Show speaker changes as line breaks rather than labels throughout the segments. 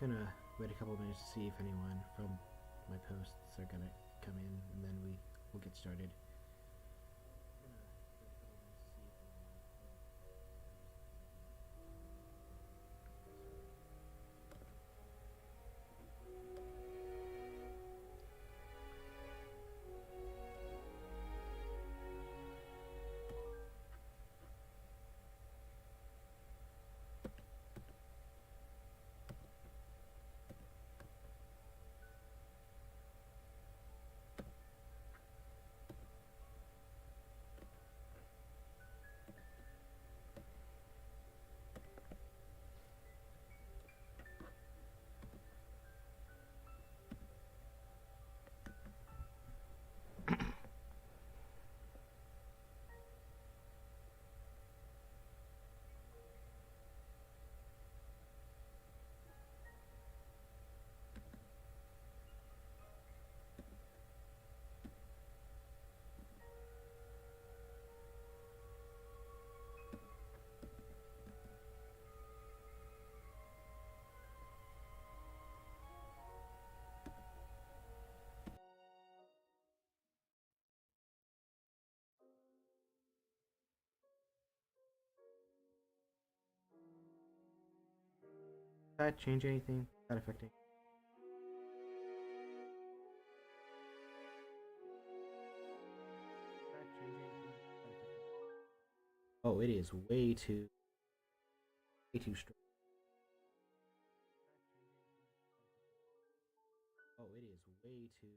Gonna wait a couple minutes to see if anyone from my posts are gonna come in, and then we'll get started. Did that change anything? Did that affect it? Oh, it is way too strong. Oh, it is way too strong.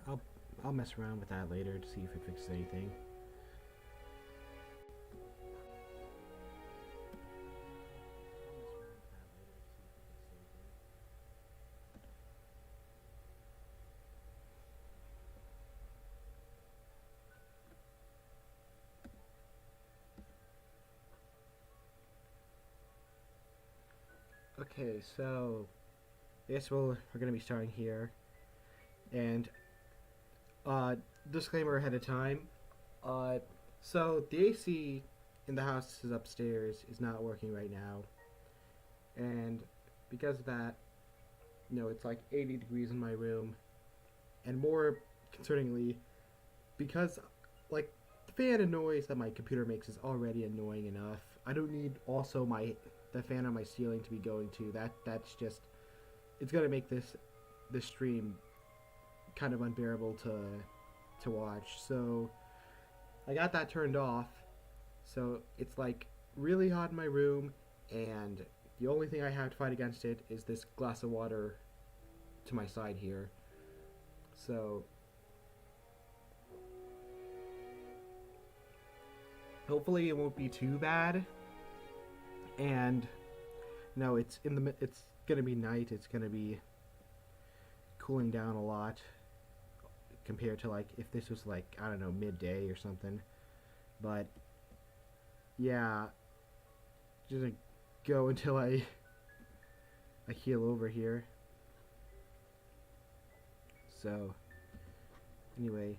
I'll I'll mess around with that later to see if it fixes anything. Okay, so I guess we're gonna be starting here, and disclaimer ahead of time. Uh, so the AC in the house is upstairs is not working right now, and because of that, it's like 80 degrees in my room, and more concerningly, because like the fan and noise that my computer makes is already annoying enough. I don't need also the fan on my ceiling to be going to that's just it's gonna make this stream kind of unbearable to watch. So I got that turned off. So it's like really hot in my room, and the only thing I have to fight against it is this glass of water to my side here. So hopefully it won't be too bad. And no, it's gonna be night. It's gonna be cooling down a lot compared to like if this was like I don't know midday or something. But yeah, just gonna go until I heal over here. So anyway,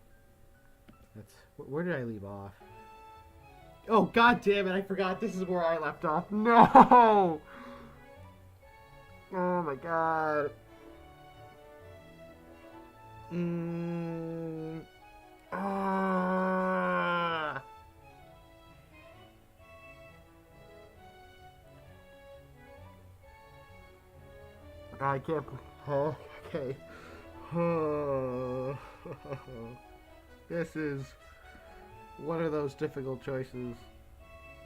that's where did I leave off? Oh god damn it! I forgot this is where I left off. No! Oh my god. Ah. I can't. Oh, okay. This is one of those difficult choices.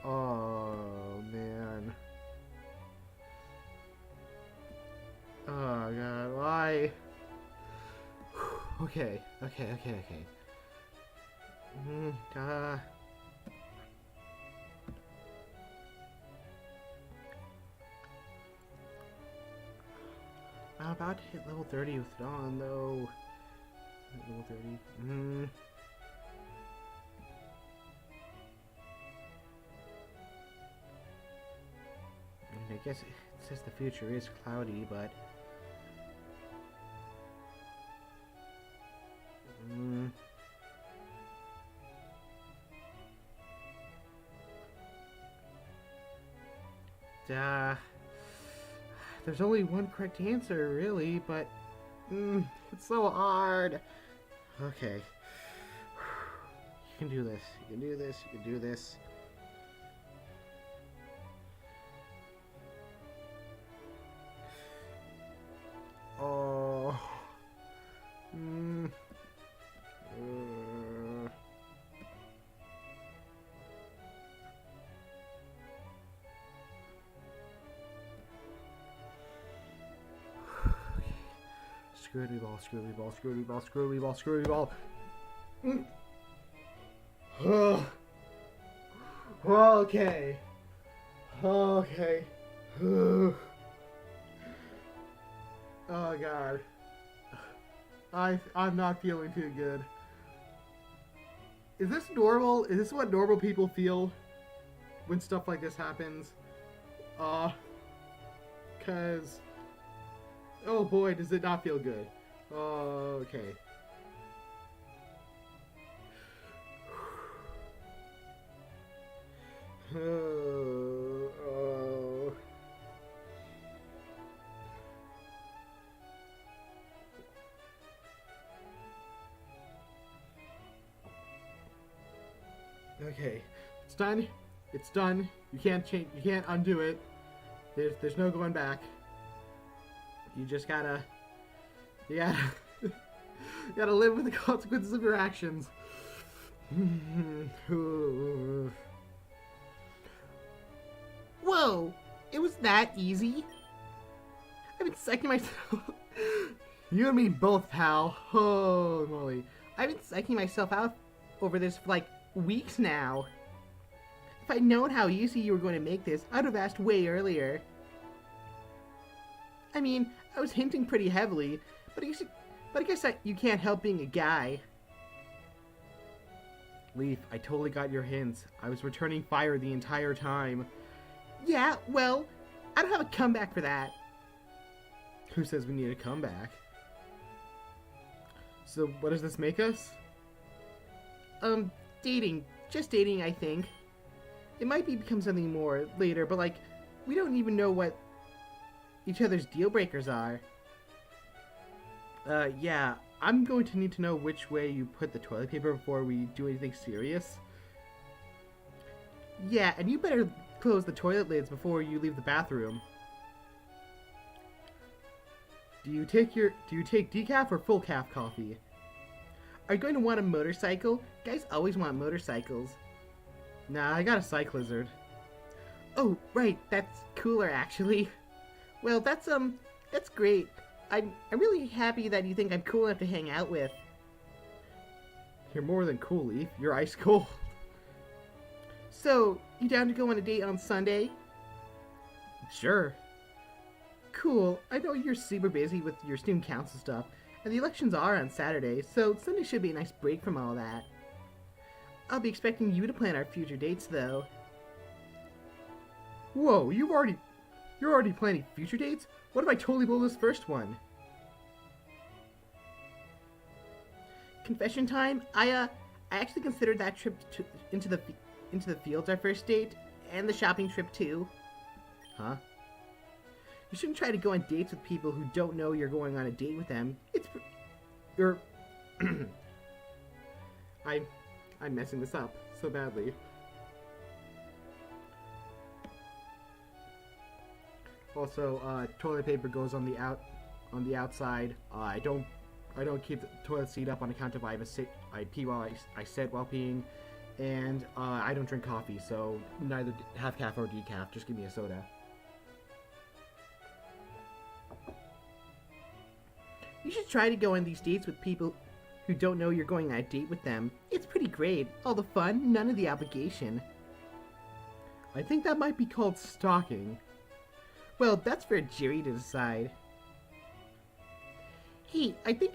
Oh man. Oh god, why? Okay. Uh, I'm about to hit level 30 with Dawn, though. Level 30. I guess it says the future is cloudy, but... There's only one correct answer, really, but... it's so hard. Okay. You can do this. You can do this. You can do this. Oh. Screwy ball, screwy ball, screwy ball, screwy ball, screwy ball. Okay. Okay. Oh god. I'm not feeling too good. Is this normal? Is this what normal people feel when stuff like this happens? Cause oh boy, does it not feel good. Okay. Okay, it's done. It's done. You can't change. You can't undo it. There's no going back. You just gotta. You gotta. You gotta live with the consequences of your actions. Whoa! It was that easy? I've been psyching myself. You and me both, pal. Oh, moly. I've been psyching myself out over this for like weeks now. If I'd known how easy you were going to make this, I'd have asked way earlier. I mean, I was hinting pretty heavily, but I guess you can't help being a guy. Leaf, I totally got your hints. I was returning fire the entire time. Yeah, well, I don't have a comeback for that. Who says we need a comeback? So, what does this make us? Dating. Just dating, I think. It might become something more later, but like, we don't even know what each other's deal breakers are. Yeah, I'm going to need to know which way you put the toilet paper before we do anything serious. Yeah, and you better close the toilet lids before you leave the bathroom. Do you take decaf or full calf coffee? Are you going to want a motorcycle? Guys always want motorcycles. Nah, I got a cyclizard. Oh, right, that's cooler actually. Well, that's great. I'm really happy that you think I'm cool enough to hang out with. You're more than cool, Leaf. You're ice cold. So, you down to go on a date on Sunday? Sure. Cool. I know you're super busy with your student council stuff, and the elections are on Saturday, so Sunday should be a nice break from all that. I'll be expecting you to plan our future dates, though. Whoa, you're already planning future dates? What if I totally blow this first one? Confession time? I actually considered that trip into the fields our first date, and the shopping trip too. Huh? You shouldn't try to go on dates with people who don't know you're going on a date with them. I'm messing this up so badly. Also, toilet paper goes on the outside. I don't keep the toilet seat up on account of I pee while I sit while peeing, and I don't drink coffee, so neither half calf or decaf. Just give me a soda. You should try to go on these dates with people who don't know you're going on a date with them. It's pretty great. All the fun, none of the obligation. I think that might be called stalking. Well, that's for Jerry to decide. Hey, I think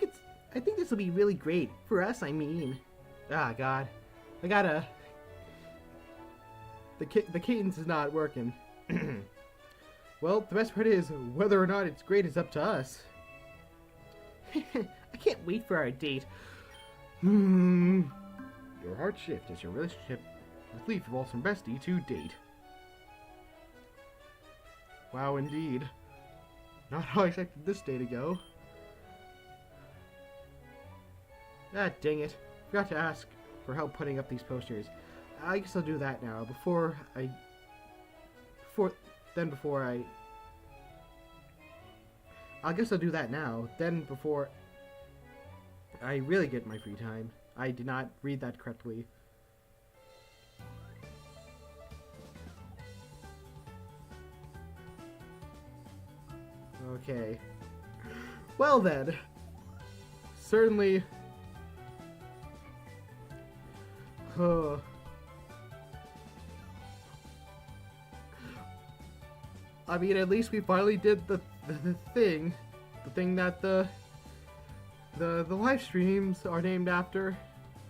this will be really great. For us, I mean. Ah, God. I gotta... The cadence is not working. Well, the best part is, whether or not it's great is up to us. I can't wait for our date. Your heart shift as your relationship with Leaf evolves from bestie to date. Wow, indeed. Not how I expected this day to go. Ah, dang it. Forgot to ask for help putting up these posters. I guess I'll do that now, before I guess I'll do that now, then before I really get my free time. I did not read that correctly. Okay. Well then. Certainly. I mean, at least we finally did the thing. The thing that the live streams are named after.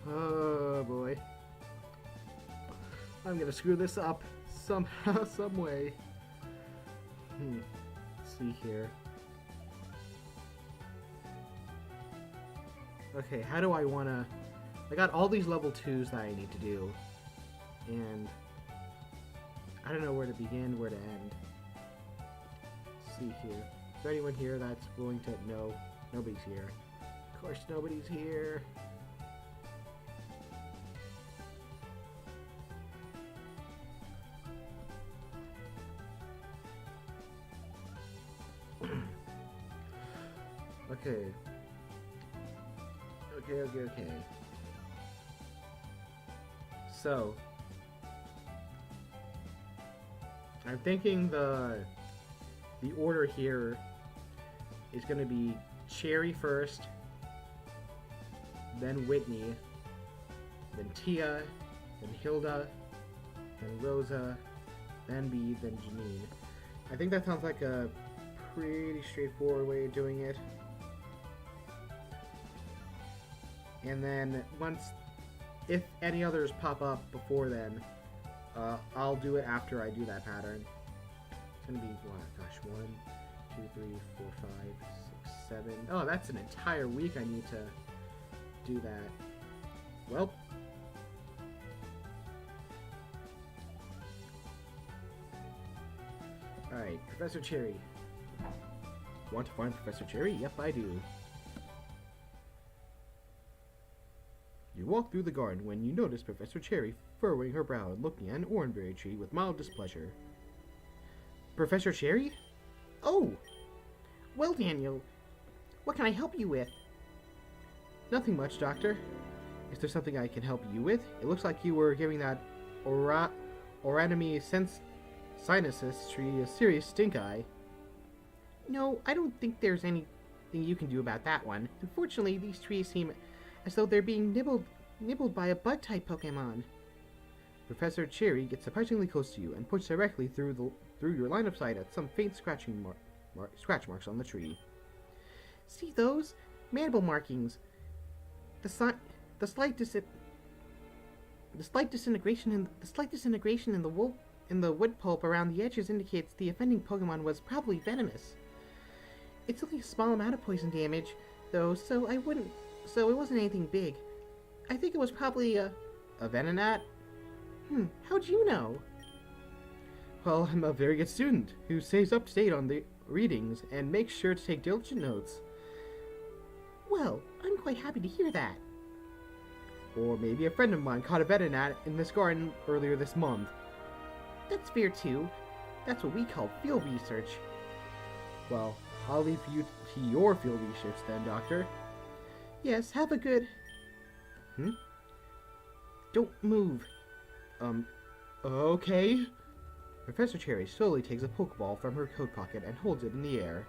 Oh boy. I'm gonna screw this up somehow, some way. Let's see here. Okay, how do I wanna... I got all these level 2s that I need to do. And I don't know where to begin, where to end. Let's see here. Is there anyone here that's willing to... No, nobody's here. Of course nobody's here. Okay. Okay. So, I'm thinking the order here is going to be Cherry first, then Whitney, then Tia, then Hilda, then Rosa, then Bee, then Janine. I think that sounds like a pretty straightforward way of doing it. And then if any others pop up before then, I'll do it after I do that pattern. It's gonna be, what, gosh, 1, 2, 3, 4, 5, 6, 7. Oh, that's an entire week I need to do that. Well. Alright, Professor Cherry. Want to find Professor Cherry? Yep, I do. You walk through the garden when you notice Professor Cherry furrowing her brow and looking at an orangeberry tree with mild displeasure. Professor Cherry? Oh! Well, Daniel, what can I help you with? Nothing much, Doctor. Is there something I can help you with? It looks like you were giving that Oranomy sinuses tree a serious stink eye. No, I don't think there's anything you can do about that one. Unfortunately, these trees seem as though they're being nibbled by a bug-type Pokemon. Professor Cherry gets surprisingly close to you and points directly through your line of sight at some faint scratch marks on the tree. See those? Mandible markings. The slight disintegration in the wood pulp around the edges indicates the offending Pokemon was probably venomous. It's only a small amount of poison damage, though, so it wasn't anything big. I think it was probably a Venonat? How'd you know? Well, I'm a very good student who stays up to date on the readings and makes sure to take diligent notes. Well, I'm quite happy to hear that. Or maybe a friend of mine caught a Venonat in this garden earlier this month. That's fair too. That's what we call field research. Well, I'll leave you to your field research then, Doctor. Yes, have a good... Don't move. Okay. Professor Cherry slowly takes a Pokeball from her coat pocket and holds it in the air.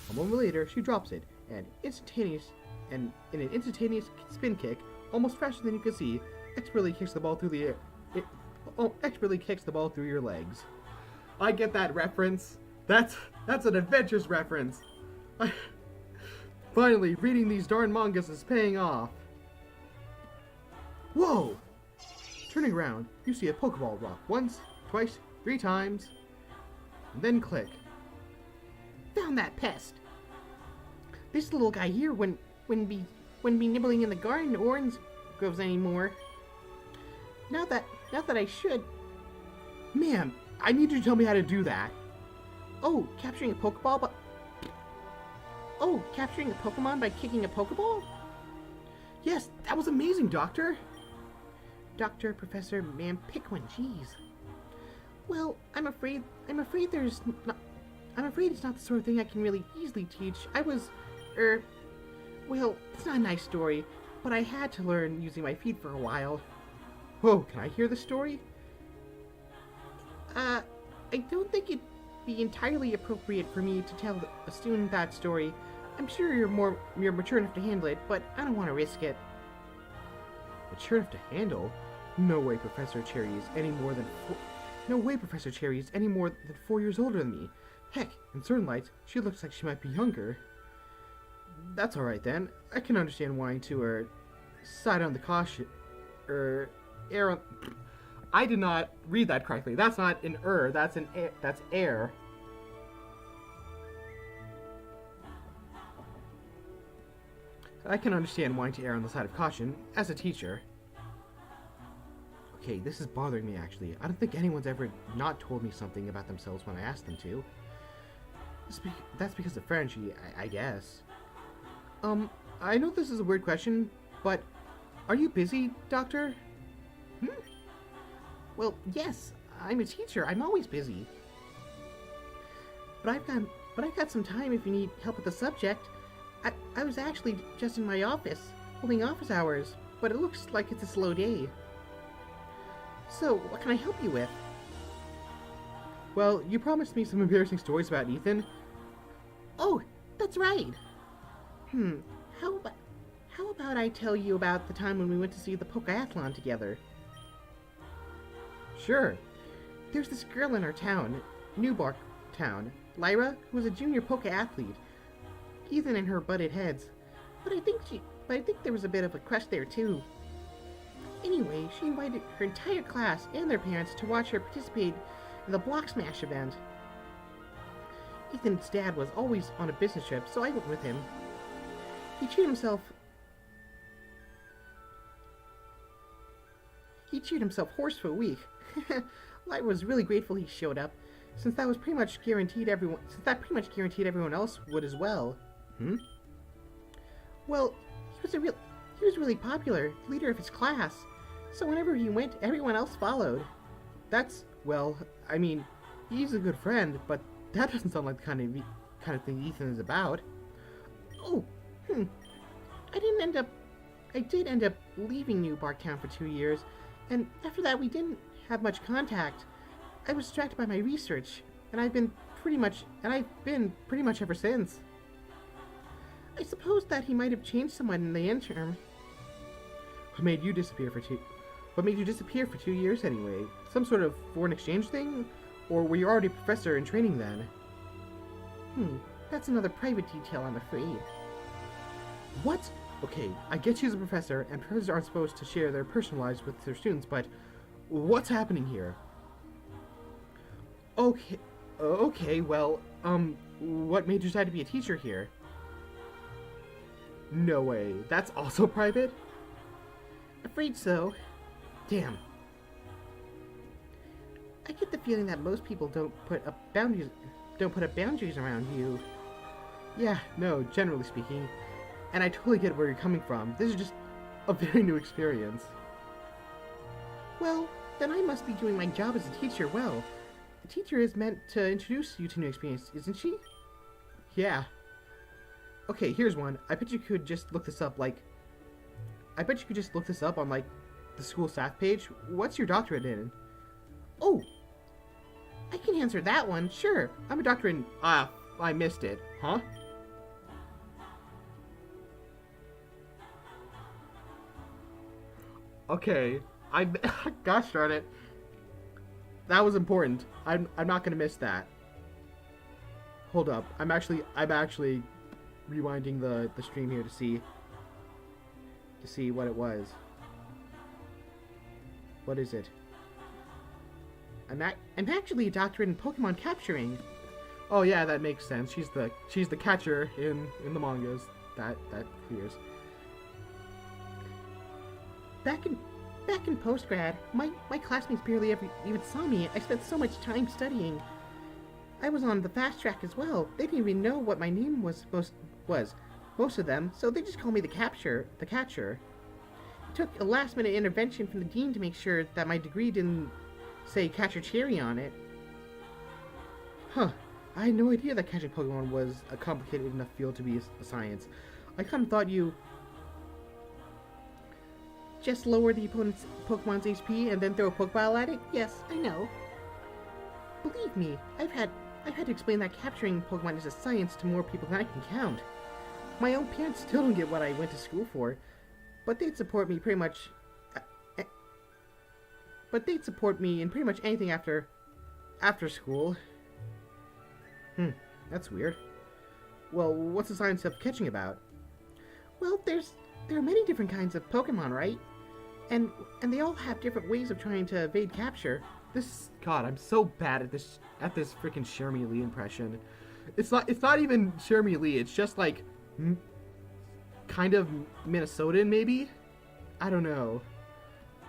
A moment later, she drops it, and in an instantaneous spin kick, almost faster than you can see, expertly kicks the ball through the air. Expertly kicks the ball through your legs. I get that reference. That's an Adventures reference. Finally, reading these darn mangas is paying off. Whoa! Turning around, you see a Pokeball rock once, twice, 3 times, and then click. Found that pest. This little guy here wouldn't be nibbling in the garden or orange groves anymore. Now that I should. Ma'am, I need you to tell me how to do that. Oh, capturing a Pokeball capturing a Pokemon by kicking a Pokeball? Yes, that was amazing, Doctor. Doctor, Professor, ma'am, pick one, jeez. Well, I'm afraid it's not the sort of thing I can really easily teach. Well, it's not a nice story, but I had to learn using my feet for a while. Whoa, can I hear the story? I don't think it'd be entirely appropriate for me to tell a student that story. I'm sure you're mature enough to handle it, but I don't want to risk it. Mature enough to handle? No way Professor Cherry is any more than 4 years older than me. Heck, in certain lights, she looks like she might be younger. That's alright then. I can understand wanting to, side on the caution, err on... I did not read that correctly. That's not an that's an that's air. I can understand wanting to err on the side of caution, as a teacher. Okay, this is bothering me actually. I don't think anyone's ever not told me something about themselves when I asked them to. That's because of Frenchie, I guess. I know this is a weird question, but are you busy, Doctor? Well, yes, I'm a teacher. I'm always busy. But I've got some time if you need help with the subject. I was actually just in my office, holding office hours, but it looks like it's a slow day. So, what can I help you with? Well, you promised me some embarrassing stories about Ethan. Oh, that's right. How about I tell you about the time when we went to see the Pokeathlon together? Sure. There's this girl in our town, Newbark Town, Lyra, who was a junior Poke athlete. Ethan and her butted heads, but I think there was a bit of a crush there too. Anyway, she invited her entire class and their parents to watch her participate in the Block Smash event. Ethan's dad was always on a business trip, so I went with him. He cheated himself horse for a week. Lyra was really grateful he showed up, since that pretty much guaranteed everyone else would as well. Well, he was really popular, leader of his class, so whenever he went, everyone else followed. He's a good friend, but that doesn't sound like the kind of thing Ethan is about. I did end up leaving New Barktown for 2 years, and after that we didn't have much contact. I was distracted by my research, and I've been pretty much ever since. I suppose that he might have changed somewhat in the interim. What made you disappear for 2 years anyway? Some sort of foreign exchange thing? Or were you already a professor in training then? That's another private detail, I'm afraid. What? Okay, I get she's a professor, and professors aren't supposed to share their personal lives with their students, but what's happening here? Okay, well, what made you decide to be a teacher here? No way, that's also private? Afraid so. Damn. I get the feeling that most people don't put up boundaries around you. Yeah, no, generally speaking. And I totally get where you're coming from. This is just a very new experience. Well, then I must be doing my job as a teacher well. The teacher is meant to introduce you to new experience, isn't she? Yeah. Okay, here's one. I bet you could just look this up, like... I bet you could just look this up on, like, the school staff page. What's your doctorate in? Oh! I can answer that one, sure. I'm a doctor in... Ah, I missed it. Huh? Okay. Gosh darn it. That was important. I'm not gonna miss that. Hold up. I'm actually rewinding the stream here to see what it was. What is it? I'm actually a doctorate in Pokemon capturing. Oh yeah, that makes sense. She's the catcher in the mangas. That clears. Back in postgrad, my classmates barely ever even saw me. I spent so much time studying. I was on the fast track as well. They didn't even know what my name was. Most of them, so they just called me the catcher. It took a last-minute intervention from the dean to make sure that my degree didn't say Catcher Cherry on it. Huh. I had no idea that catching Pokemon was a complicated enough field to be a science. I kind of thought you just lower the opponent's Pokemon's HP and then throw a Pokeball at it? Yes, I know. Believe me, I've had to explain that capturing Pokemon is a science to more people than I can count. My own parents still don't get what I went to school for, but they'd support me pretty much... But they'd support me in pretty much anything after school. That's weird. Well, what's the science of catching about? Well, there are many different kinds of Pokemon, right? And they all have different ways of trying to evade capture. God, I'm so bad at this freaking Shermie Lee impression. It's not even Shermie Lee. It's just like kind of Minnesotan, maybe. I don't know.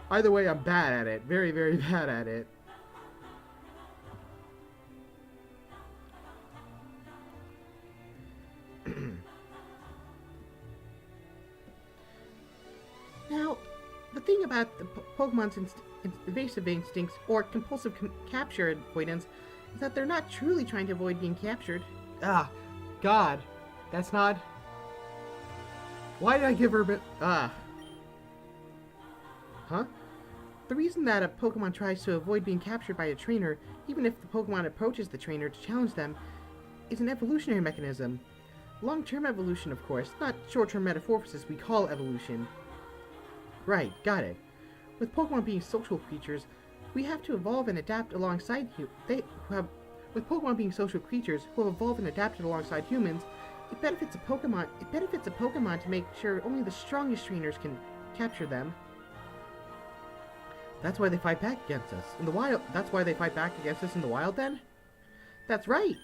Either way, I'm bad at it. Very, very bad at it. Now, the thing about the Pokemon's evasive instincts or compulsive capture avoidance is that they're not truly trying to avoid being captured. Ah, God, that's not... Why did I give her... Huh? The reason that a Pokemon tries to avoid being captured by a trainer, even if the Pokemon approaches the trainer to challenge them, is an evolutionary mechanism. Long-term evolution, of course, not short-term metamorphosis we call evolution. Right, got it. With Pokemon being social creatures, we have to evolve and adapt alongside With Pokemon being social creatures who have evolved and adapted alongside humans, it benefits a Pokemon to make sure only the strongest trainers can capture them. That's why they fight back against us in the wild. That's why they fight back against us in the wild, then? That's right.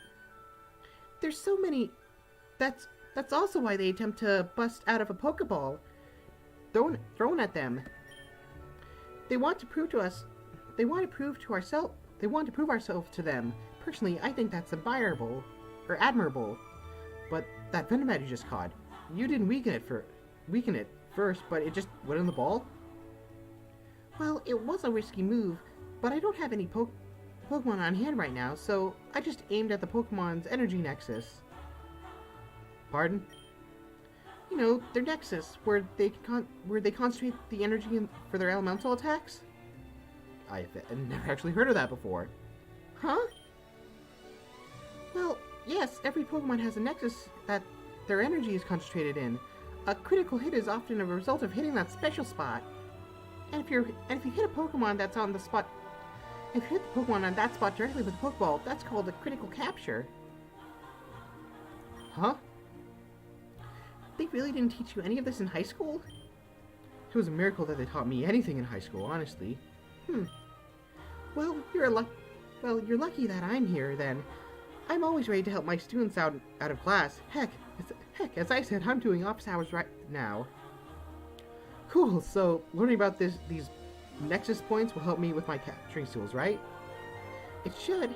There's so many... That's also why they attempt to bust out of a Pokeball thrown at them. They want to prove ourselves to them. Personally, I think that's admirable. But that Venomoth you just caught, you didn't weaken it first, but it just went in the ball? Well, it was a risky move, but I don't have any Pokemon on hand right now, so I just aimed at the Pokemon's energy nexus. Pardon? You know, their nexus, where they concentrate the energy for their elemental attacks? I've never actually heard of that before. Huh? Well, yes, every Pokemon has a nexus that their energy is concentrated in. A critical hit is often a result of hitting that special spot. And if you hit a Pokemon that's on the spot, if you hit the Pokemon on that spot directly with a Pokeball, that's called a critical capture. Huh? They really didn't teach you any of this in high school? It was a miracle that they taught me anything in high school, honestly. Well, you're lucky that I'm here, then. I'm always ready to help my students out of class. Heck, as I said, I'm doing office hours right now. Cool, so learning about these nexus points will help me with my capturing skills, right? It should.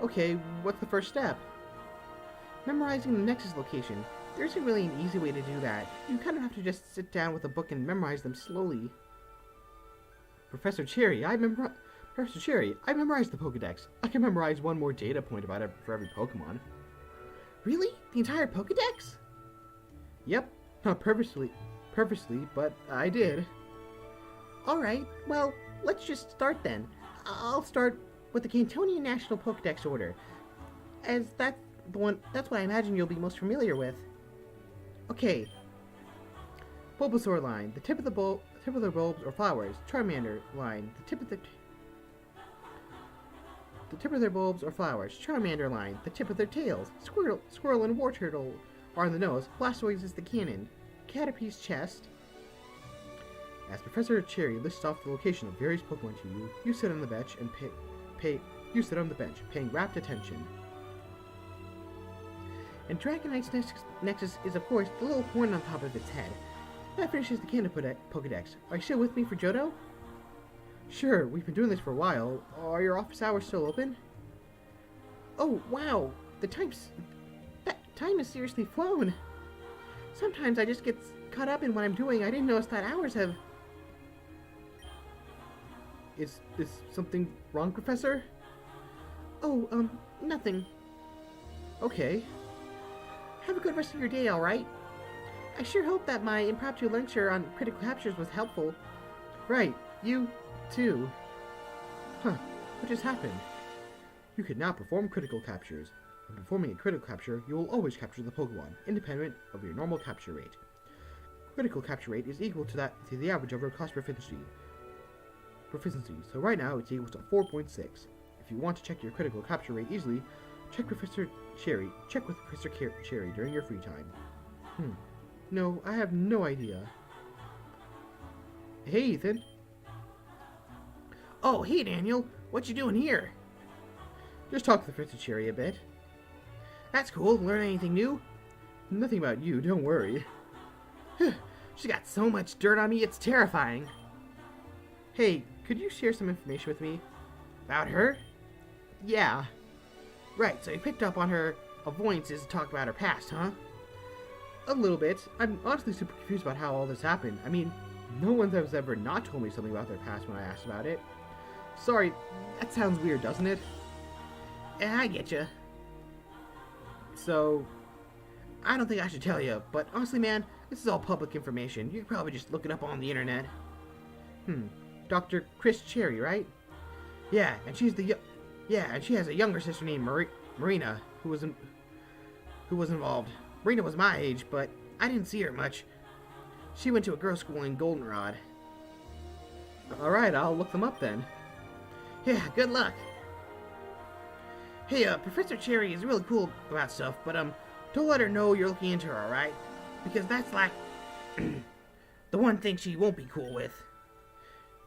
Okay, what's the first step? Memorizing the nexus location. There isn't really an easy way to do that. You kind of have to just sit down with a book and memorize them slowly. Professor Cherry, I memorized the Pokédex. I can memorize one more data point about it for every Pokemon. Really? The entire Pokedex? Yep. Not purposely, but I did. Alright, well, let's just start then. I'll start with the Cantonian National Pokedex order, as that's what I imagine you'll be most familiar with. Okay. Bulbasaur line, the tip of their bulbs or flowers. Charmander line, the tip of their bulbs or flowers. Charmander line, the tip of their tails. Squirrel and Wartortle are on the nose. Blastoise is the cannon. Caterpie's chest. As Professor Cherry lists off the location of various Pokemon to you, you sit on the bench and paying rapt attention. And Dragonite's nexus is, of course, the little horn on top of its head. That finishes the Cannon Pokedex. Are you still with me for Johto? Sure, we've been doing this for a while. Are your office hours still open? Oh, wow! That time has seriously flown. Sometimes I just get caught up in what I'm doing. I didn't notice that hours have... Is something wrong, Professor? Oh, nothing. Okay. Have a good rest of your day, alright? I sure hope that my impromptu lecture on critical captures was helpful. Right, you too. Huh, what just happened? You can now perform critical captures. When performing a critical capture, you will always capture the Pokemon, independent of your normal capture rate. Critical capture rate is equal to the average of your class proficiency. So right now it's equal to 4.6. If you want to check your critical capture rate easily, check with Professor Cherry during your free time. No, I have no idea. Hey, Ethan. Oh, hey, Daniel. What you doing here? Just talk to Professor Cherry a bit. That's cool. Learn anything new? Nothing about you, don't worry. She got so much dirt on me, it's terrifying. Hey, could you share some information with me? About her? Yeah. Right, so you picked up on her avoidances to talk about her past, huh? A little bit. I'm honestly super confused about how all this happened. I mean, no one has ever not told me something about their past when I asked about it. Sorry, that sounds weird, doesn't it? Yeah, I getcha. So, I don't think I should tell you, but honestly, man, this is all public information. You can probably just look it up on the internet. Dr. Chris Cherry, right? Yeah, and she has a younger sister named Marina, who was involved. Marina was my age, but I didn't see her much. She went to a girls' school in Goldenrod. Alright, I'll look them up then. Yeah, good luck. Hey, Professor Cherry is really cool about stuff, but, don't let her know you're looking into her, alright? Because that's like, the one thing she won't be cool with.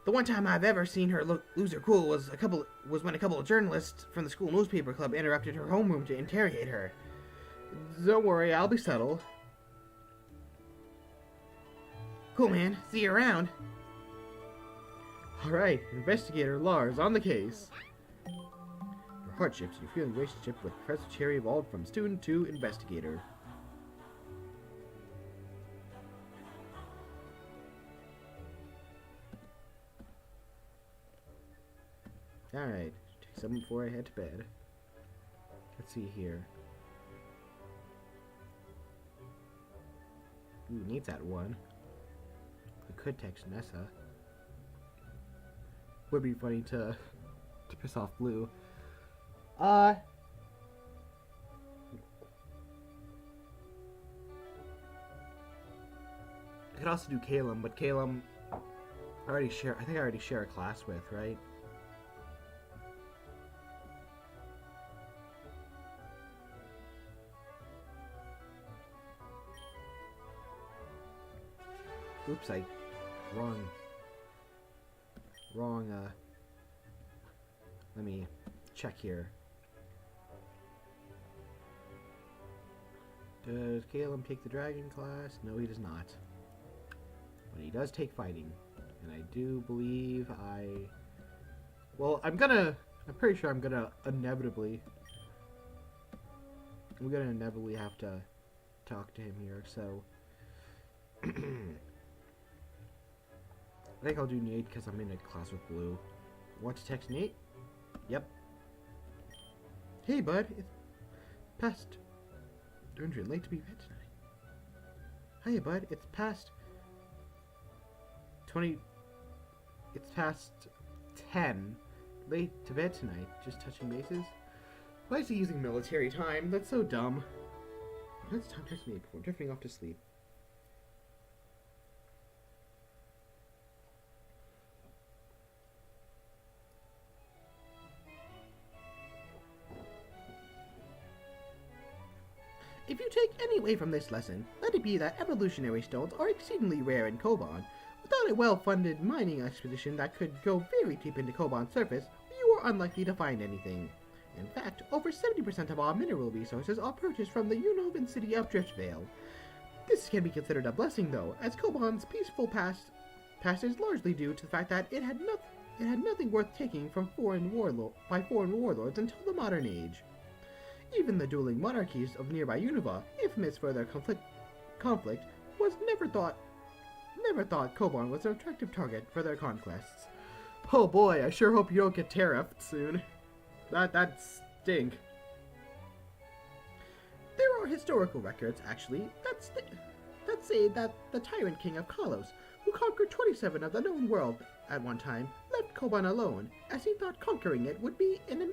The one time I've ever seen her lose her cool was when a couple of journalists from the school newspaper club interrupted her homeroom to interrogate her. Don't worry, I'll be subtle. Cool, man. See you around. Alright, Investigator Lars on the case. Your hardships and your feeling relationship with Professor Cherry evolved from student to investigator. Alright, take something before I head to bed. Let's see here. Ooh, needs that one. I could text Nessa. Would be funny to piss off Blue. I could also do Calum, but Calum I think I already share a class with, right? Oops, wrong, let me check here. Does Caleb take the dragon class? No, he does not. But he does take fighting. And I do believe well, I'm pretty sure I'm gonna inevitably have to talk to him here, so I think I'll do Nate because I'm in a class with Blue. Want to text Nate? Yep. Hey, bud. It's Dundren, late to be bed tonight. Hiya, bud. It's past 20. It's past 10. Late to bed tonight. Just touching bases. Why is he using military time? That's so dumb. It's time to sleep. We're drifting off to sleep. If you take any away from this lesson, let it be that evolutionary stones are exceedingly rare in Koban. Without a well-funded mining expedition that could go very deep into Koban's surface, you are unlikely to find anything. In fact, over 70% of all mineral resources are purchased from the Unova city of Driftvale. This can be considered a blessing, though, as Koban's peaceful past is largely due to the fact that it had nothing worth taking from foreign warlords until the modern age. Even the dueling monarchies of nearby Unova, infamous for their conflict, never thought Koban was an attractive target for their conquests. Oh boy, I sure hope you don't get tariffed soon. That'd stink. There are historical records, actually, that say that the tyrant king of Kalos, who conquered 27 of the known world at one time, left Koban alone, as he thought conquering it would be an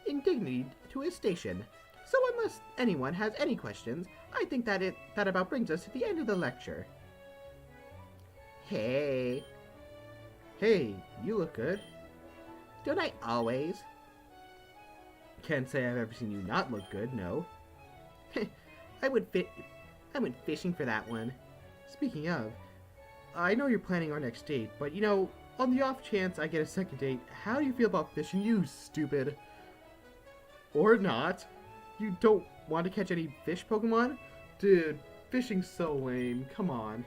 indignity to his station. So unless anyone has any questions, I think that about brings us to the end of the lecture. Hey, you look good. Don't I always? Can't say I've ever seen you not look good, no. I went fishing for that one. Speaking of, I know you're planning our next date, but you know, on the off chance I get a second date, how do you feel about fishing, you stupid? Or not. You don't want to catch any fish Pokemon? Dude, fishing's so lame, come on.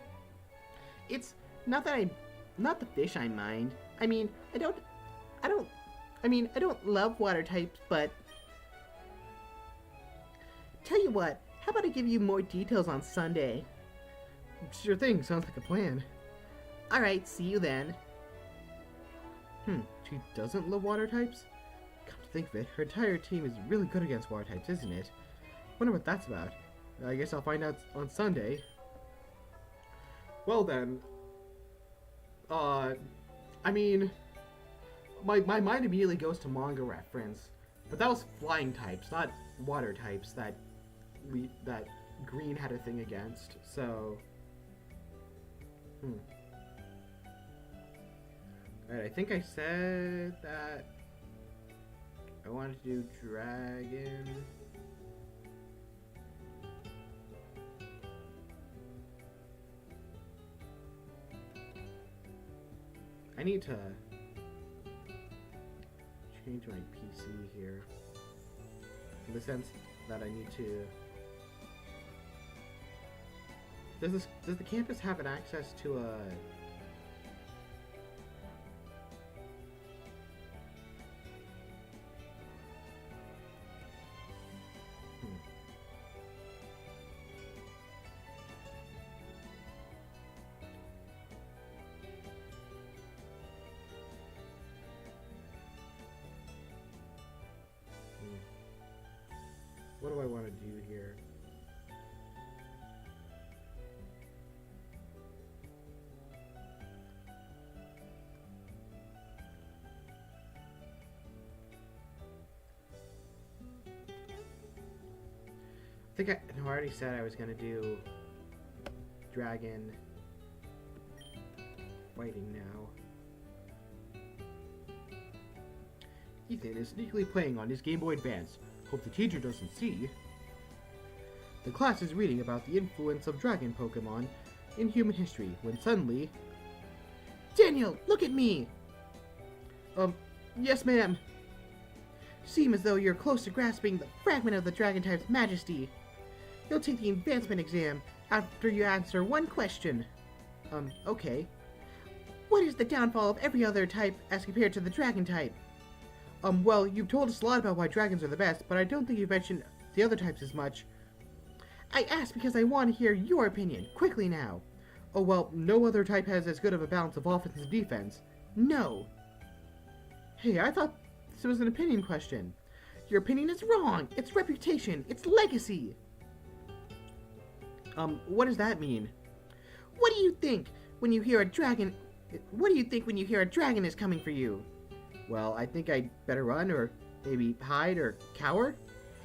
It's not the fish I mind. I don't love water types, but tell you what, how about I give you more details on Sunday? Sure thing, sounds like a plan. Alright, see you then. She doesn't love water types? Come to think of it, her entire team is really good against water types, isn't it? Wonder what that's about. I guess I'll find out on Sunday. Well then, my mind immediately goes to manga reference, but that was flying types, not water types that Green had a thing against, so... Alright, I think I said that I wanted to do Dragon. I need to change my PC here, in the sense that I need to... Does the campus have an access to a... What do I want to do here? I already said I was going to do Dragon fighting now. Ethan is sneakily playing on his Game Boy Advance. Hope the teacher doesn't see. The class is reading about the influence of dragon Pokemon in human history when suddenly... Daniel, look at me! Yes ma'am. Seem as though you're close to grasping the fragment of the dragon type's majesty. You'll take the advancement exam after you answer one question. Okay. What is the downfall of every other type as compared to the dragon type? Well, you've told us a lot about why dragons are the best, but I don't think you've mentioned the other types as much. I asked because I want to hear your opinion, quickly now. Oh well, no other type has as good of a balance of offense and defense. No. Hey, I thought this was an opinion question. Your opinion is wrong. It's reputation. It's legacy. What does that mean? What do you think when you hear a dragon? What do you think when you hear a dragon is coming for you? Well, I think I'd better run, or maybe hide, or cower.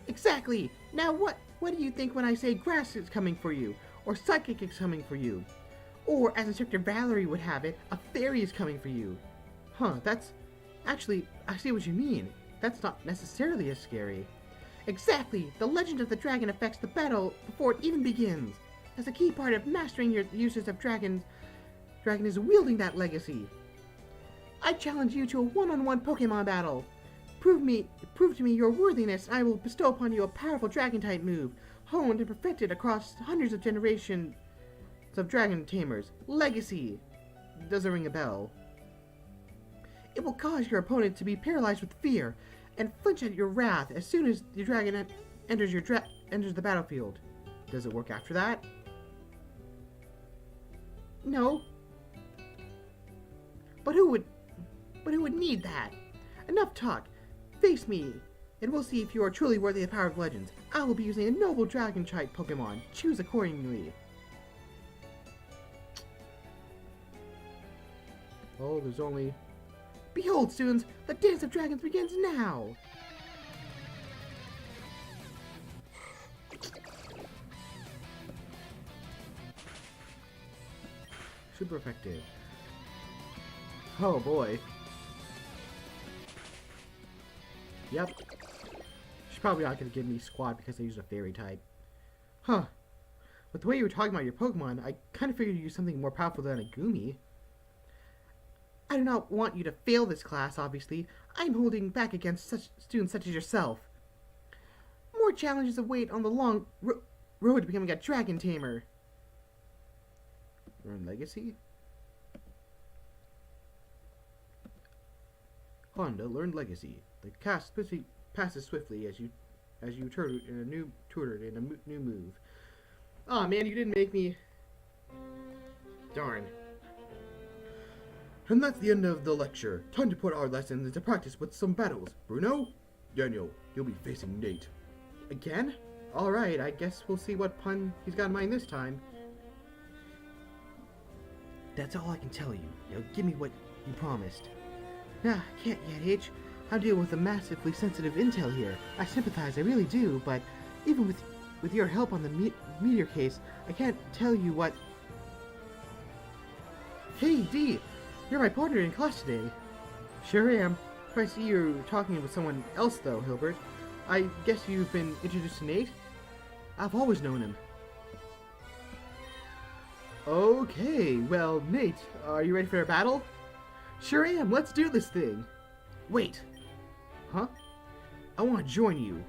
Exactly. Now what do you think when I say grass is coming for you, or psychic is coming for you? Or, as Instructor Valerie would have it, a fairy is coming for you. Huh, that's... Actually, I see what you mean. That's not necessarily as scary. Exactly! The legend of the dragon affects the battle before it even begins. As a key part of mastering your uses of dragons, dragon is wielding that legacy. I challenge you to a one-on-one Pokemon battle. Prove to me your worthiness, and I will bestow upon you a powerful dragon-type move, honed and perfected across hundreds of generations of dragon tamers. Legacy. Doesn't ring a bell. It will cause your opponent to be paralyzed with fear and flinch at your wrath as soon as the dragon enters the battlefield. Does it work after that? No. But who would need that? Enough talk. Face me, and we'll see if you are truly worthy of the power of legends. I will be using a noble dragon-type Pokemon. Choose accordingly. Oh, there's only... Behold, students, the Dance of Dragons begins now! Super effective. Oh boy. Yep. She's probably not going to give me squad because I use a fairy type. Huh. But the way you were talking about your Pokemon, I kind of figured you'd use something more powerful than a Gumi. I do not want you to fail this class, obviously. I'm holding back against such students such as yourself. More challenges await on the long road to becoming a dragon tamer. Learn Legacy? Honda, learn Legacy. The cast passes swiftly as you turn in a new new move. Aw, oh, man, you didn't make me... Darn. And that's the end of the lecture. Time to put our lessons into practice with some battles. Bruno? Daniel, you'll be facing Nate. Again? Alright, I guess we'll see what pun he's got in mind this time. That's all I can tell you. Now give me what you promised. Nah, can't yet, H. I deal with a massively sensitive intel here. I sympathize, I really do, but even with your help on the meteor case, I can't tell you what... Hey, D! You're my partner in class today. Sure am. If I see you talking with someone else, though, Hilbert, I guess you've been introduced to Nate? I've always known him. Okay, well, Nate, are you ready for a battle? Sure am. Let's do this thing. Wait. Huh? I want to join you.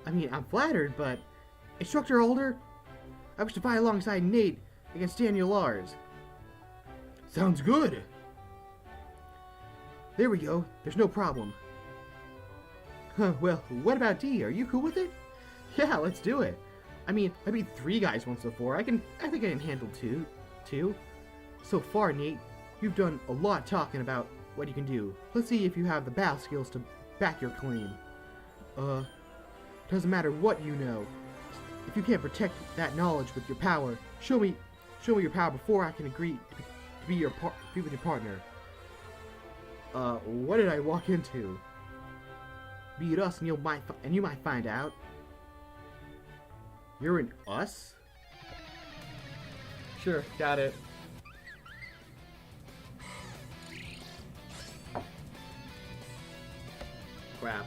I mean, I'm flattered, but... Instructor Alder? I wish to fight alongside Nate against Daniel Lars. Sounds good. There we go. There's no problem. Huh, well, what about D? Are you cool with it? Yeah, let's do it. I mean, I beat 3 guys once before. I think I can handle two. So far, Nate, you've done a lot talking about what you can do. Let's see if you have the battle skills to back your claim. Doesn't matter what you know. If you can't protect that knowledge with your power, show me your power before I can agree to be with your partner. What did I walk into? Beat us and you might find out. You're in us? Sure, got it. Crap.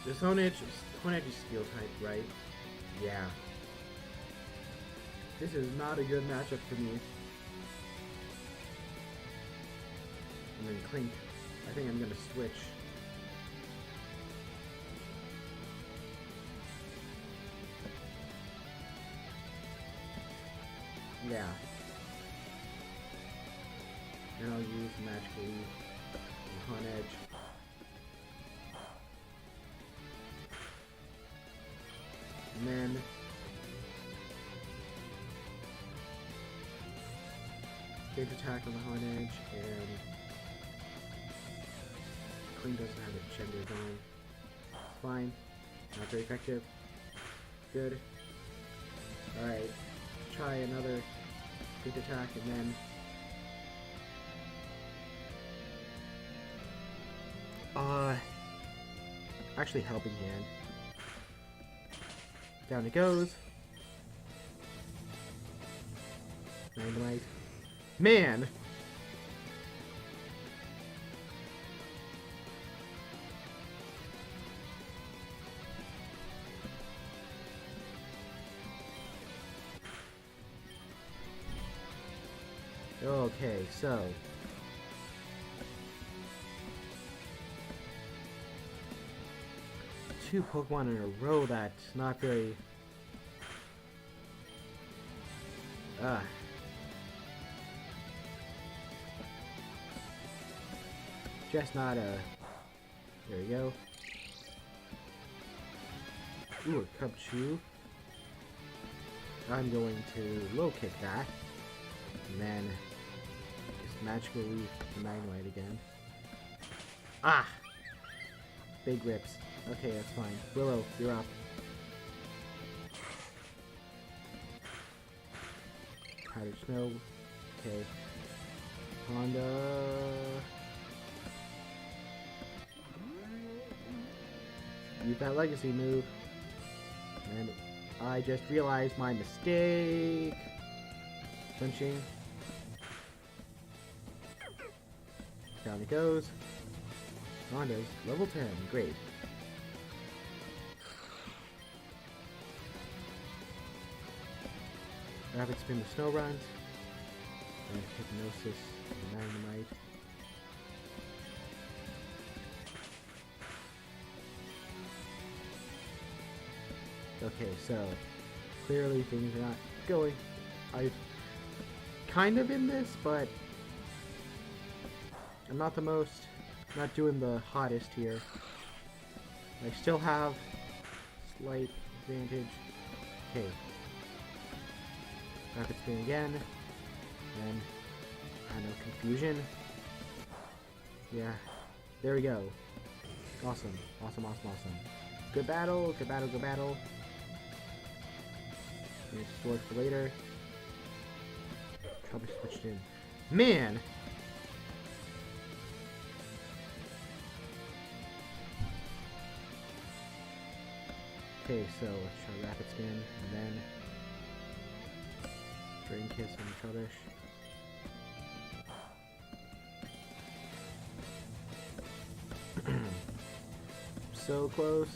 This Honedge is steel type, right? Yeah. This is not a good matchup for me. And then Clink. I think I'm gonna switch. Yeah. And I'll use Magical Leaf and Honedge. And then Great attack on the Horn Edge, and Kling doesn't have a Gender going. Fine. Not very effective. Good. Alright. Try another great attack, and then actually Helping Hand. Down it goes. Dynamite. Man! Okay, so two Pokemon in a row that's not very just not a there we go. Ooh, a Cubchoo. I'm going to low kick that. And then just magically the Magnemite again. Ah! Big rips. Okay, that's fine. Willow, you're up. Powdered Snow. Okay. Honda. Use that Legacy move. And I just realized my mistake. Punching. Down it goes. Honda's level 10. Great. Rapid Spin the Snow Runs. And Hypnosis the Magnemite. Okay, so clearly things are not going. I've kind of in this, but I'm not the most, not doing the hottest here. I still have slight advantage. Okay. Rapid Spin again. And I don't know, Confusion. Yeah. There we go. Awesome. Awesome, awesome, awesome. Good battle, good battle, good battle. It's stored for later. Probably switched in. Man! Okay, so let's try Rapid Spin, and then Drain Kiss on the Trubbish. So close.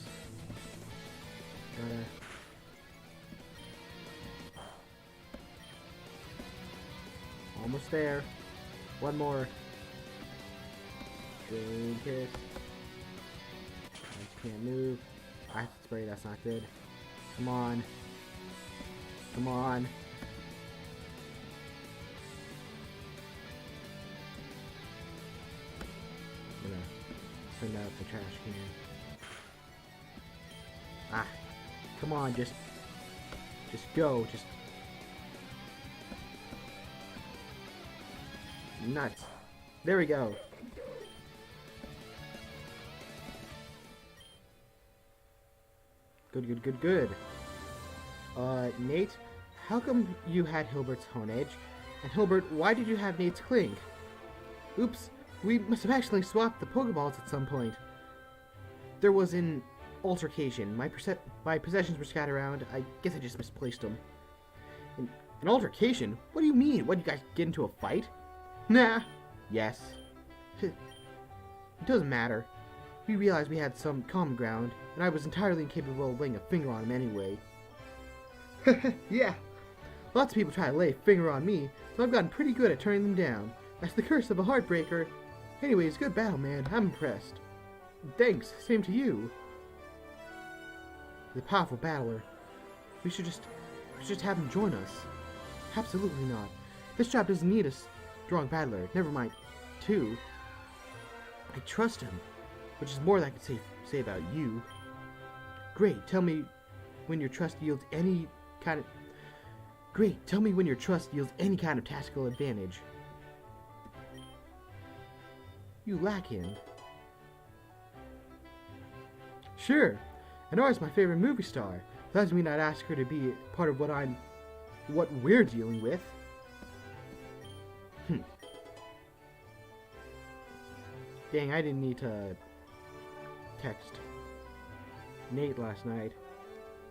Gotta... Almost there. One more. Drain Kiss. I just can't move. Acid Spray, that's not good. Come on. Come on. I'm gonna send out the trash can. Ah. Come on, just go. Just nuts. There we go. Good, good, good, good. Nate, how come you had Hilbert's Hone Edge? And Hilbert, why did you have Nate's Cling? Oops, we must have actually swapped the Pokeballs at some point. There was an altercation. My possessions were scattered around. I guess I just misplaced them. An altercation? What do you mean? What, you guys get into a fight? Nah. Yes. It doesn't matter. We realized we had some common ground, and I was entirely incapable of laying a finger on him anyway. Yeah. Lots of people try to lay a finger on me, so I've gotten pretty good at turning them down. That's the curse of a heartbreaker. Anyways, good battle, man. I'm impressed. Thanks. Same to you. The powerful battler. We should just have him join us. Absolutely not. This job doesn't need a strong battler. Never mind. Two. I trust him, which is more than I can say about you. Great. Tell me when your trust yields any kind of... Great. Tell me when your trust yields any kind of tactical advantage. You lack him. Sure, Anara's my favorite movie star. That doesn't mean I'd ask her to be part of what we're dealing with. Dang, I didn't need to text Nate last night.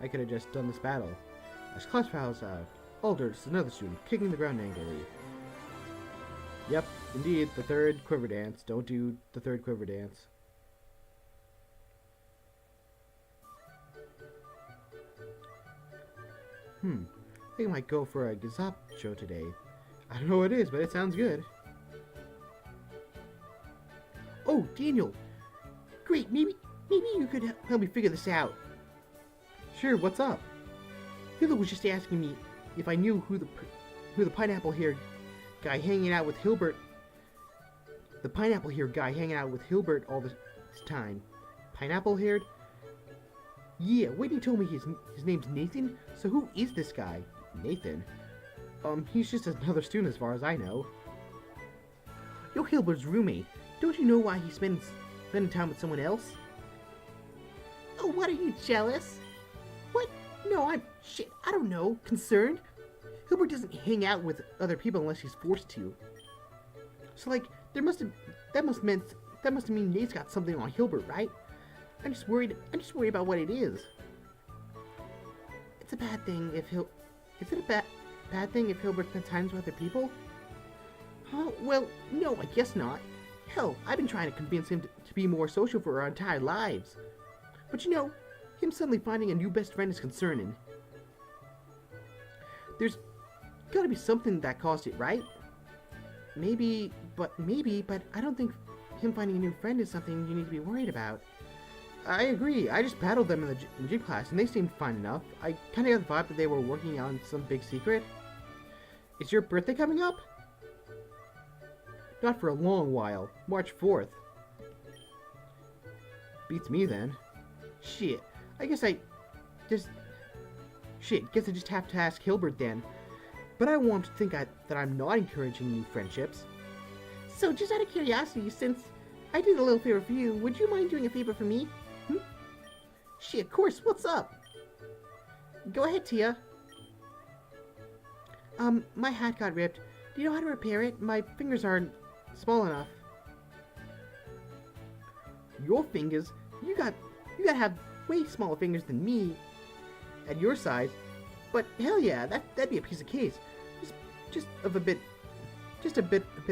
I could have just done this battle. As class fouls out, Alder is another student, kicking the ground angrily. Yep, indeed, the third quiver dance. Don't do the third quiver dance. I think I might go for a Gazap show today. I don't know what it is, but it sounds good. Oh, Daniel! Great, maybe you could help me figure this out. Sure, what's up? Hilda was just asking me if I knew who the pineapple-haired guy hanging out with Hilbert. The pineapple-haired guy hanging out with Hilbert all this time. Pineapple-haired? Yeah, Whitney told me his name's Nathan. So who is this guy? Nathan? He's just another student as far as I know. You're Hilbert's roommate. Don't you know why he's spending time with someone else? Oh, what, are you jealous? What? No, shit, I don't know. Concerned? Hilbert doesn't hang out with other people unless he's forced to. So, like, that must mean Nate's got something on Hilbert, right? I'm just worried about what it is. It's a bad thing if Is it a bad thing if Hilbert spends time with other people? Huh? Well, no, I guess not. Hell, I've been trying to convince him to be more social for our entire lives. But you know, him suddenly finding a new best friend is concerning. There's gotta be something that caused it, right? Maybe, but I don't think him finding a new friend is something you need to be worried about. I agree. I just battled them in the gym class, and they seemed fine enough. I kind of got the vibe that they were working on some big secret. Is your birthday coming up? Not for a long while. March 4th. Beats me then. Shit. Guess I just have to ask Hilbert then. But I don't want him to think that I'm not encouraging new friendships. So, just out of curiosity, since I did a little favor for you, would you mind doing a favor for me? Shit, of course. What's up? Go ahead, Tia. My hat got ripped. Do you know how to repair it? My fingers aren't small enough. Your fingers? You gotta have way smaller fingers than me at your size. But hell yeah, that'd be a piece of cake. Just a bit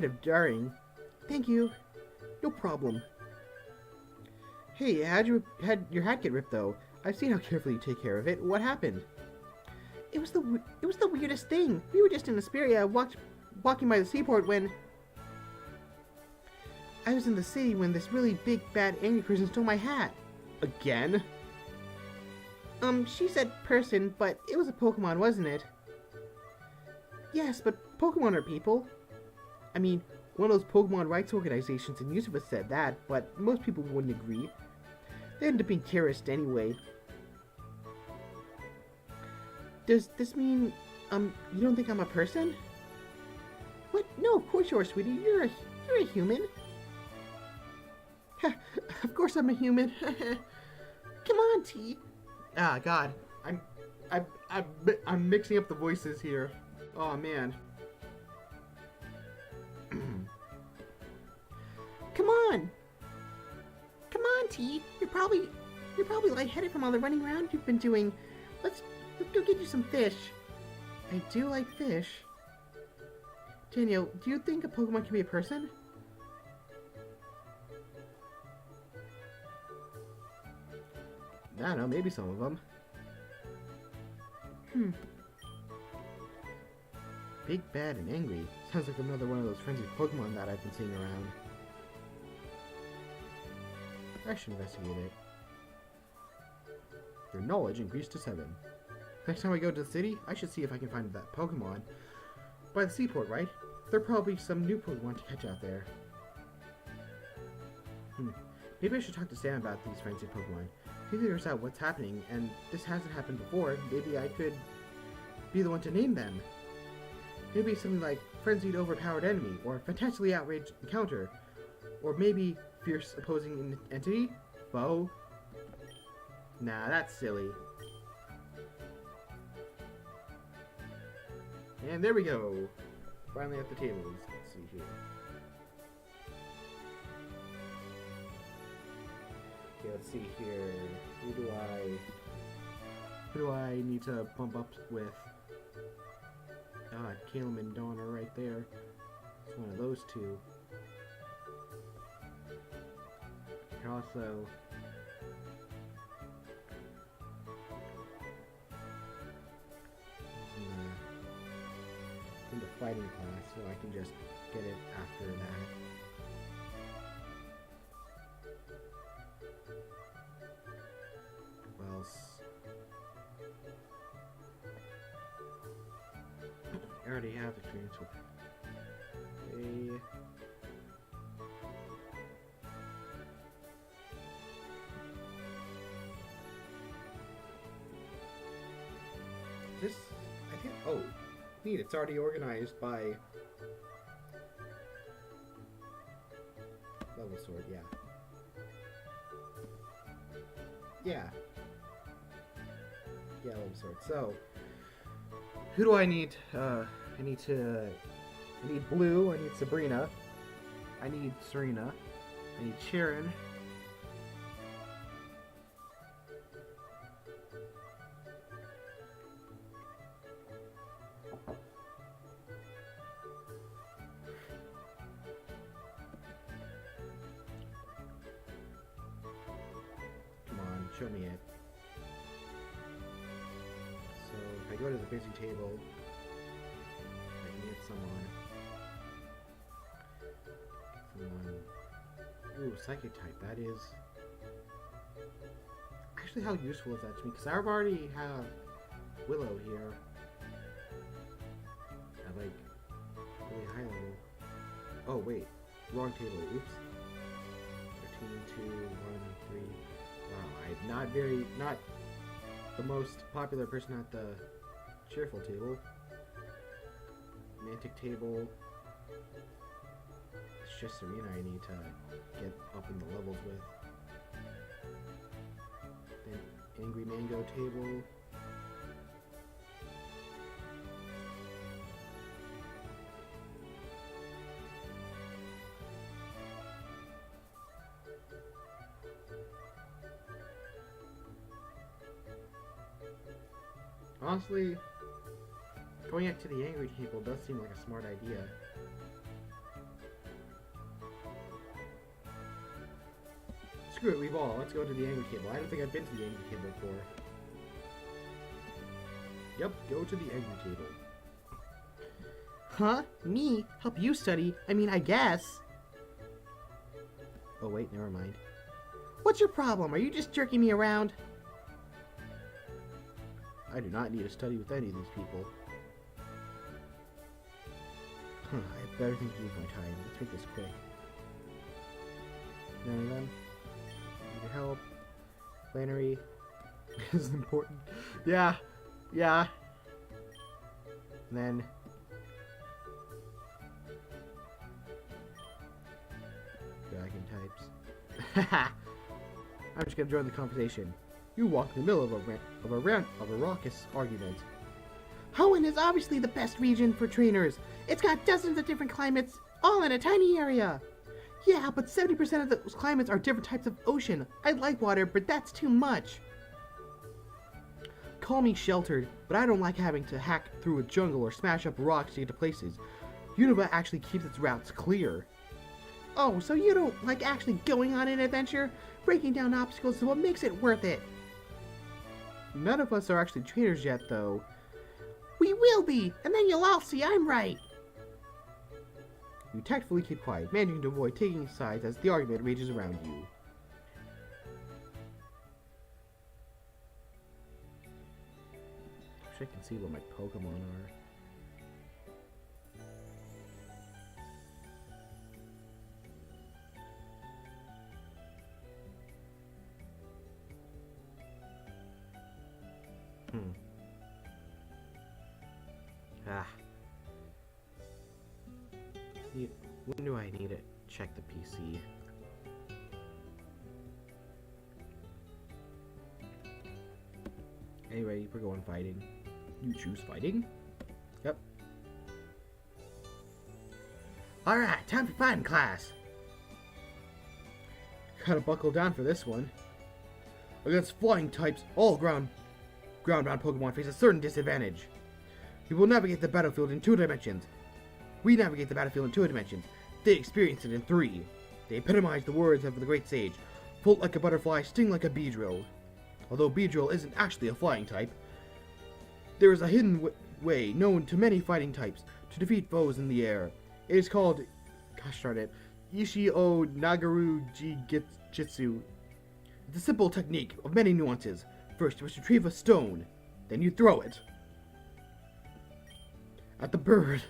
of jarring. Thank you. No problem. Hey, had your hat get ripped though? I've seen how carefully you take care of it. What happened? It was the weirdest thing. We were just in Asperia, walking by the seaport when I was in the city when this really big, bad, angry person stole my hat. Again? She said person, but it was a Pokemon, wasn't it? Yes, but Pokemon are people. I mean, one of those Pokemon rights organizations in Yusufa said that, but most people wouldn't agree. They end up being terrorists anyway. Does this mean, you don't think I'm a person? What? No, of course you are, sweetie. You're a human. Of course I'm a human. Come on, T. Ah, God. I'm mixing up the voices here. Oh, man. Come on! Come on, T. You're probably lightheaded from all the running around you've been doing. Let's go get you some fish. I do like fish. Daniel, do you think a Pokemon can be a person? I don't know, maybe some of them. Big, bad, and angry. Sounds like another one of those frenzied Pokemon that I've been seeing around. I should investigate it. Your knowledge increased to 7. Next time I go to the city, I should see if I can find that Pokemon. By the seaport, right? There are probably some new Pokemon to catch out there. Maybe I should talk to Sam about these frenzied Pokemon. He figures out what's happening, and this hasn't happened before. Maybe I could be the one to name them. Maybe something like Frenzied Overpowered Enemy, or Fantastically Outraged Encounter, Or maybe fierce opposing entity? Foe? Nah, that's silly. And there we go. Finally at the tables. Let's see here. Okay, let's see here. Who do I need to bump up with? Caleb and Dawn are right there. It's one of those two. I can also in the fighting class, so I can just get it after that. What else? I already have experience with a this I think oh neat, it's already organized by level sword, yeah. Yeah, level sword. So who do I need? I need Blue, I need Sabrina, I need Serena, I need Sharon. Come on, show me it. So if I go to the busy table, I can get someone. Ooh, psychic type. That is. Actually, how useful is that to me? Because I already have Willow here. At like really high level. Oh wait, wrong table. Oops. 13, 2, 1, 3. Wow, I'm not the most popular person at the cheerful table. Romantic table. It's just Serena I need to get up in the levels with. Then Angry Mango table. Honestly, going up to the angry table does seem like a smart idea. Screw it, we've all. Let's go to the angry table. I don't think I've been to the angry table before. Yep, go to the angry table. Huh? Me? Help you study? I mean, I guess. Oh wait, never mind. What's your problem? Are you just jerking me around? I do not need to study with any of these people. Huh, I better think use my time. Let's make this quick. None of them. Need your help. Flannery. This is important. Yeah. And then dragon types. I'm just gonna join the conversation. You walk in the middle of a raucous argument. Hoenn is obviously the best region for trainers. It's got dozens of different climates, all in a tiny area. Yeah, but 70% of those climates are different types of ocean. I like water, but that's too much. Call me sheltered, but I don't like having to hack through a jungle or smash up rocks to get to places. Unova actually keeps its routes clear. Oh, so you don't like actually going on an adventure? Breaking down obstacles is what makes it worth it. None of us are actually trainers yet, though. We will be, and then you'll all see I'm right. You tactfully keep quiet, managing to avoid taking sides as the argument rages around you. I wish I can see what my Pokemon are. When do I need it? check the PC. Anyway, we're going fighting. You choose fighting? Yep. Alright, time for fighting class. Gotta buckle down for this one. Against flying types, all ground-bound Pokemon face a certain disadvantage. We will navigate the battlefield in 2 dimensions. We navigate the battlefield in 2 dimensions. They experience it in 3. They epitomize the words of the great sage. Float like a butterfly, sting like a Beedrill. Although Beedrill isn't actually a flying type, there is a hidden way known to many fighting types to defeat foes in the air. It is called, gosh darn it, Ishi-o Nagaru-ji-jitsu. It's a simple technique of many nuances. First, you must retrieve a stone. Then you throw it at the bird.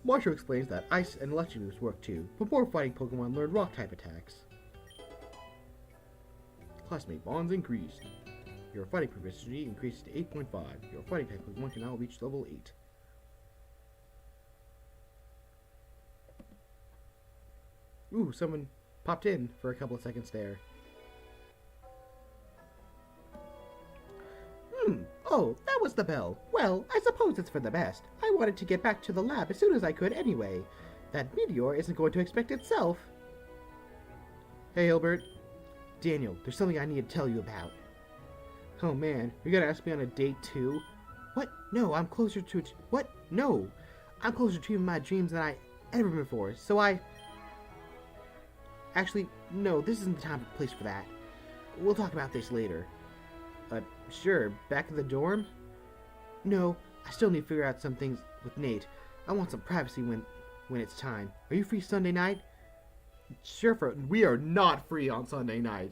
Marshall explains that ice and electric moves work too, but more fighting Pokemon learn rock-type attacks. Classmate bonds increased. Your fighting proficiency increases to 8.5. Your fighting type Pokemon can now reach level 8. Ooh, someone popped in for a couple of seconds there. Oh, that was the bell. Well, I suppose it's for the best. I wanted to get back to the lab as soon as I could anyway. That meteor isn't going to expect itself. Hey, Hilbert. Daniel, there's something I need to tell you about. Oh man, you're gonna ask me on a date too? What? No, I'm closer to what? No! I'm closer to my dreams than I ever before, so Actually, no, this isn't the time or place for that. We'll talk about this later. Sure, back in the dorm? No, I still need to figure out some things with Nate. I want some privacy when it's time. Are you free Sunday night? Sure, we are not free on Sunday night.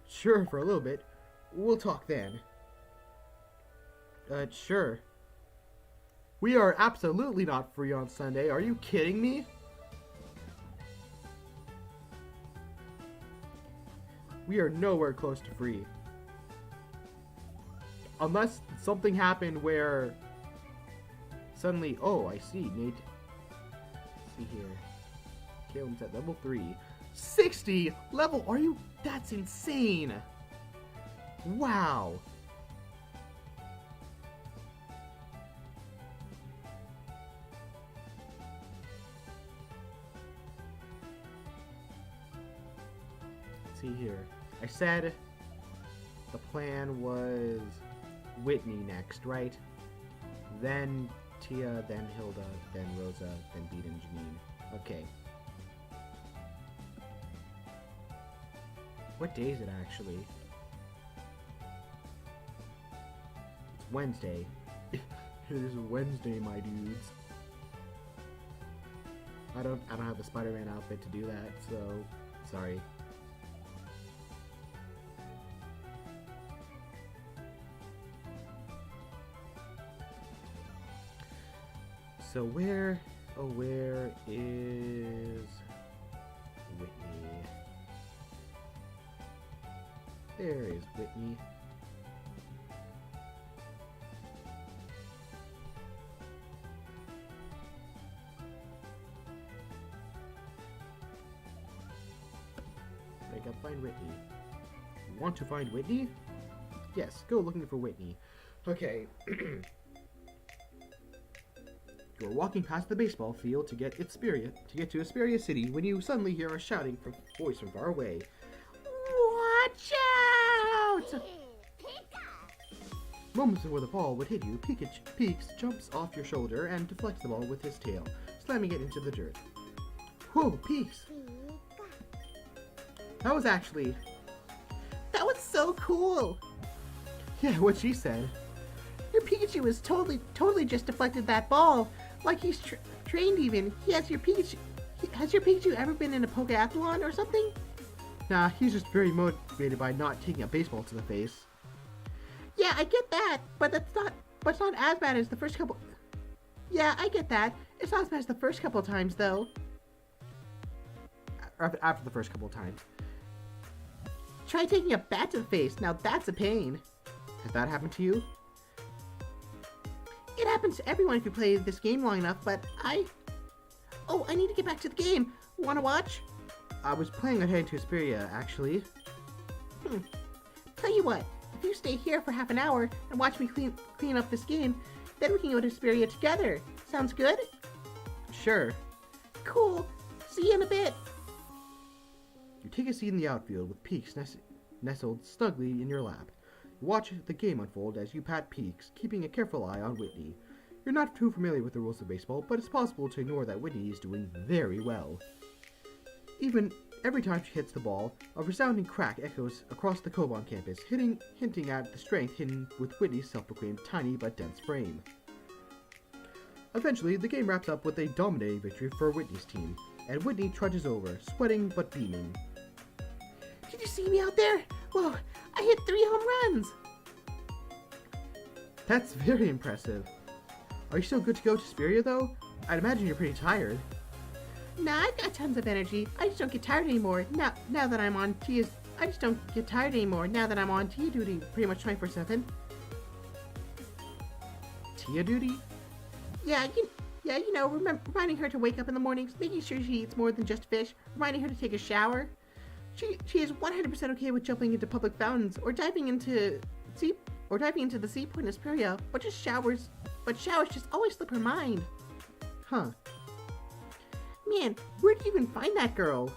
Sure, for a little bit. We'll talk then. Sure. We are absolutely not free on Sunday. Are you kidding me? We are nowhere close to free. Unless something happened where suddenly, oh, I see, Nate. Let's see here. Caleb's at level 3. 60 level, that's insane. Wow. Let's see here. I said the plan was Whitney next, right? Then Tia, then Hilda, then Rosa, then Beat and Janine. Okay. What day is it actually? It's Wednesday. It is Wednesday, my dudes. I don't have the Spider-Man outfit to do that, so sorry. So where is Whitney? There is Whitney. I gotta find Whitney. You want to find Whitney? Yes, go looking for Whitney. Okay. You're walking past the baseball field to get to Asperia City when you suddenly hear a shouting voice from far away. Watch out! Moments before the ball would hit you, Peaks jumps off your shoulder and deflects the ball with his tail, slamming it into the dirt. Whoa, Peaks! That was so cool! Yeah, what she said. Your Pikachu has totally just deflected that ball. Like he's trained even. Has your Pikachu ever been in a Pokeathlon or something? Nah, he's just very motivated by not taking a baseball to the face. Yeah, I get that, but it's not as bad as the first couple. Yeah, I get that. It's not as bad as the first couple times, though. After the first couple times. Try taking a bat to the face. Now that's a pain. Has that happened to you? It happens to everyone if you play this game long enough, but I need to get back to the game.
Wanna watch?
I was planning on heading to Asperia, actually.
Tell you what, if you stay here for half an hour and watch me clean up this game, then we can go to Asperia together. Sounds good?
Sure.
Cool. See you in a bit.
You take a seat in the outfield with Peaks nestled snugly in your lap. You watch the game unfold as you pat Peaks, keeping a careful eye on Whitney. You're not too familiar with the rules of baseball, but it's possible to ignore that Whitney is doing very well. Even every time she hits the ball, a resounding crack echoes across the Koban campus, hinting at the strength hidden with Whitney's self-proclaimed tiny but dense frame. Eventually, the game wraps up with a dominating victory for Whitney's team, and Whitney trudges over, sweating but beaming.
Did you see me out there? Whoa, I hit 3 home runs!
That's very impressive. Are you still good to go to Asperia, though? I'd imagine you're pretty tired.
Nah, I've got tons of energy. I just don't get tired anymore. Now that I'm on T, I just don't get tired anymore. Now that I'm on Tia duty, pretty much 24/7.
Tia duty?
Yeah, you know, reminding her to wake up in the mornings, making sure she eats more than just fish, reminding her to take a shower. She is 100% okay with jumping into public fountains or diving into the sea point in Asperia, but showers just always slip her mind.
Huh.
Man, where did you even find that girl?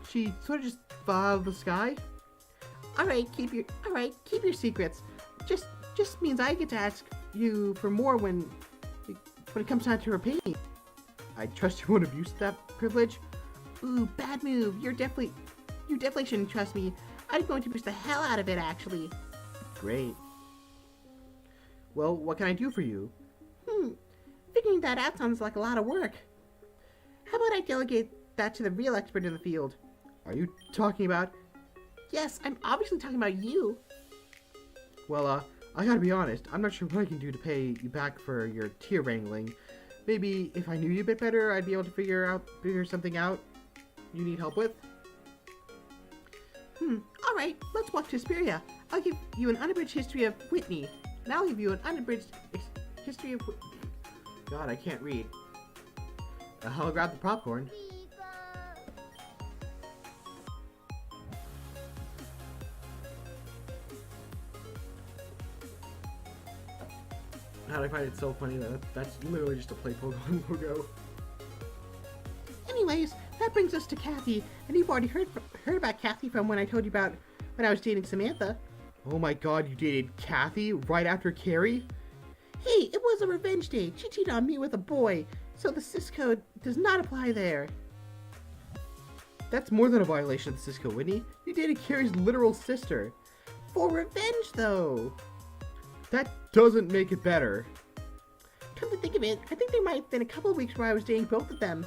She sort of just fell out of the sky?
Alright, keep your secrets. Just means I get to ask you for more when it comes time to repay me.
I trust you won't abuse that privilege.
Ooh, bad move. You definitely shouldn't trust me. I'm going to push the hell out of it, actually.
Great. Well, what can I do for you?
Figuring that out sounds like a lot of work. How about I delegate that to the real expert in the field?
Are you talking about...
Yes, I'm obviously talking about you.
Well, I gotta be honest, I'm not sure what I can do to pay you back for your tier wrangling. Maybe if I knew you a bit better, I'd be able to figure something out you need help with.
Alright, let's walk to Asperia. I'll give you an unabridged history of Whitney, and I'll give you an unabridged history of...
God, I can't read. I'll grab the popcorn. God, I find it so funny that that's literally just a Play Pokemon logo.
Anyways, that brings us to Kathy, and you've already heard about Kathy from when I told you about when I was dating Samantha.
Oh my god, you dated Kathy right after Carrie?
Hey, it was a revenge date. She cheated on me with a boy, so the Cis Code does not apply there.
That's more than a violation of the Cis Code, Whitney. You dated Carrie's literal sister.
For revenge, though.
That doesn't make it better.
Come to think of it, I think there might have been a couple of weeks where I was dating both of them.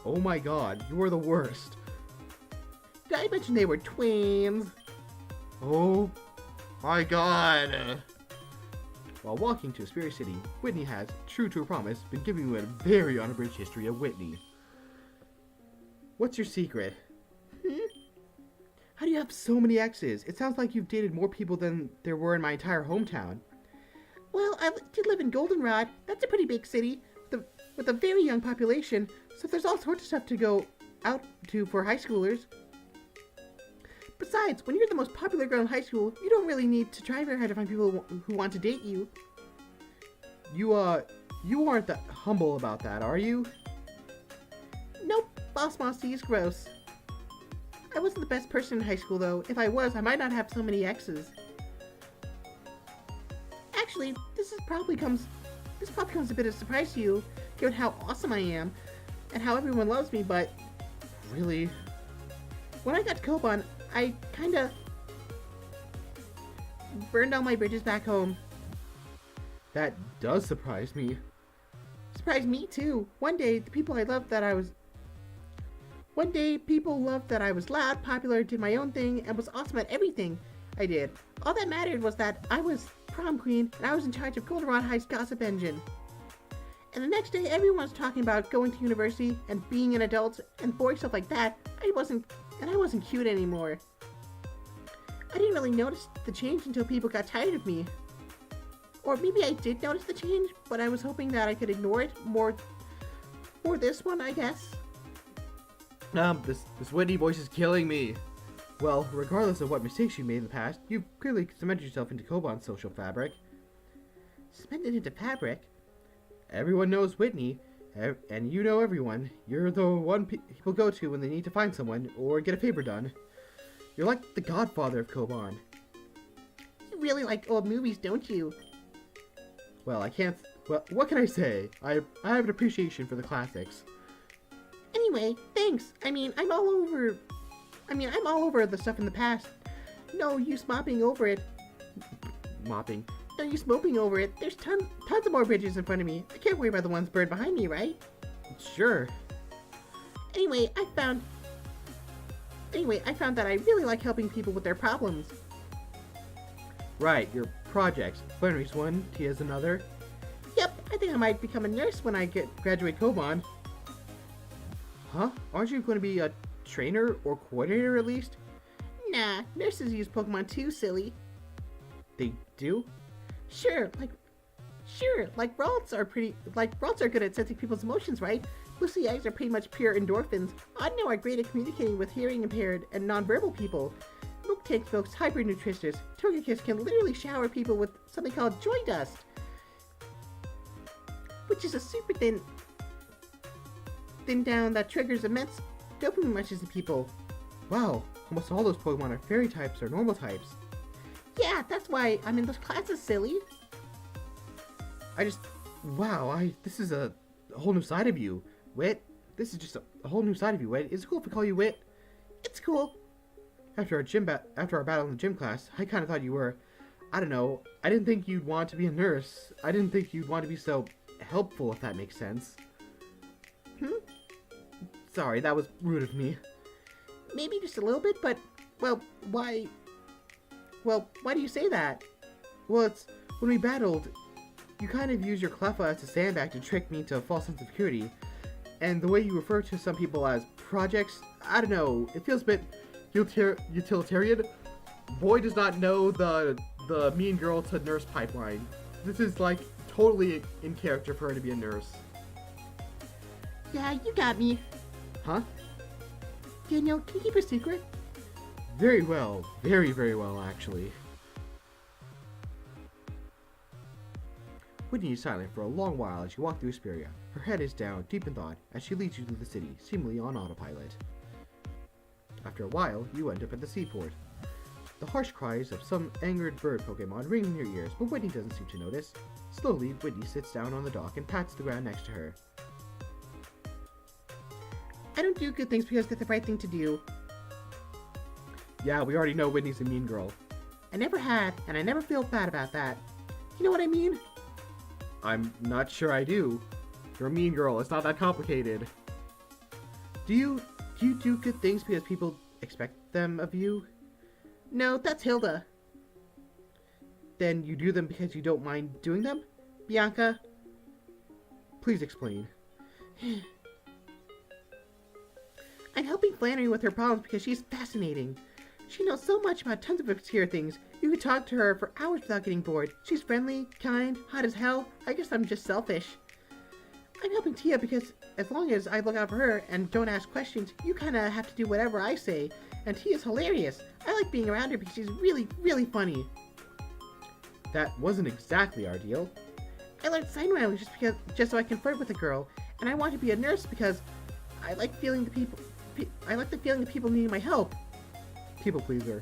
Oh my god, you are the worst.
Did I mention they were twins?
Oh my god. While walking to Asperia City, Whitney has, true to her promise, been giving you a very unabridged history of Whitney. What's your secret? How do you have so many exes? It sounds like you've dated more people than there were in my entire hometown.
Well, I did live in Goldenrod. That's a pretty big city with a very young population, so there's all sorts of stuff to go out to for high schoolers. Besides, when you're the most popular girl in high school, you don't really need to try very hard to find people who want to date you.
You aren't that humble about that, are you?
Nope, Boss Mossy is gross. I wasn't the best person in high school, though. If I was, I might not have so many exes. Actually, this probably comes a bit of a surprise to you, given how awesome I am, and how everyone loves me, but...
Really?
When I got to Koban, I kinda... burned all my bridges back home.
That does surprise me.
Surprised me, too. One day, people loved that I was loud, popular, did my own thing, and was awesome at everything I did. All that mattered was that I was prom queen, and I was in charge of Goldenrod High's gossip engine. And the next day, everyone was talking about going to university and being an adult and boring stuff like that. I wasn't cute anymore. I didn't really notice the change until people got tired of me. Or maybe I did notice the change, but I was hoping that I could ignore it more this one, I guess.
This Whitney voice is killing me. Well, regardless of what mistakes you made in the past, you've clearly cemented yourself into Koban's social fabric.
Cemented into fabric?
Everyone knows Whitney, and you know everyone. You're the one people go to when they need to find someone or get a favor done. You're like the godfather of Koban.
You really like old movies, don't you?
Well, I can't... Well, what can I say? I have an appreciation for the classics.
Anyway, thanks. I'm all over the stuff in the past. No use mopping over it.
Mopping.
No use moping over it. There's tons of more bridges in front of me. I can't worry about the ones burned behind me, right?
Sure.
Anyway, I found that I really like helping people with their problems.
Right, your projects. Flannery's one, Tia's another.
Yep, I think I might become a nurse when I graduate Koban.
Huh? Aren't you going to be a trainer or coordinator at least?
Nah, nurses use Pokemon too, silly.
They do?
Sure, Ralts are good at sensing people's emotions, right? Lucy eggs are pretty much pure endorphins. Audino are great at communicating with hearing impaired and nonverbal people. Milkcake folks hyper nutritious. Togekiss can literally shower people with something called joy dust, which is a super thin down that triggers immense dopamine rushes in people.
Wow, almost all those Pokemon are fairy types or normal types.
Yeah, that's why I'm in those classes, silly.
This is a whole new side of you, Wit. This is just a whole new side of you, Wit. Is it cool if we call you Wit?
It's cool.
After our battle in the gym class, I kind of thought you were, I don't know, I didn't think you'd want to be a nurse. I didn't think you'd want to be so helpful, if that makes sense. Sorry, that was rude of me.
Maybe just a little bit, but, why do you say that?
Well, it's, when we battled, you kind of used your Cleffa as a sandbag to trick me into a false sense of security. And the way you refer to some people as projects, I don't know, it feels a bit utilitarian. Boy does not know the mean girl to nurse pipeline. This is like totally in character for her to be a nurse.
Yeah, you got me.
Huh?
Daniel, can you keep a secret?
Very well. Very, very well, actually. Whitney is silent for a long while as you walk through Asperia. Her head is down, deep in thought, as she leads you through the city, seemingly on autopilot. After a while, you end up at the seaport. The harsh cries of some angered bird Pokemon ring in your ears, but Whitney doesn't seem to notice. Slowly, Whitney sits down on the dock and pats the ground next to her.
I don't do good things because they're the right thing to do.
Yeah, we already know Whitney's a mean girl.
I never had, and I never feel bad about that. You know what I mean?
I'm not sure I do. You're a mean girl, it's not that complicated. Do you do good things because people expect them of you?
No, that's Hilda.
Then you do them because you don't mind doing them?
Bianca?
Please explain.
I'm helping Flannery with her problems because she's fascinating. She knows so much about tons of obscure things. You could talk to her for hours without getting bored. She's friendly, kind, hot as hell. I guess I'm just selfish. I'm helping Tia because as long as I look out for her and don't ask questions, you kinda have to do whatever I say. And Tia's hilarious. I like being around her because she's really, really funny.
That wasn't exactly our deal.
I learned sign language just so I can flirt with a girl. And I want to be a nurse because I like the feeling that people need my help.
People pleaser.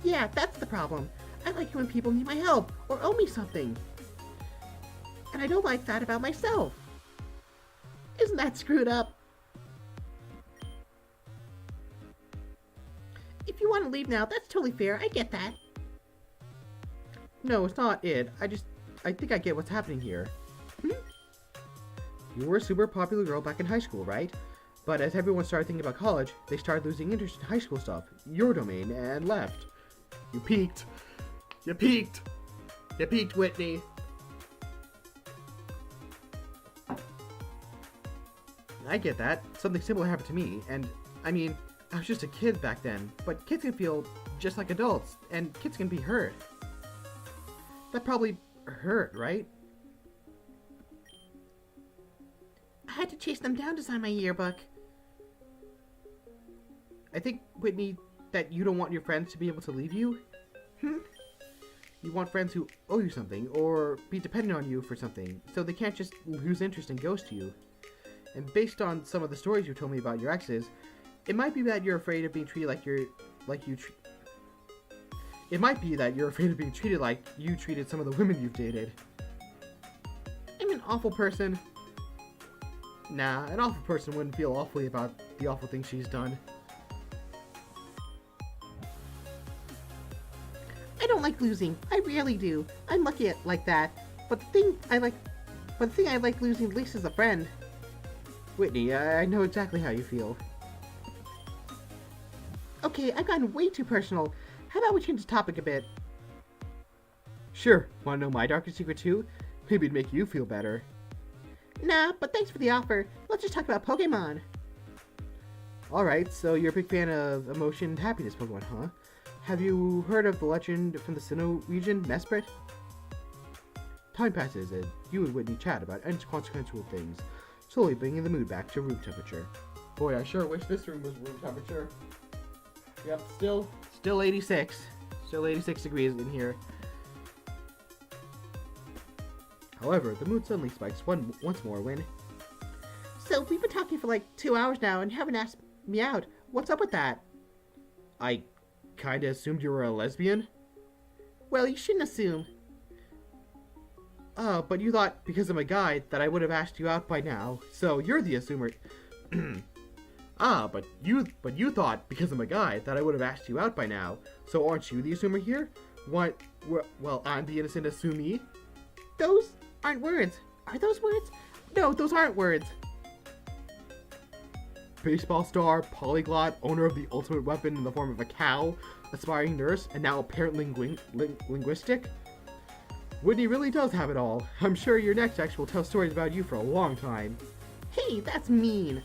Yeah, that's the problem. I like it when people need my help or owe me something. And I don't like that about myself. Isn't that screwed up? If you want to leave now, that's totally fair. I get that.
No, it's not it. I think I get what's happening here. You were a super popular girl back in high school, right? But as everyone started thinking about college, they started losing interest in high school stuff, your domain, and left. You peaked. You peaked. You peaked, Whitney. I get that. Something similar happened to me, and I mean, I was just a kid back then, but kids can feel just like adults, and kids can be hurt. That probably hurt, right?
I had to chase them down to sign my yearbook.
I think, Whitney, that you don't want your friends to be able to leave you. You want friends who owe you something, or be dependent on you for something, so they can't just lose interest and ghost you. And based on some of the stories you told me about your exes, it might be that you're afraid of being treated It might be that you're afraid of being treated like you treated some of the women you've dated. I'm an awful person. Nah, an awful person wouldn't feel awfully about the awful things she's done.
I don't like losing. I rarely do. I'm lucky at like that. But the thing I like losing least is a friend.
Whitney, I know exactly how you feel.
Okay, I've gotten way too personal. How about we change the topic a bit?
Sure, wanna know my darkest secret too? Maybe it'd make you feel better.
Nah, but thanks for the offer. Let's just talk about Pokemon.
Alright, so you're a big fan of emotion and happiness Pokemon, huh? Have you heard of the legend from the Sinnoh region, Mesprit? Time passes and you and Whitney chat about inconsequential things, slowly bringing the mood back to room temperature. Boy, I sure wish this room was room temperature. Yep, still 86. Still 86 degrees in here. However, the mood suddenly spikes once more when...
So, we've been talking for like 2 hours now and you haven't asked me out. What's up with that?
I kinda assumed you were a lesbian?
Well, you shouldn't assume.
Oh, but you thought because I'm a guy that I would have asked you out by now, so you're the assumer. But you thought because I'm a guy that I would have asked you out by now, so aren't you the assumer here? What? Well, I'm the innocent assumee?
Those aren't words. Are those words? No, those aren't words.
Baseball star, polyglot, owner of the ultimate weapon in the form of a cow, aspiring nurse, and now apparent linguistic? Whitney really does have it all. I'm sure your next ex will tell stories about you for a long time.
Hey, that's mean.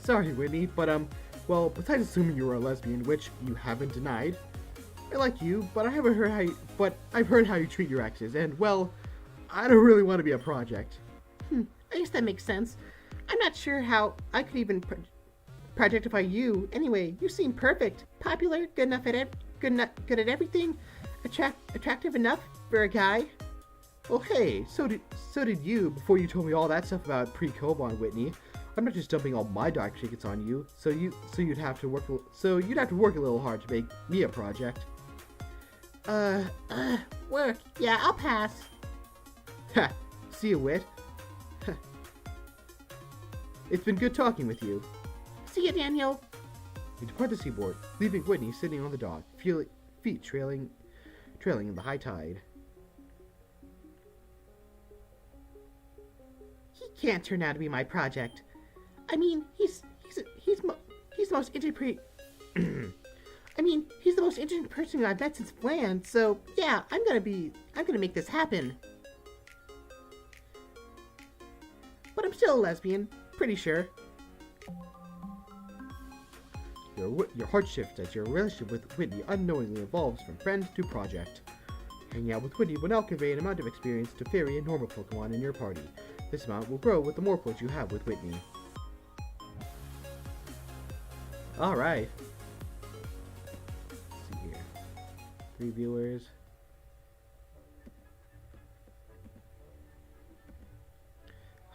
Sorry, Whitney, but well, besides assuming you were a lesbian, which you haven't denied, I like you, but I've heard how you treat your exes, and well, I don't really want to be a project.
I guess that makes sense. I'm not sure how I could even projectify you. Anyway, you seem perfect, popular, good at everything, attractive enough for a guy.
Well, hey, so did you before you told me all that stuff about pre-Koban, Whitney. I'm not just dumping all my dark secrets on you, so you'd have to work a little hard to make me a project.
Work. Yeah, I'll pass.
Ha! See you, Whit. It's been good talking with you.
See you, Daniel.
We depart the seaboard, leaving Whitney sitting on the dock, feet trailing in the high tide.
He can't turn out to be my project. I mean, he's the most interesting. He's the most interesting person I've met since Bland. So yeah, I'm gonna make this happen. But I'm still a lesbian, pretty sure.
Your heart shifts as your relationship with Whitney unknowingly evolves from friend to project. Hanging out with Whitney will now convey an amount of experience to fairy and normal Pokemon in your party. This amount will grow with the more quotes you have with Whitney. Alright. Let's see here. 3 viewers.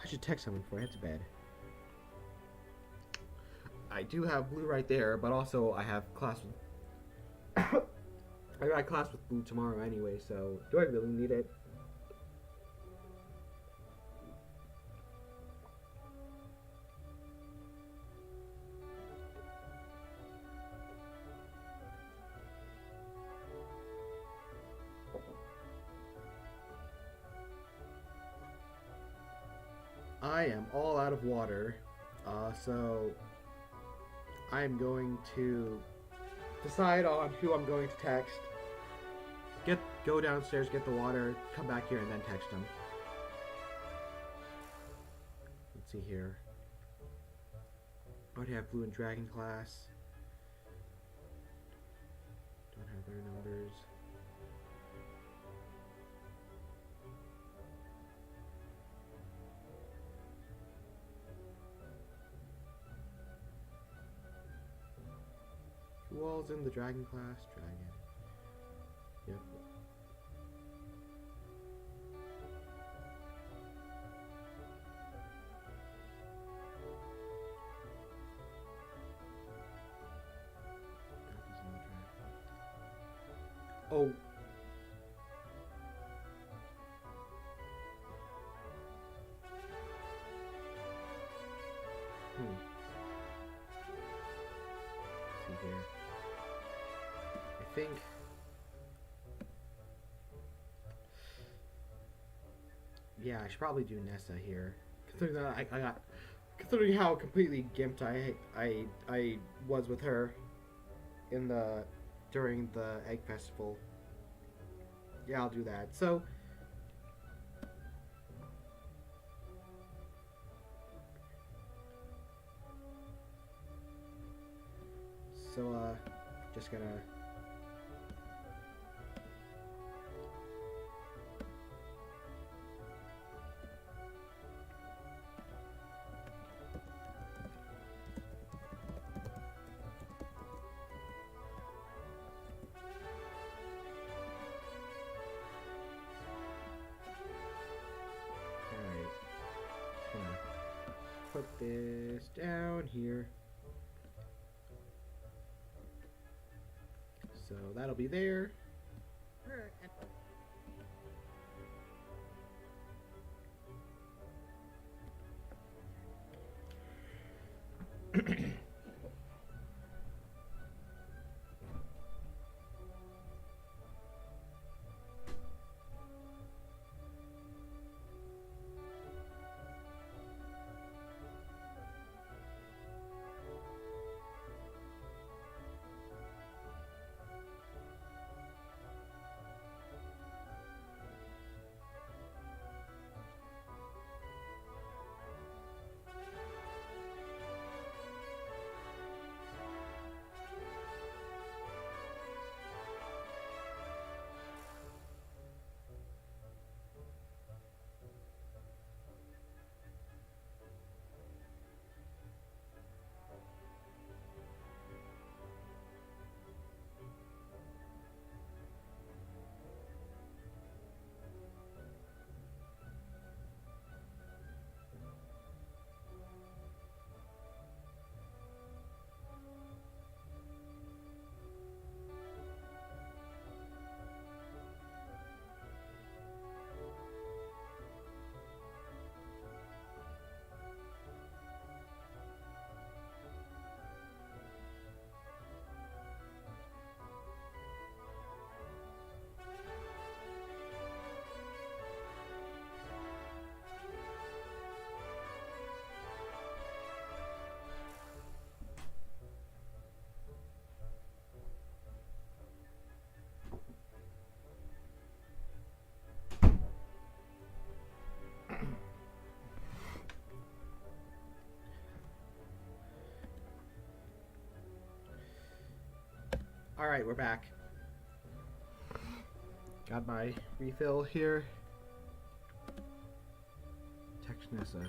I should text someone before I head to bed. I do have Blue right there, but also I have class with... I got class with Blue tomorrow anyway, so do I really need it? I am all out of water, so I'm going to decide on who I'm going to text. Go downstairs, get the water, come back here, and then text them. Let's see here. I already have Blue and Dragon class. Don't have their numbers. Who all's in the dragon class? Dragon. Yep. Oh. Let's see here. I think. Yeah, I should probably do Nessa here. Considering that I got, considering how completely gimped I was with her in the during the egg festival. Yeah, I'll do that. So just gonna put this down here. So that'll be there. All right, we're back. Got my refill here. Text Nessa.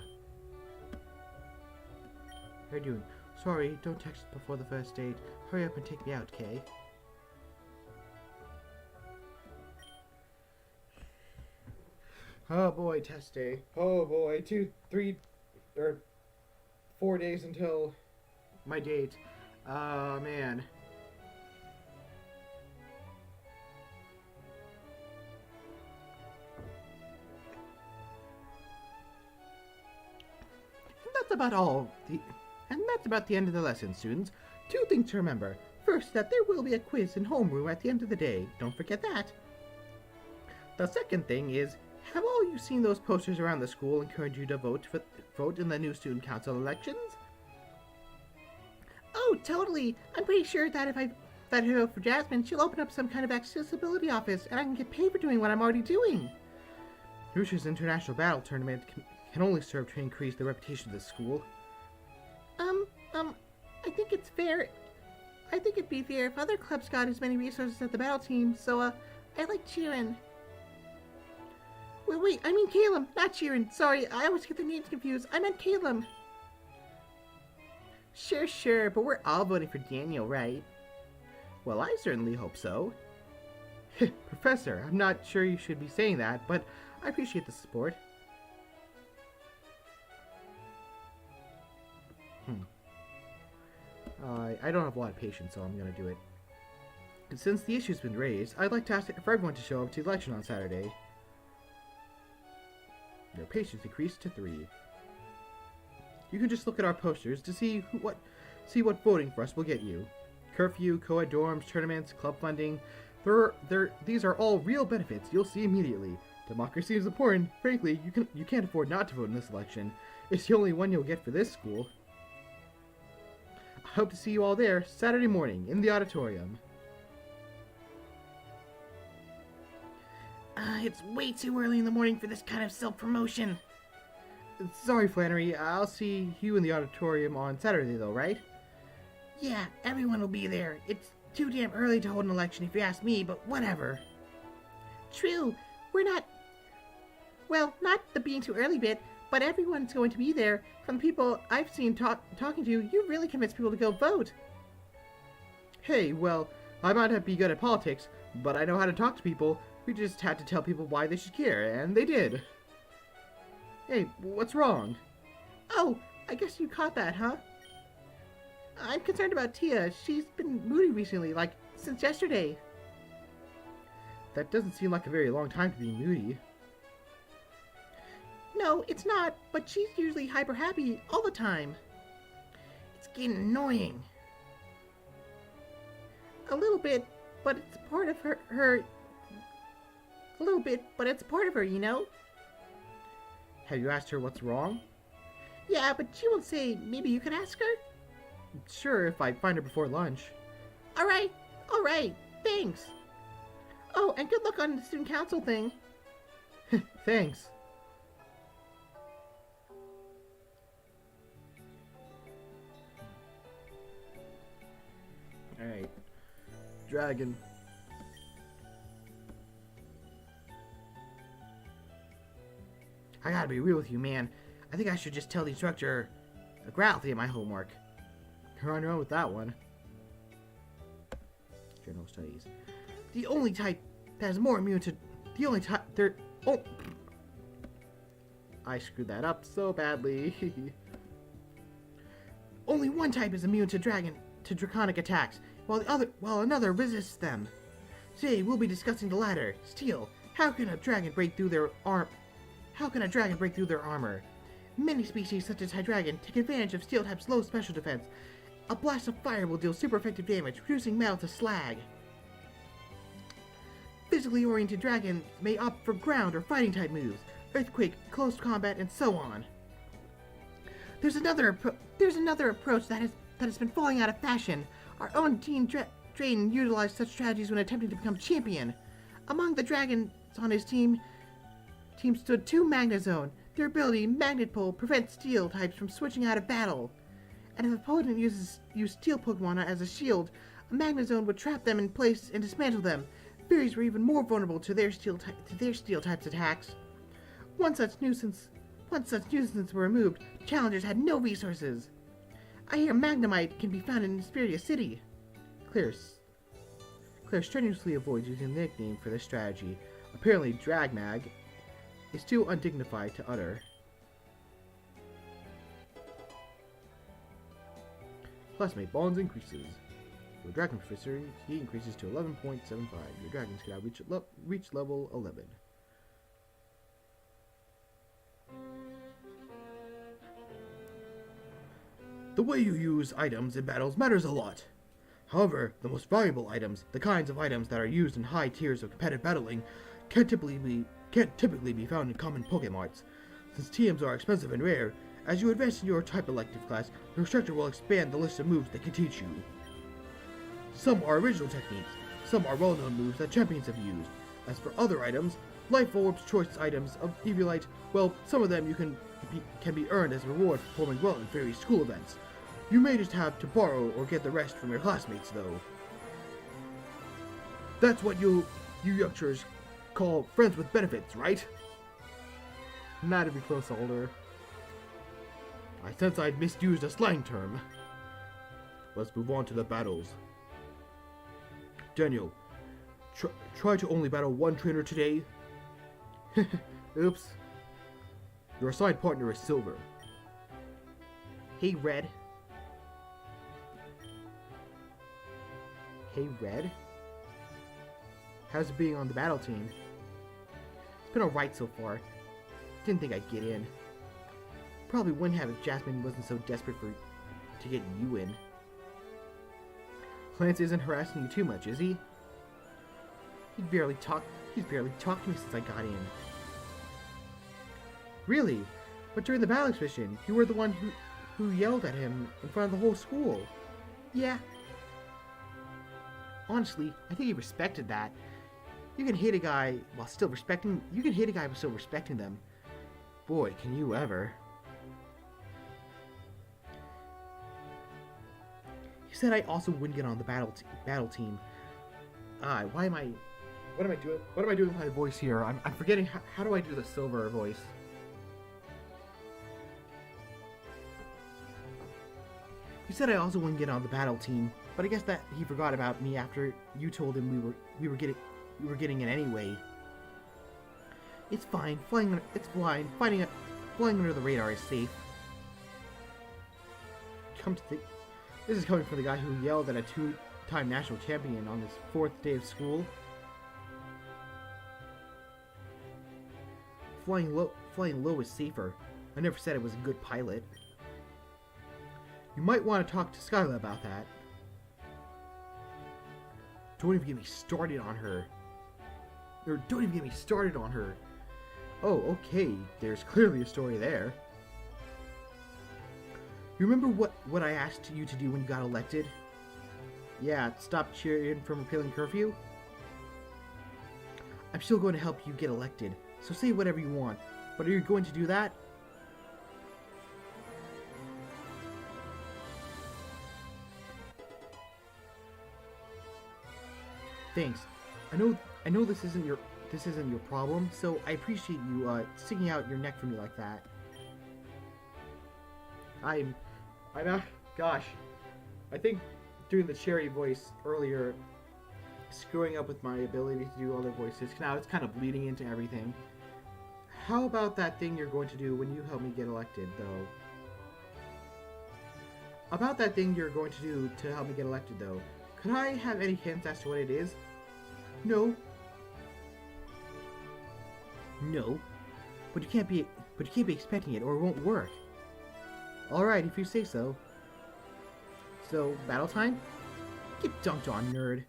How you doing? Sorry, don't text before the first date. Hurry up and take me out, Kay. Oh boy, test day. Oh boy, 4 days until my date. Oh man. That's about the end of the lesson, students. 2 things to remember. First, that there will be a quiz in homeroom at the end of the day. Don't forget that. The second thing is, have all you seen those posters around the school encourage you to vote in the new student council elections? Oh, totally. I'm pretty sure that if I vote for Jasmine, she'll open up some kind of accessibility office, and I can get paid for doing what I'm already doing. Rush's International Battle Tournament can only serve to increase the reputation of the school. I think it's fair. I think it'd be fair if other clubs got as many resources as the battle team, so, I like cheering. Wait, I mean Caleb, not cheering. Sorry, I always get the names confused. I meant Caleb. Sure, but we're all voting for Daniel, right?
Well, I certainly hope so.
Professor, I'm not sure you should be saying that, but I appreciate the support. I don't have a lot of patience, so I'm going to do it. Since the issue's been raised, I'd like to ask for everyone to show up to the election on Saturday. Your patience increased to 3. You can just look at our posters to see what voting for us will get you. Curfew, co-ed dorms, tournaments, club funding. These are all real benefits you'll see immediately. Democracy is important. Frankly, you can't afford not to vote in this election. It's the only one you'll get for this school. I hope to see you all there Saturday morning in the auditorium.
It's way too early in the morning for this kind of self-promotion.
Sorry, Flannery. I'll see you in the auditorium on Saturday, though, right?
Yeah, everyone will be there. It's too damn early to hold an election if you ask me, but whatever. True. We're not... Well, not the being too early bit, but everyone's going to be there. From the people I've seen talking to, you really convince people to go vote.
Hey, well, I might not be good at politics, but I know how to talk to people. We just had to tell people why they should care, and they did. Hey, what's wrong?
Oh, I guess you caught that, huh? I'm concerned about Tia. She's been moody recently, like, since yesterday.
That doesn't seem like a very long time to be moody.
No, it's not, but she's usually hyper-happy all the time. It's getting annoying. A little bit, but it's part of her... A little bit, but it's part of her, you know?
Have you asked her what's wrong?
Yeah, but she won't say. Maybe you can ask her?
Sure, if I find her before lunch.
Alright, thanks. Oh, and good luck on the student council thing.
Thanks. Alright. Dragon.
I gotta be real with you, man. I think I should just tell the instructor Growl to get my homework.
You're on your own with that one.
General studies. The only type that is more immune to... The only type... Oh!
I screwed that up so badly.
Only one type is immune to draconic attacks, while another resists them. Today we'll be discussing the latter. Steel. How can a dragon break through their armor? Many species, such as Hydreigon, take advantage of Steel type's low special defense. A blast of fire will deal super effective damage, reducing metal to slag. Physically oriented dragons may opt for ground or fighting type moves, earthquake, close combat, and so on. There's another approach that has been falling out of fashion. Our own Team Drayden utilized such strategies when attempting to become champion. Among the dragons on his team stood 2 Magnezone. Their ability, Magnet Pull, prevents Steel types from switching out of battle. And if an opponent used Steel Pokemon as a shield, a Magnezone would trap them in place and dismantle them. Fairies were even more vulnerable to their Steel types attacks. Once such nuisance were removed, challengers had no resources. I hear Magnemite can be found in Hesperia City.
Claire strenuously avoids using the nickname for this strategy. Apparently, Dragmag is too undignified to utter. Classmate bonds increases. Your dragon proficiency increases to 11.75. Your dragons can now reach level 11. The way you use items in battles matters a lot. However, the most valuable items, the kinds of items that are used in high tiers of competitive battling, can't typically be found in common Pokemarts. Since TMs are expensive and rare, as you advance in your type elective class, your instructor will expand the list of moves they can teach you. Some are original techniques, some are well-known moves that champions have used. As for other items, Life Orbs choice items of Eviolite, well, some of them can be earned as a reward for performing well in various school events. You may just have to borrow or get the rest from your classmates, though. That's what you youngsters call friends with benefits, right? Not to be close, older. I sense I'd misused a slang term. Let's move on to the battles. Daniel, try to only battle one trainer today. Oops. Your assigned partner is Silver.
Hey, Red. Hey, Red.
How's it being on the battle team?
It's been alright so far. Didn't think I'd get in. Probably wouldn't have if Jasmine wasn't so desperate to get you in.
Lance isn't harassing you too much, is he?
He's barely talked to me since I got in.
Really? But during the battle exhibition, you were the one who yelled at him in front of the whole school.
Yeah. Honestly, I think he respected that. You can hate a guy while still respecting them.
Boy, can you ever.
He said I also wouldn't get on the battle team. What am I doing?
What am I doing with my voice here? I'm forgetting how do I do the Silver voice?
He said I also wouldn't get on the battle team, but I guess that he forgot about me after you told him we were getting it anyway. It's fine. Flying under the radar is safe.
This is coming from the guy who yelled at a two-time national champion on his 4th day of school.
Flying low is safer. I never said I was a good pilot.
You might want to talk to Skyla about that.
Don't even get me started on her.
Oh, okay. There's clearly a story there.
You remember what I asked you to do when you got elected?
Yeah, stop cheering from repealing curfew?
I'm still going to help you get elected, so say whatever you want. But are you going to do that? Thanks. I know this isn't your problem, so I appreciate you sticking out your neck for me like that.
Gosh, I think doing the cherry voice earlier, screwing up with my ability to do other voices. Now it's kind of bleeding into everything. How about that thing you're going to do when you help me get elected, though? Could I have any hints as to what it is?
No. But you can't be expecting it, or it won't work.
Alright, if you say so.
So, battle time? Get dunked on, nerd.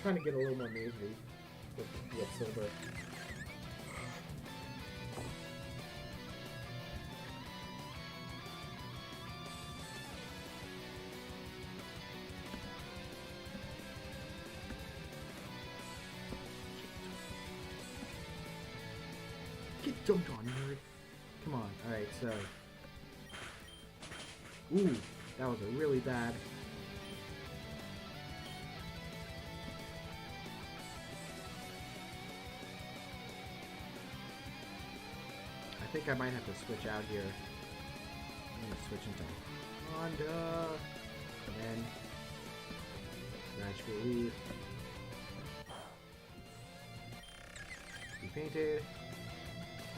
Trying to get a little more nasally with Silver.
Get dunked on, nerd.
Come on, alright, so... Ooh, that was a really bad... I think I might have to switch out here. I'm gonna switch into Honda, and then Magical Leaf. Be painted.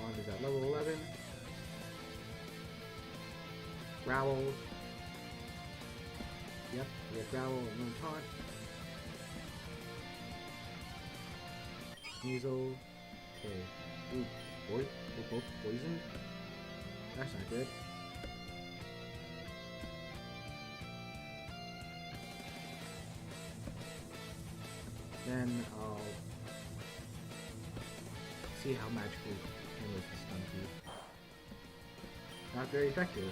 Honda's at level 11. Growl. Yep, we have Growl and then Taunt. Sneasel. Okay. Ooh, boy, they're both poisoned. That's not good. Then I'll see how Magical handles the stun key. Not very effective.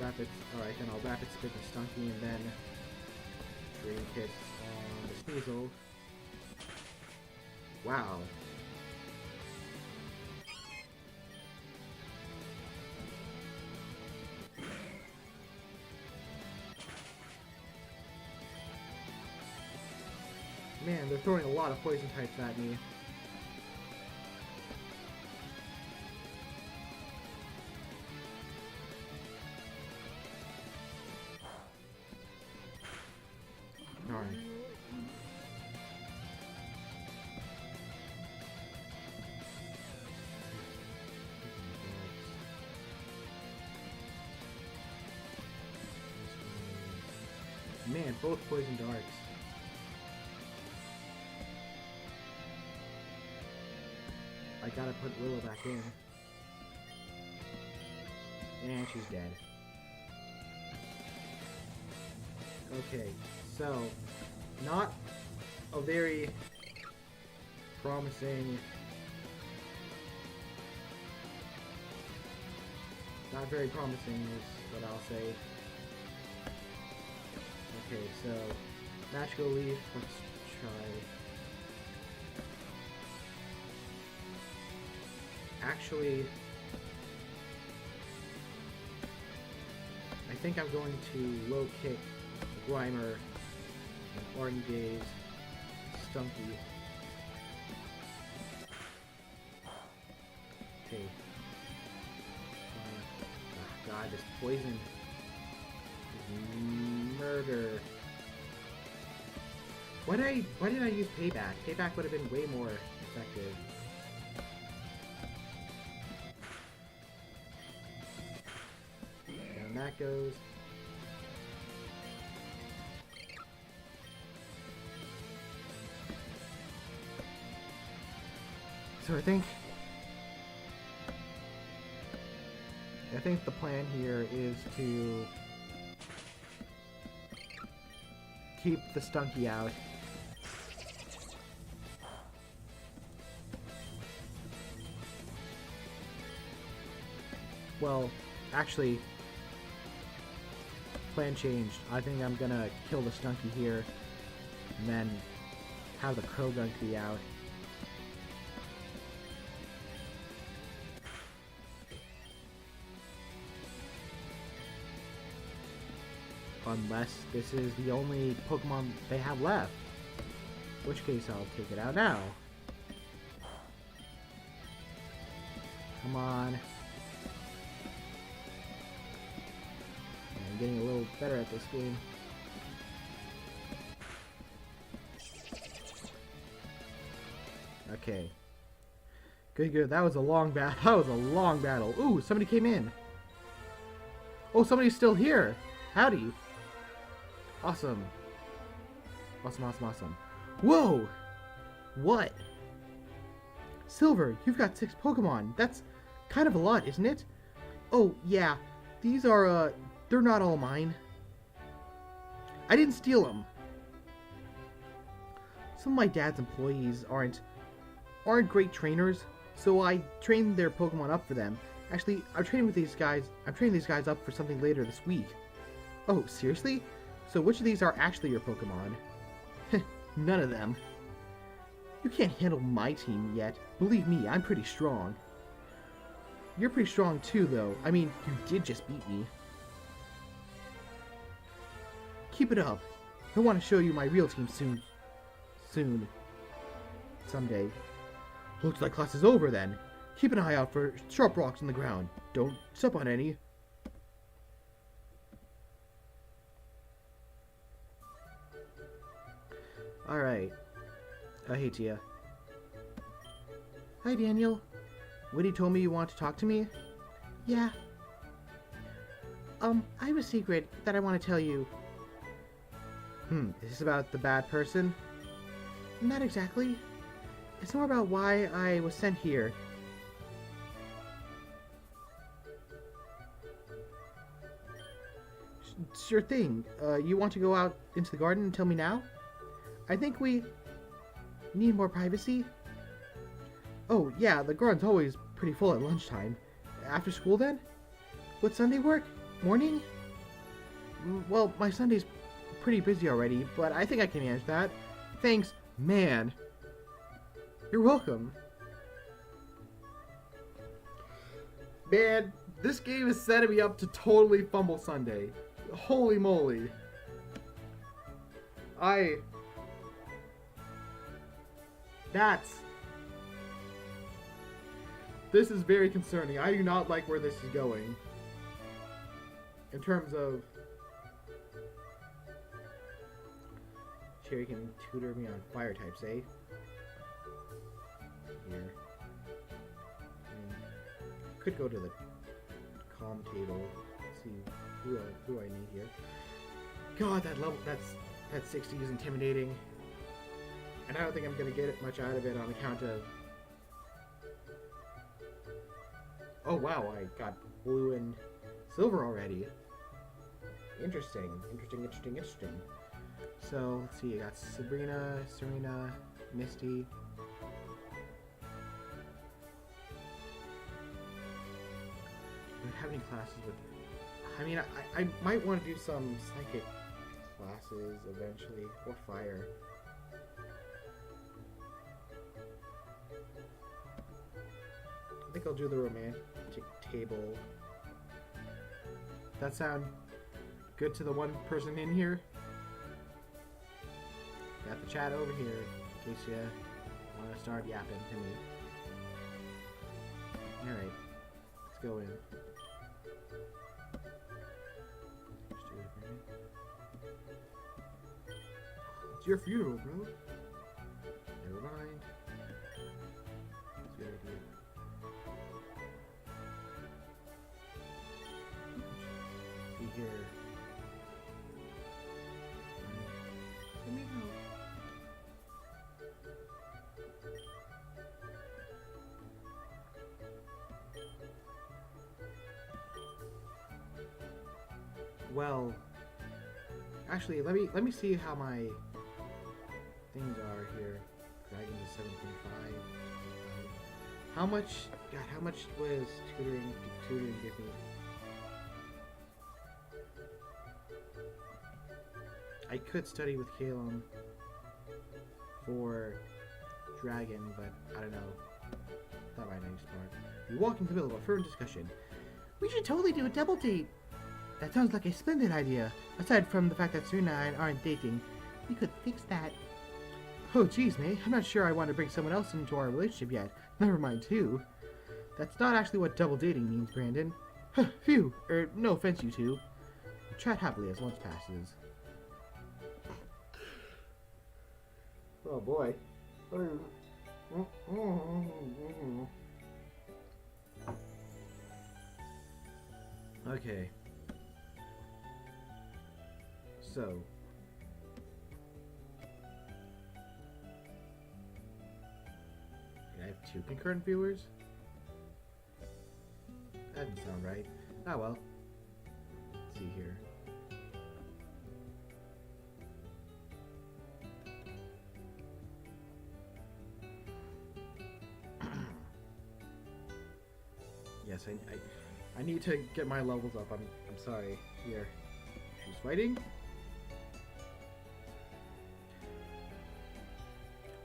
Rapid, alright, then I'll Rapid Spit the Stunky and then Dream Kiss on the Sneasel. Wow. Man, they're throwing a lot of poison types at me. Man, both poison darts. I gotta put Willow back in. And she's dead. Okay, so not a very promising, not very promising is what I'll say. Okay, so magical leaf, let's try. Actually, I think I'm going to low kick Grimer and Orange Gaze Stunky. Okay. Oh god, this poison is murder. Why did I use Payback? Payback would have been way more effective. Down that goes. So I think the plan here is to keep the Stunky out. Well, actually, plan changed. I think I'm gonna kill the Stunky here, and then have the Crow Gunky out. Unless this is the only Pokemon they have left. In which case I'll take it out now. Come on. I'm getting a little better at this game. Okay. Good, good. That was a long battle. That was a long battle. Ooh, somebody came in. Oh, somebody's still here. Howdy. Awesome. Awesome, awesome, awesome. Whoa! What? Silver, you've got 6 Pokemon. That's kind of a lot, isn't it? Oh, yeah. These are, they're not all mine. I didn't steal them. Some of my dad's employees aren't great trainers, so I trained their Pokemon up for them. Actually, I'm training these guys up for something later this week. Oh, seriously? So which of these are actually your Pokemon? None of them. You can't handle my team yet. Believe me, I'm pretty strong. You're pretty strong too, though. I mean, you did just beat me. Keep it up. I want to show you my real team soon. Someday. Looks like class is over then. Keep an eye out for sharp rocks on the ground. Don't step on any. Alright. Hey, Tia. Hi, Daniel. Woody told me you want to talk to me? Yeah. I have a secret that I want to tell you. Is this about the bad person? Not exactly. It's more about why I was sent here. Sure thing. You want to go out into the garden and tell me now? I think we need more privacy. Oh, yeah, the garden's always pretty full at lunchtime. After school, then? Would Sunday work? Morning? Well, my Sunday's pretty busy already, but I think I can manage that. Thanks, man. You're welcome. Man, this game is setting me up to totally fumble Sunday. Holy moly. This is very concerning. I do not like where this is going. In terms of... Cherry can tutor me on fire types, eh? Here. Could go to the comm table. See who I need here. god, that 60 is intimidating. And I don't think I'm gonna get much out of it on account of... Oh wow, I got blue and silver already. Interesting. So, let's see, I got Sabrina, Serena, Misty. Do I have any classes with... I mean, I might want to do some psychic classes eventually, or fire. I think I'll do the romantic table. That sound good to the one person in here? Got the chat over here in case you want to start yapping to me. Alright, let's go in. It's your funeral, bro. Never mind. That's a good idea. See here. Let me know. Well, actually, let me see how my things are here. Dragons is 7.5. How much? God, how much was tutoring give me? I could study with Calum for dragon, but I don't know. That might not be smart. We walk into the middle of a firm discussion.
We should totally do a double date. That sounds like a splendid idea. Aside from the fact that Serena and I aren't dating, we could fix that.
Oh, geez, mate. I'm not sure I want to bring someone else into our relationship yet. Never mind, too. That's not actually what double dating means, Brandon. Phew. No offense, you two. We chat happily as lunch passes. Oh, boy. Okay. So... I have 2 concurrent viewers? That doesn't sound right. Ah well. Let's see here. Yes, I need to get my levels up. I'm sorry. Here. She's fighting.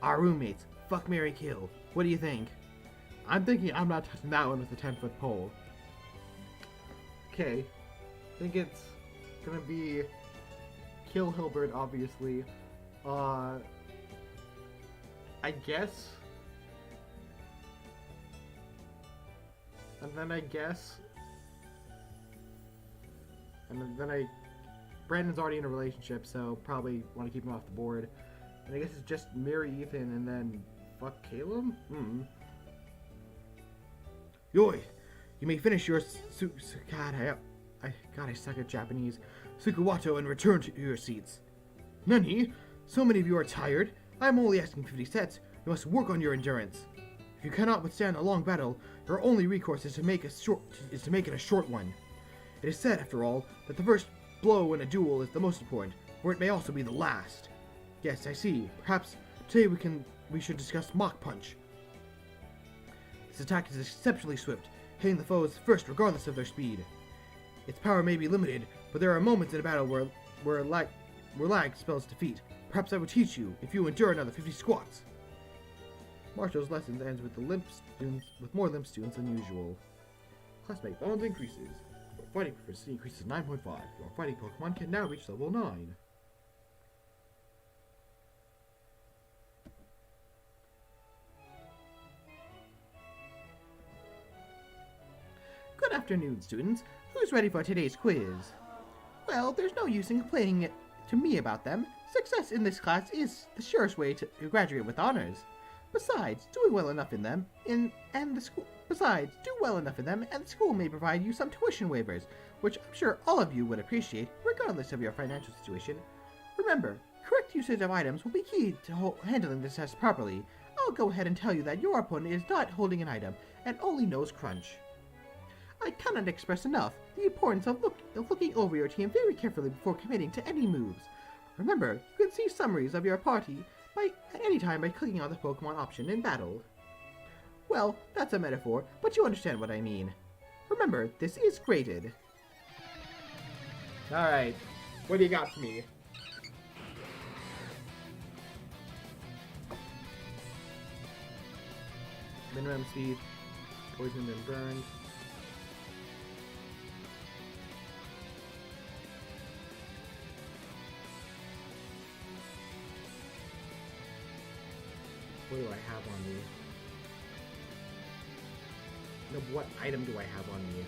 Our roommates. Fuck, marry, kill. What do you think?
I'm thinking I'm not touching that one with a 10-foot pole. Okay. I think it's gonna be kill Hilbert, obviously. I guess. And then I guess. And then Brandon's already in a relationship, so probably want to keep him off the board. And I guess it's just marry Ethan and then fuck Caleb?
Yoi! You may finish your God, I suck at Japanese. Sukuwato and return to your seats. Nani? So many of you are tired. I am only asking 50 sets. You must work on your endurance. If you cannot withstand a long battle, your only recourse is to make it a short one. It is said, after all, that the first blow in a duel is the most important, for it may also be the last. Yes, I see. Perhaps today we should discuss Mach Punch. This attack is exceptionally swift, hitting the foes first regardless of their speed. Its power may be limited, but there are moments in a battle where lag spells defeat. Perhaps I will teach you if you endure another 50 squats. Marshall's lessons ends with more limp students than usual. Classmate bonds increases. Your fighting proficiency increases 9.5. Your fighting Pokemon can now reach level 9. Good afternoon, students. Who's ready for today's quiz? Well, there's no use in complaining to me about them. Success in this class is the surest way to graduate with honors. Besides, doing well enough in them, and the school. Besides, do well enough in them, and the school may provide you some tuition waivers, which I'm sure all of you would appreciate, regardless of your financial situation. Remember, correct usage of items will be key to handling this test properly. I'll go ahead and tell you that your opponent is not holding an item and only knows crunch. I cannot express enough the importance of looking over your team very carefully before committing to any moves. Remember, you can see summaries of your party at any time by clicking on the Pokemon option in battle. Well, that's a metaphor, but you understand what I mean. Remember, this is graded.
Alright, what do you got for me? Minimum speed, poisoned and burned. What do I have on me? No, what item do I have on me?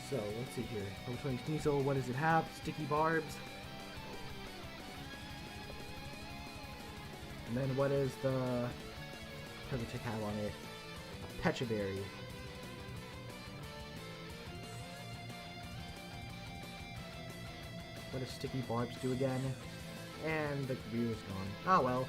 So, let's see here. Level 20 Sneasel, what does it have? Sticky Barbs. And then what is the Tick have on it? A Pecha Berry. What does Sticky Barbs do again? And the view is gone. Oh well.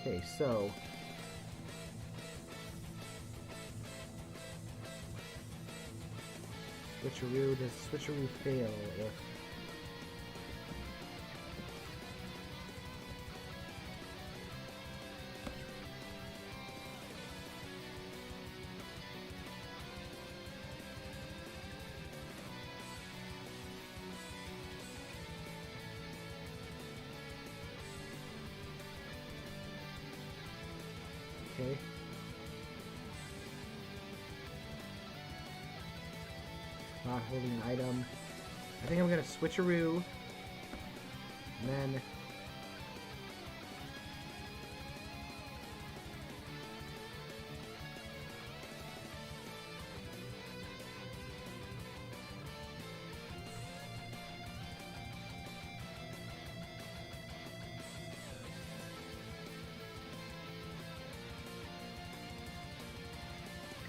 Okay, so Switcheroo, does Switcheroo fail if okay. Not holding an item. I think I'm gonna Switcheroo. And then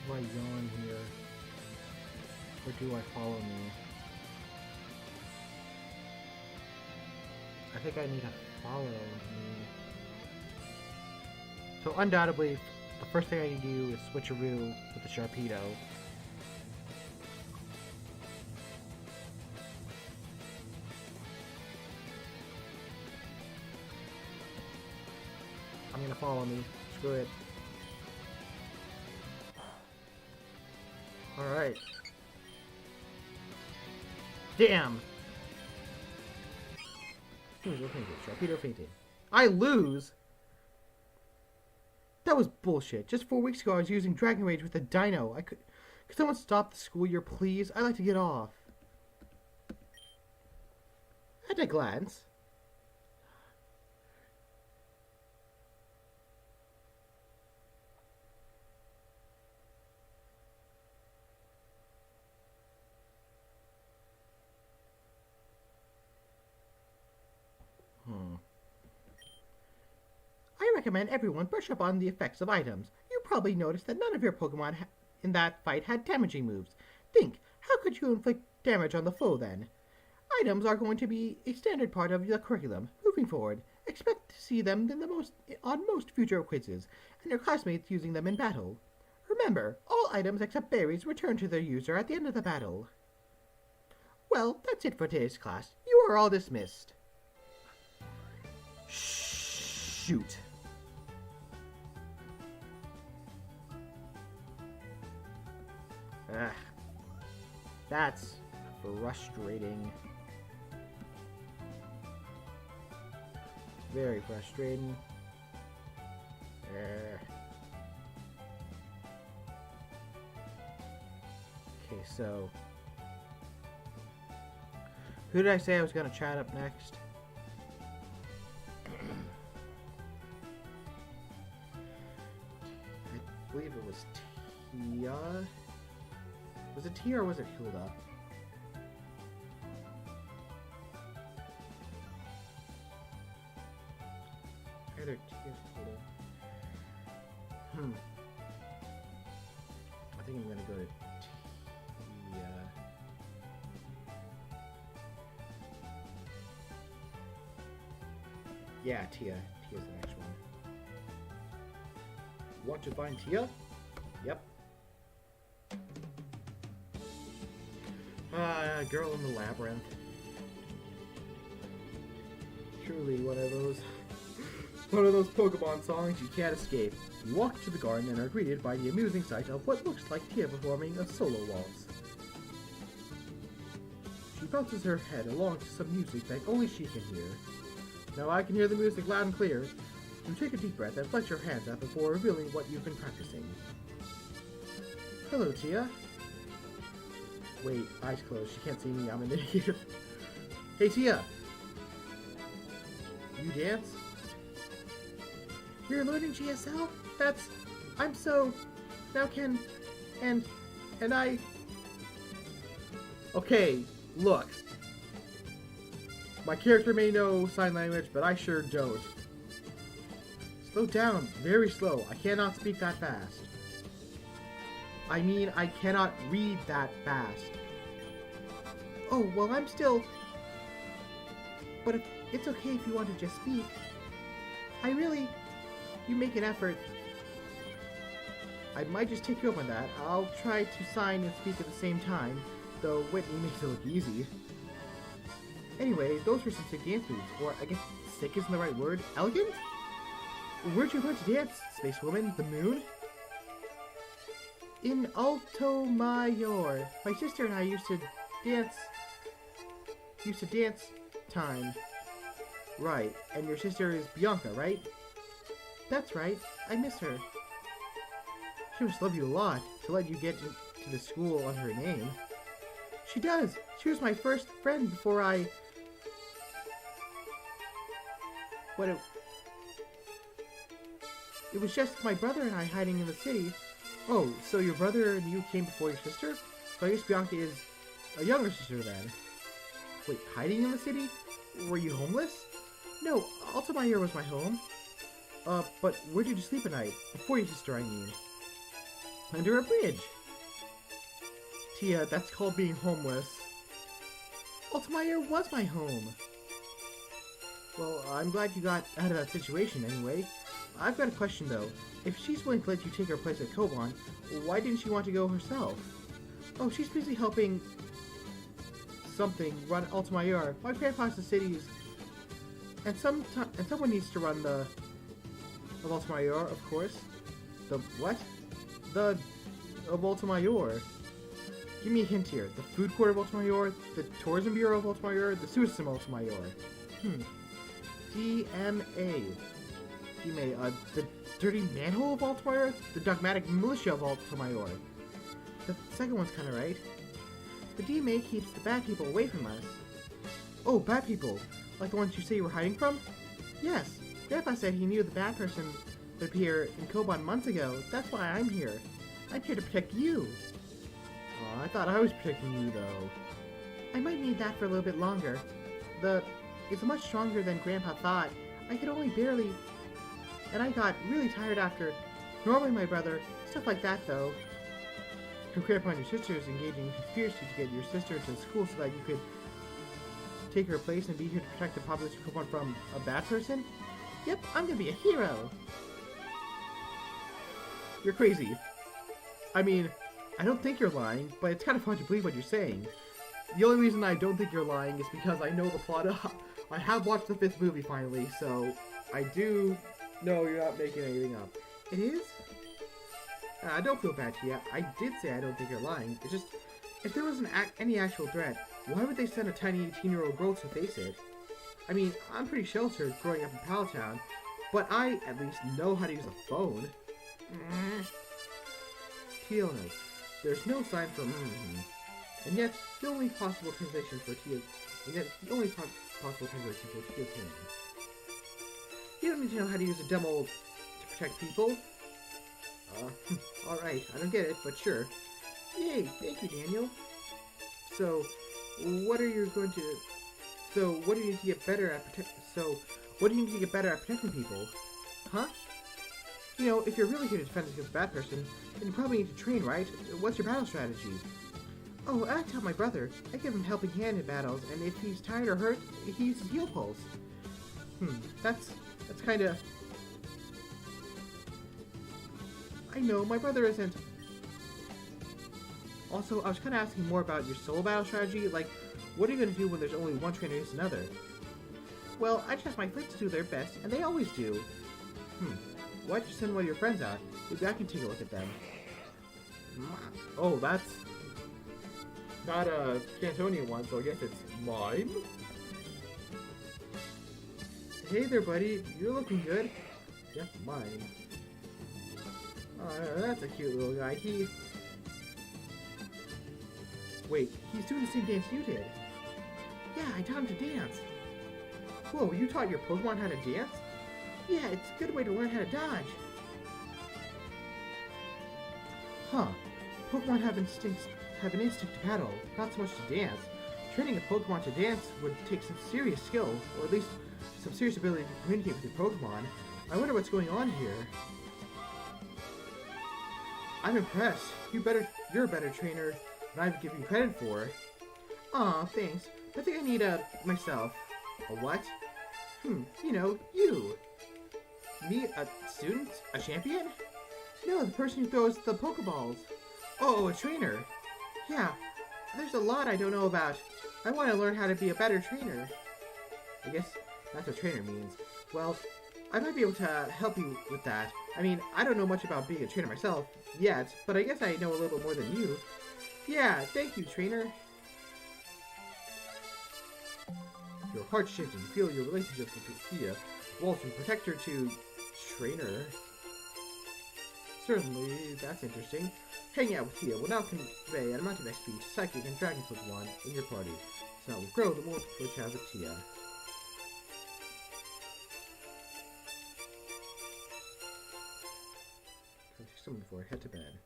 do I yawn here? Or do I follow me? I think I need to follow me. So undoubtedly, the first thing I need to do is Switcheroo with the Sharpedo. I'm gonna follow me. Screw it. Alright. Damn! Sharpedo fainted. I lose? That was bullshit. Just 4 weeks ago I was using Dragon Rage with a Dino. Could someone stop the school year, please? I'd like to get off. At a glance. I recommend everyone brush up on the effects of items. You probably noticed that none of your Pokemon in that fight had damaging moves. Think, how could you inflict damage on the foe then? Items are going to be a standard part of the curriculum. Moving forward, expect to see them on most future quizzes, and your classmates using them in battle. Remember, all items except berries return to their user at the end of the battle. Well, that's it for today's class. You are all dismissed. Shoot. Ugh. That's frustrating. Very frustrating. Okay, so Who did I say I was gonna chat up next? I believe it was Tia. Was it Tia or was it Hilda? Either Tia or Hilda. I think I'm gonna go to Tia. Yeah, Tia. Tia's the next one. Want to find Tia? Yep. Girl in the Labyrinth. Truly one of those Pokemon songs you can't escape. You walk to the garden and are greeted by the amusing sight of what looks like Tia performing a solo waltz. She bounces her head along to some music that only she can hear. Now I can hear the music loud and clear. You take a deep breath and flex your hands out before revealing what you've been practicing. Hello, Tia. Wait, eyes closed. She can't see me. I'm an idiot. Hey, Tia. You dance? You're learning GSL? I'm so... Now can... And I... Okay, look. My character may know sign language, but I sure don't. Slow down. Very slow. I cannot speak that fast. I mean, I cannot read that fast. Oh, well, I'm still... But it's okay if you want to just speak. You make an effort. I might just take you up on that. I'll try to sign and speak at the same time, though Whitney makes it look easy. Anyway, those were some sick dance moves, or I guess sick isn't the right word. Elegant? Where'd you learn to dance, Space Woman? The moon? In Alto Mayor. My sister and I used to dance time. Right, and your sister is Bianca, right? That's right. I miss her. She must love you a lot to let you get to the school on her name. She does. She was my first friend before I... It was just my brother and I hiding in the city. Oh, so your brother and you came before your sister? So I guess Bianca is a younger sister then. Wait, hiding in the city? Were you homeless? No, Altamire was my home. But where did you sleep at night? Before your sister, I mean. Under a bridge. Tia, that's called being homeless. Altamire was my home. Well, I'm glad you got out of that situation anyway. I've got a question though. If she's willing to let you take her place at Koban, why didn't she want to go herself? Oh, she's busy helping something run Altamire. My grandpa's the city's, and someone needs to run the of Altamire, of course. The what? The of Altamire. Give me a hint here. The food court of Altamire, the tourism bureau of Altamire, the sewer system of Altamire. DMA. DMA. The dirty manhole of Altamire, the dogmatic militia of Altamire. The second one's kind of right. The DMA keeps the bad people away from us. Oh, bad people. Like the ones you say you were hiding from? Yes. Grandpa said he knew the bad person would appear in Koban months ago. That's why I'm here. I'm here to protect you. Oh, I thought I was protecting you, though. I might need that for a little bit longer. It's much stronger than Grandpa thought. I could only barely... And I got really tired after. Normally my brother. Stuff like that, though. Your grandpa and your sister is engaging in conspiracy to get your sister to school so that you could take her place and be here to protect the population of Koban from a bad person? Yep, I'm gonna be a hero! You're crazy. I mean, I don't think you're lying, but it's kind of hard to believe what you're saying. The only reason I don't think you're lying is because I know the plot of... I have watched the 5th movie finally, so I do know you're not making anything up. It is? I don't feel bad to you. I did say I don't think you're lying. It's just, if there wasn't any actual threat, why would they send a tiny 18-year-old girl to face it? I mean, I'm pretty sheltered growing up in Palatown, but I at least know how to use a phone. Keal knows. There's no sign for and yet the only possible translation for Tia and yet the only possible temporary secret is him. You don't need to know how to use a demo to protect people. Alright, I don't get it, but sure. Yay, thank you, Daniel. So, what do you need to get better at protecting people? Huh? You know, if you're really here to defend against a bad person, then you probably need to train, right? What's your battle strategy? Oh, I tell my brother. I give him helping hand in battles, and if he's tired or hurt, he uses heal pulse. That's kinda... I know, my brother isn't... Also, I was kinda asking more about your solo battle strategy, like, what are you gonna do when there's only one trainer against another? Well, I just ask my friends to do their best, and they always do. Why'd you send one of your friends out? Maybe I can take a look at them. Oh, that's... not a Cantonian one, so I guess it's mine? Hey there, buddy. You're looking good. Yes, mine. Oh, that's a cute little guy. Wait, he's doing the same dance you did. Yeah, I taught him to dance. Whoa, you taught your Pokemon how to dance? Yeah, it's a good way to learn how to dodge. Huh. Pokemon have an instinct to battle, not so much to dance. Training a Pokemon to dance would take some serious skill, or at least some serious ability to communicate with your Pokemon. I wonder what's going on here. I'm impressed. You're a better trainer than I've given you credit for. Aw, thanks. I think I need myself. A what? You know, you. Me, a student? A champion? No, the person who throws the Pokeballs. Oh, a trainer. Yeah, there's a lot I don't know about. I want to learn how to be a better trainer. I guess that's what trainer means. Well, I might be able to help you with that. I mean, I don't know much about being a trainer myself yet, but I guess I know a little more than you. Yeah, thank you, trainer. Your heart shifts and you feel your relationship with Thea. Well, from protector to trainer. Certainly, that's interesting. Hanging out with Thea will now convey an amount of XP to Psychic and Dragon Pokemon in your party. So now will grow the more you have with Thea. Something before I head to bed.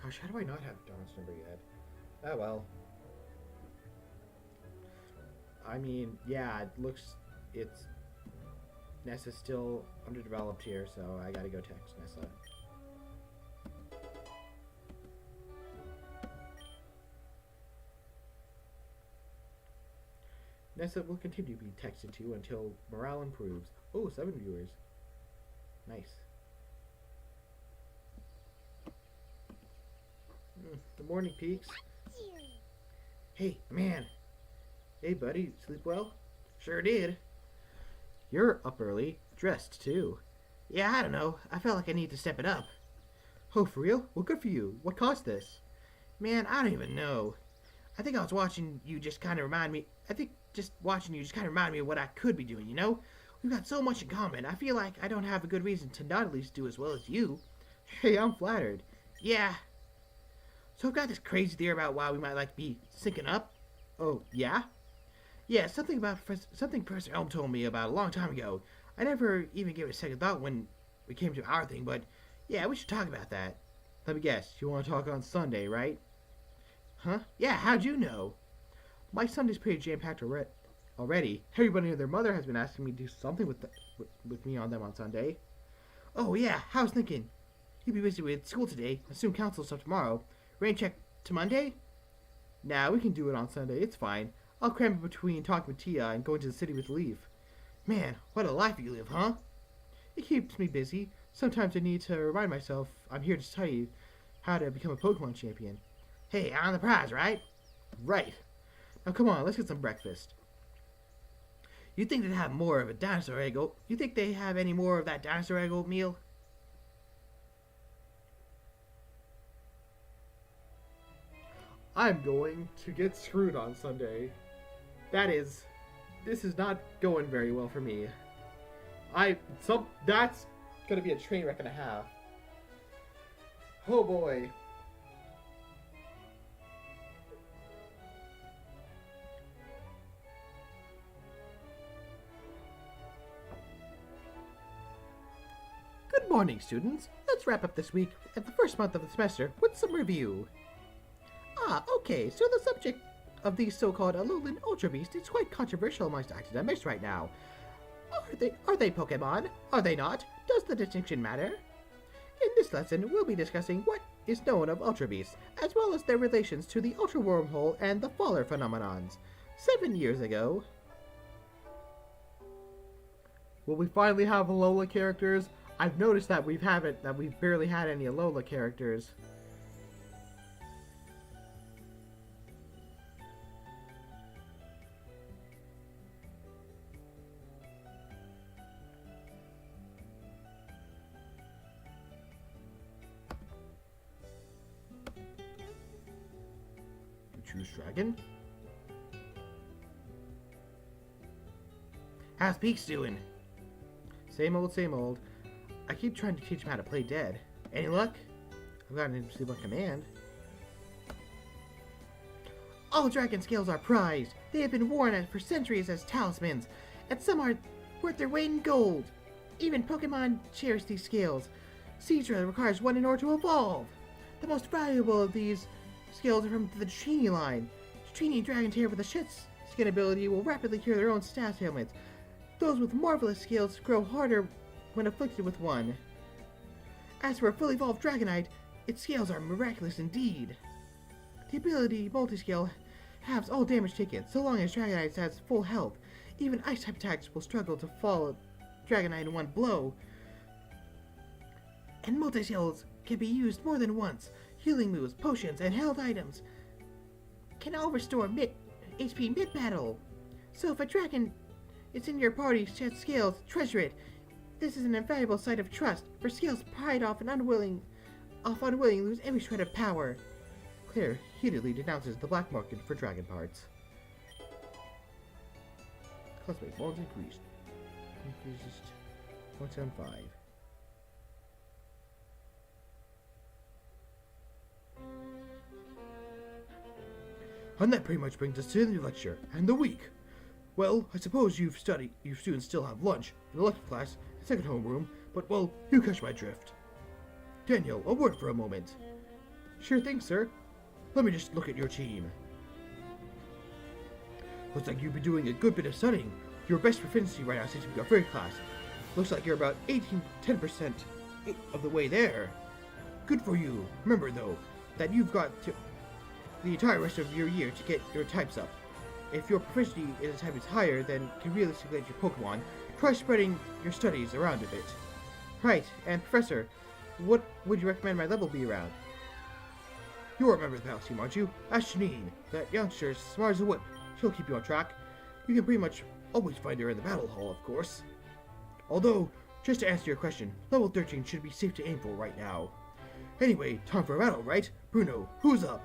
Gosh, how do I not have Don's number yet? Oh well. I mean, yeah, it's Nessa's still underdeveloped here, so I gotta go text Nessa. Nessa will continue to be texted to until morale improves. Oh, 7 viewers. Nice. The morning peaks. Hey, man. Hey, buddy. Sleep well? Sure did. You're up early. Dressed, too. Yeah, I don't know. I felt like I need to step it up. Oh, for real? Well, good for you. What caused this? Man, I don't even know. I think I was watching you just kind of remind me... of what I could be doing, you know? We've got so much in common. I feel like I don't have a good reason to not at least do as well as you. Hey, I'm flattered. Yeah. So I've got this crazy theory about why we might like be syncing up. Oh, yeah? Yeah, something Professor Elm told me about a long time ago. I never even gave it a second thought when we came to our thing, but yeah, we should talk about that. Let me guess, you want to talk on Sunday, right? Huh? Yeah, how'd you know? My Sunday's pretty jam-packed already. Everybody and their mother has been asking me to do something with me on them on Sunday. Oh yeah, I was thinking. You'll be busy with school today, and soon council stuff tomorrow. Rain check to Monday? Nah, we can do it on Sunday, it's fine. I'll cram it between talking with Tia and going to the city with Leaf. Man, what a life you live, huh? It keeps me busy. Sometimes I need to remind myself I'm here to tell you how to become a Pokemon champion. Hey, on the prize, right? Right. Now come on, let's get some breakfast. You think they'd have more of a dinosaur egg oat? You think they have any more of that dinosaur egg oatmeal? I'm going to get screwed on Sunday. This is not going very well for me. That's gonna be a train wreck and a half. Oh boy.
Good morning, students. Let's wrap up this week at the first month of the semester with some review. Okay, so the subject of these so-called Alolan Ultra Beasts is quite controversial amongst academics right now. Are they Pokemon? Are they not? Does the distinction matter? In this lesson, we'll be discussing what is known of Ultra Beasts, as well as their relations to the Ultra Wormhole and the Faller phenomenons. 7 years ago...
Will we finally have Alola characters? I've noticed that we've barely had any Alola characters.
Choose Dragon? How's Peaks doing?
Same old, same old.
I keep trying to teach him how to play dead. Any luck?
I've got an Super command.
All dragon scales are prized. They have been worn for centuries as talismans, and some are worth their weight in gold. Even Pokemon cherish these scales. Seadra requires one in order to evolve. The most valuable of these scales are from the Trini line. Trini Dragon Tail with a skin ability will rapidly cure their own status ailments. Those with marvelous scales grow harder when afflicted with one. As for a fully evolved Dragonite, its scales are miraculous indeed. The ability Multiscale halves all damage taken, so long as Dragonite has full health. Even Ice-type attacks will struggle to fall Dragonite in one blow. And Multiscales can be used more than once. Healing moves, potions, and held items can all restore HP mid-battle. So if a dragon is in your party sheds scales, treasure it. This is an invaluable sign of trust, for scales pride off unwilling lose every shred of power. Claire heatedly denounces the black market for dragon parts. Cosmic balls increased. Increased 0.75. And that pretty much brings us to the new lecture and the week. Well, I suppose you students still have lunch in the elective class and second homeroom, but well, you catch my drift. Daniel, a word for a moment.
Sure thing, sir.
Let me just look at your team. Looks like you've been doing a good bit of studying. Your best proficiency right now seems to be your fairy class. Looks like you're about 10% of the way there. Good for you. Remember though, that you've got the entire rest of your year to get your types up. If your proficiency in a type is higher than can realistically let your Pokemon, try spreading your studies around a bit. Right, and Professor, what would you recommend my level be around? You're a member of the battle team, aren't you? Ask Janine. That youngster's smart as a whip. She'll keep you on track. You can pretty much always find her in the battle hall, of course. Although, just to answer your question, level 13 should be safe to aim for right now. Anyway, time for a battle, right? Bruno, who's up?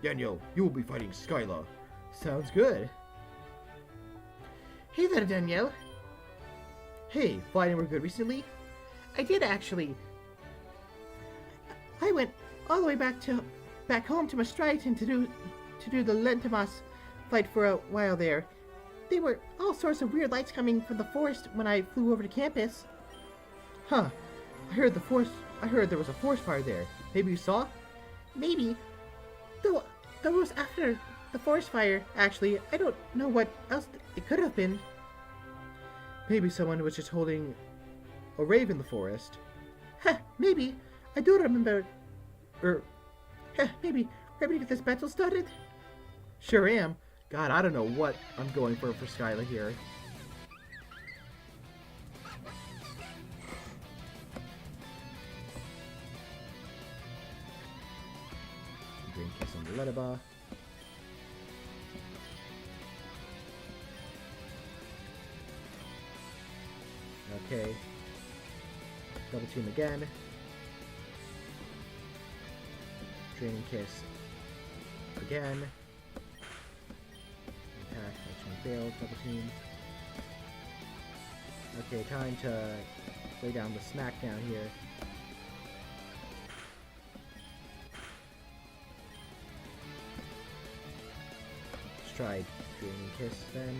Daniel, you will be fighting Skyla.
Sounds good.
Hey there, Danielle.
Hey, fighting were good recently?
I did actually. I went all the way back home to Maastrichten to do the Lentimas fight for a while there. There were all sorts of weird lights coming from the forest when I flew over to campus.
Huh. I heard there was a forest fire there. Maybe you saw?
Maybe. Though that was after the forest fire, actually. I don't know what else it could have been.
Maybe someone was just holding a rave in the forest.
Heh, maybe. I don't remember. Maybe. Ready to get this battle started?
Sure am. God, I don't know what I'm going for Skyla here. Green kiss on the Letterba. Okay. Double team again. Draining kiss again. Attack, which one failed, double team. Okay, time to lay down the smackdown here. try Draining Kiss then.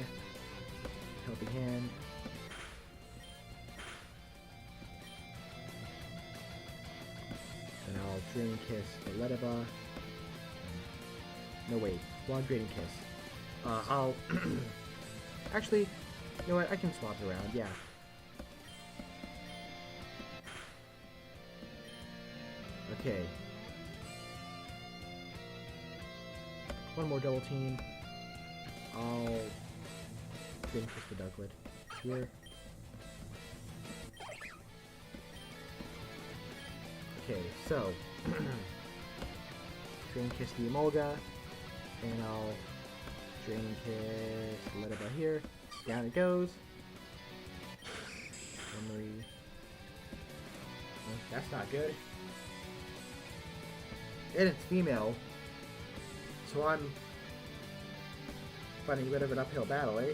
Helping Hand. And I'll Draining Kiss the Ledaba. No wait, one Draining Kiss. I'll actually, you know what? I can swap it around. Yeah. Okay. One more double team. I'll Draining Kiss the Ducklet here. Okay, so Draining Kiss the Emolga, and I'll Draining Kiss let it go here. Down it goes. Memory. Oh, that's not good. And it's female, so I'm fighting a bit of an uphill battle, eh?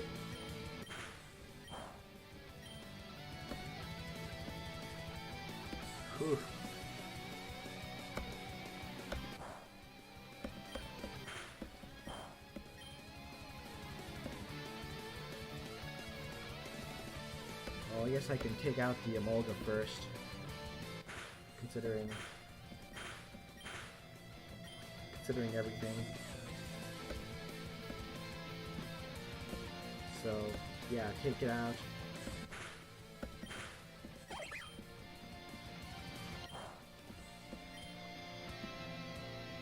Whew. Oh, I guess I can take out the Emolga first, considering everything. So, yeah, take it out.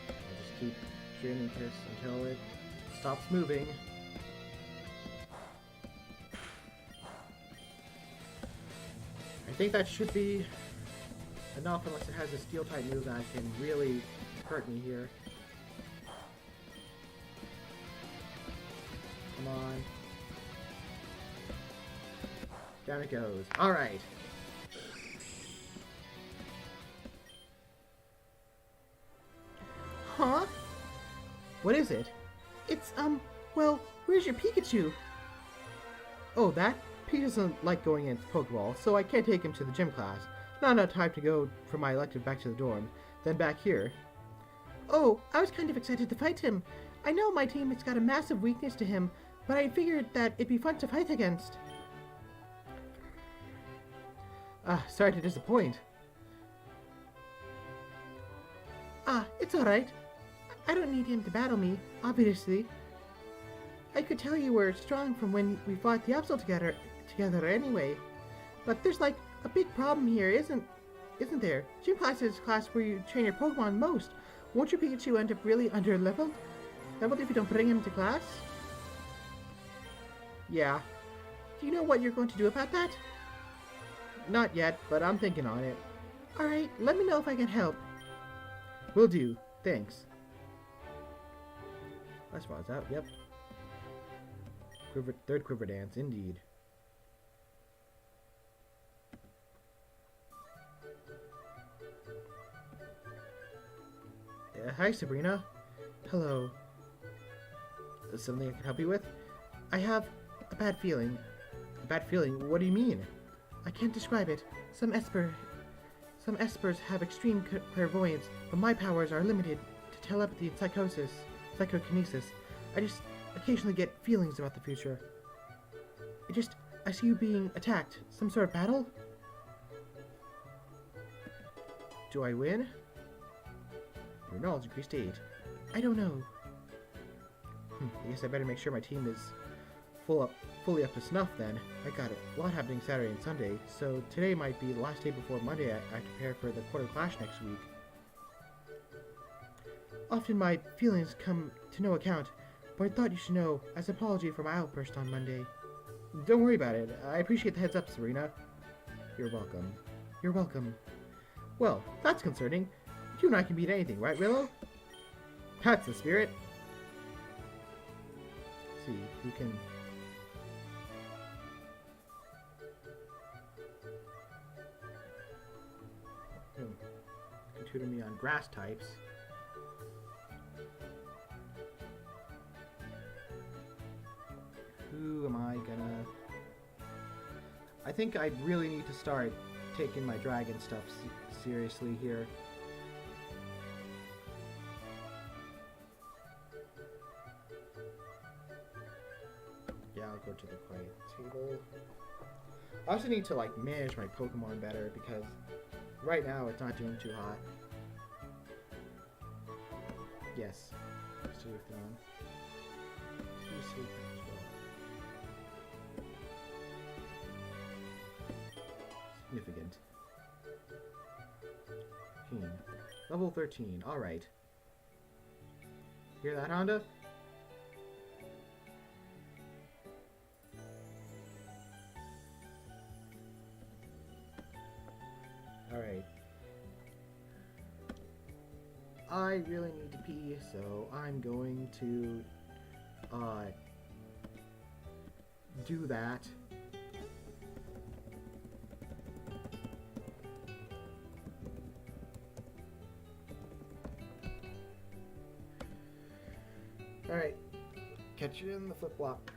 I'll just keep Draining Kiss until it stops moving. I think that should be enough, unless it has a steel type move that can really hurt me here. Come on. Down it goes. Alright.
Huh?
What is it?
It's, well, where's your Pikachu?
Oh, that? Pete doesn't like going into Pokeball, so I can't take him to the gym class. Not enough time to go from my elective back to the dorm, then back here.
Oh, I was kind of excited to fight him. I know my team has got a massive weakness to him, but I figured that it'd be fun to fight against.
Sorry to disappoint.
It's alright. I don't need him to battle me, obviously. I could tell you were strong from when we fought the Absol together anyway. But there's like a big problem here, isn't there? Gym class is class where you train your Pokemon most. Won't your Pikachu end up really leveled if you don't bring him to class?
Yeah.
Do you know what you're going to do about that?
Not yet, but I'm thinking on it.
Alright, let me know if I can help.
Will do. Thanks. Last spot's out, yep. Third Quiver Dance, indeed. Hi, Sabrina.
Hello.
Is something I can help you with?
I have a bad feeling.
A bad feeling? What do you mean?
I can't describe it. Some espers have extreme clairvoyance, but my powers are limited to telepathy and psychokinesis. I just occasionally get feelings about the future. I see you being attacked. Some sort of battle?
Do I win? Your knowledge increased to 8.
I don't know.
I guess I better make sure my team is fully up to snuff then. I got a lot happening Saturday and Sunday, so today might be the last day before Monday I prepare for the quarter clash next week.
Often my feelings come to no account, but I thought you should know as an apology for my outburst on Monday.
Don't worry about it. I appreciate the heads up, Serena.
You're welcome. You're welcome.
Well, that's concerning. You and I can beat anything, right, Willow? That's the spirit. Let's see, who can... Can tutor me on grass types. Who am I gonna... I think I really need to start taking my dragon stuff seriously here. teleport to the quiet table. I also need to like manage my Pokemon better because right now it's not doing too hot. Yes. Soothon. Significant. Level 13. Alright. Hear that, Honda? Alright. I really need to pee, so I'm going to do that. Alright. Catch you in the flip flop.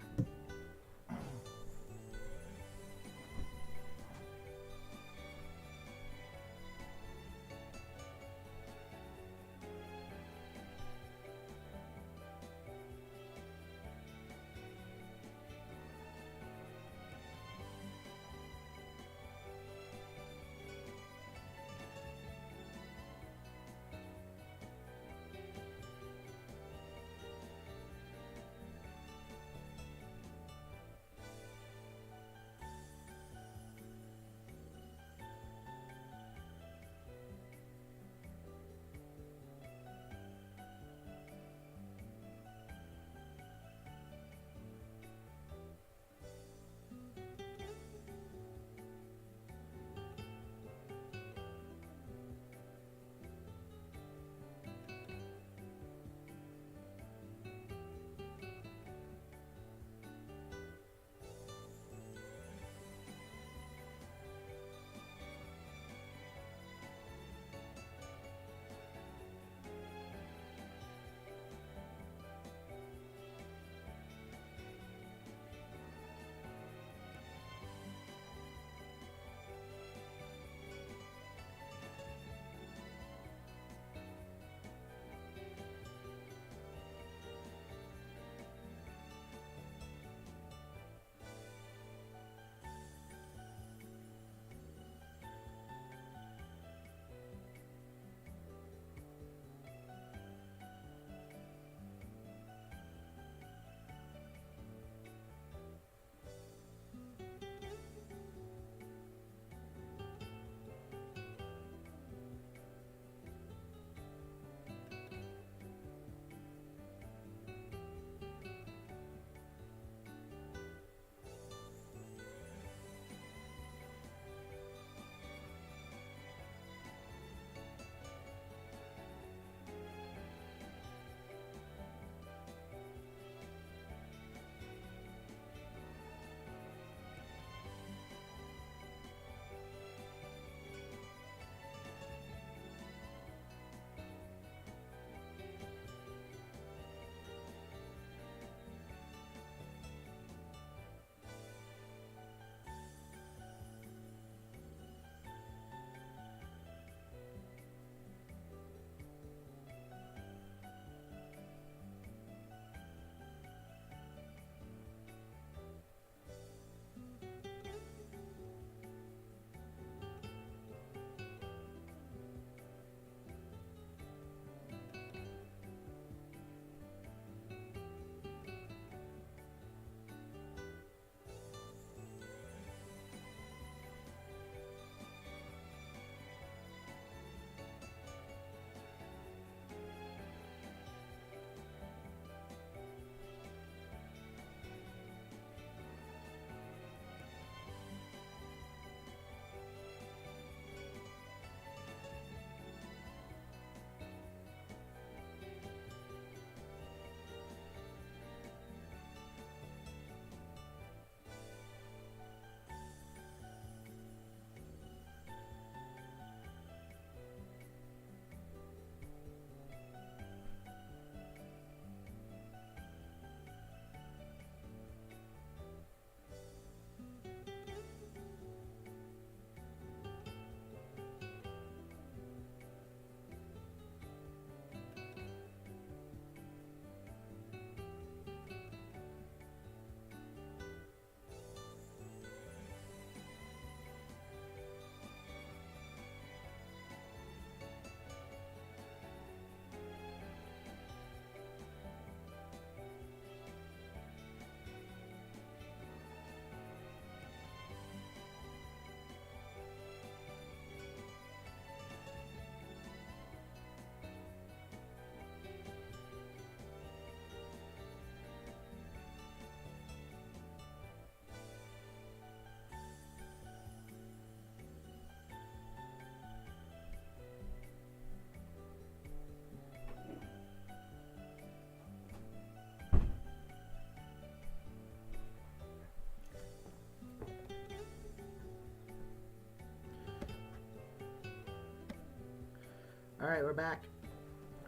Alright, we're back.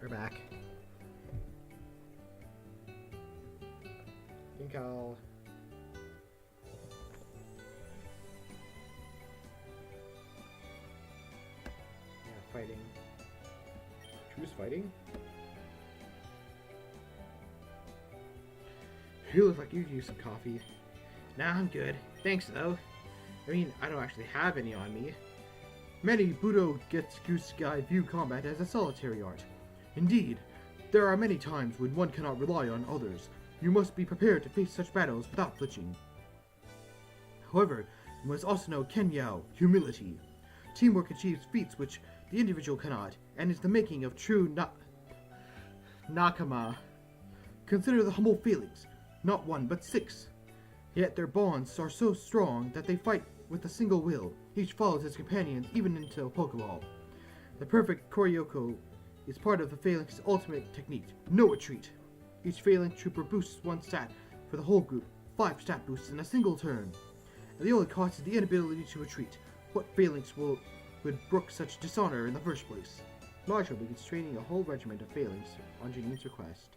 We're back. I think I'll... Yeah, fighting. Choose fighting? You look like you use some coffee. Nah, I'm good. Thanks, though. I mean, I don't actually have any on me. Many Budo Getsugai view combat as a solitary art. Indeed, there are many times when one cannot rely on others. You must be prepared to face such battles without flinching. However, you must also know Kenyao, humility. Teamwork achieves feats which the individual cannot, and is the making of true Nakama. Consider the humble feelings, not one but 6. Yet their bonds are so strong that they fight with a single will. Each follows his companions even into a Pokeball. The perfect Koryoko is part of the Phalanx's ultimate technique, no retreat. Each Phalanx trooper boosts 1 stat for the whole group, 5 stat boosts in a single turn. And the only cost is the inability to retreat. What Phalanx would brook such dishonor in the first place? Marshall begins training a whole regiment of Phalanx on Janine's request.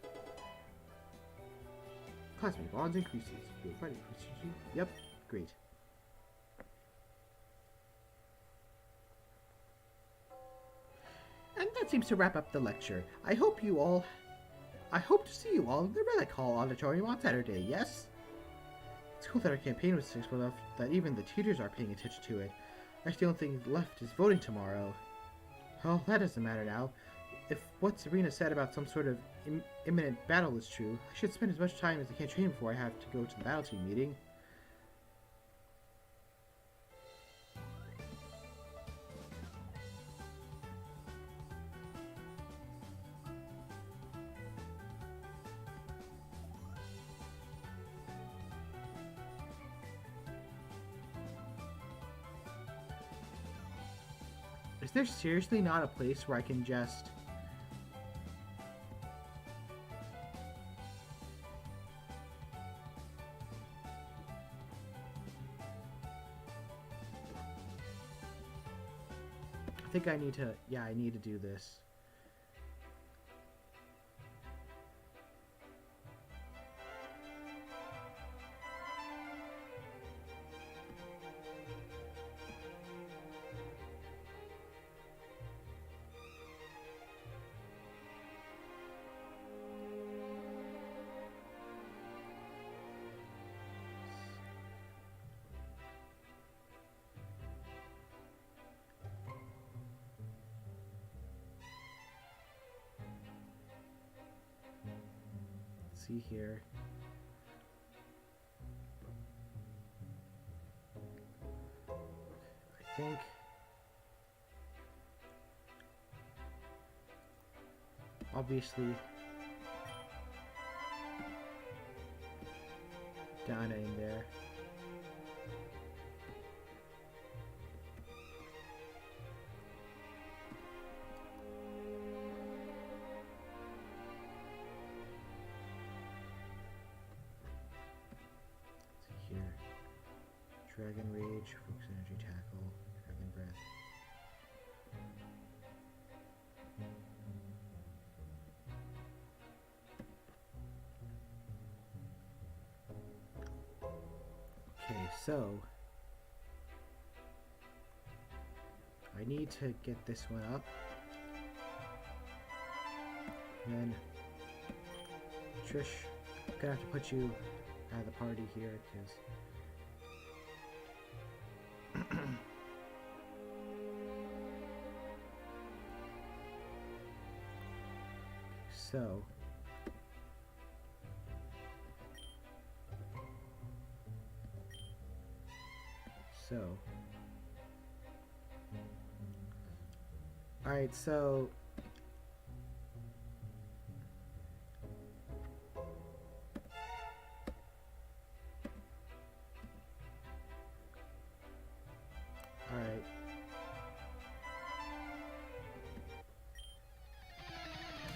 Classmate bonds increases. Your fight increases. Yep, great.
And that seems to wrap up the lecture. I hope to see you all in the Relic Hall Auditorium on Saturday, yes?
It's cool that our campaign was successful enough that even the teachers are paying attention to it. Actually, the only thing left is voting tomorrow. Well, that doesn't matter now. If what Sabrina said about some sort of imminent battle is true, I should spend as much time as I can training before I have to go to the battle team meeting. Is there seriously not a place where I can just... I think I need to... Yeah, I need to do this. See here. I think obviously Donna in there. Dragon Rage, Focus Energy Tackle, Dragon Breath. Okay, so I need to get this one up. And then Trish, I'm gonna have to put you out of the party here because so alright, so alright.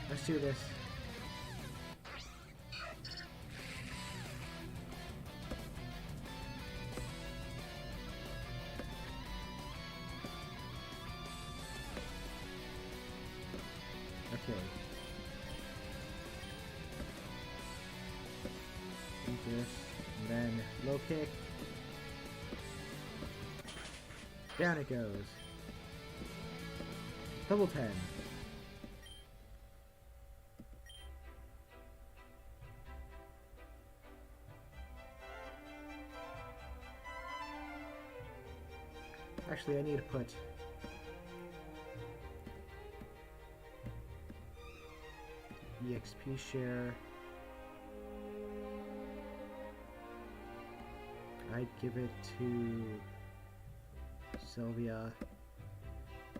Let's do this. Eat this. And then low kick. Down it goes. Double 10. Actually, I need to put EXP share. I'd give it to Sylvia,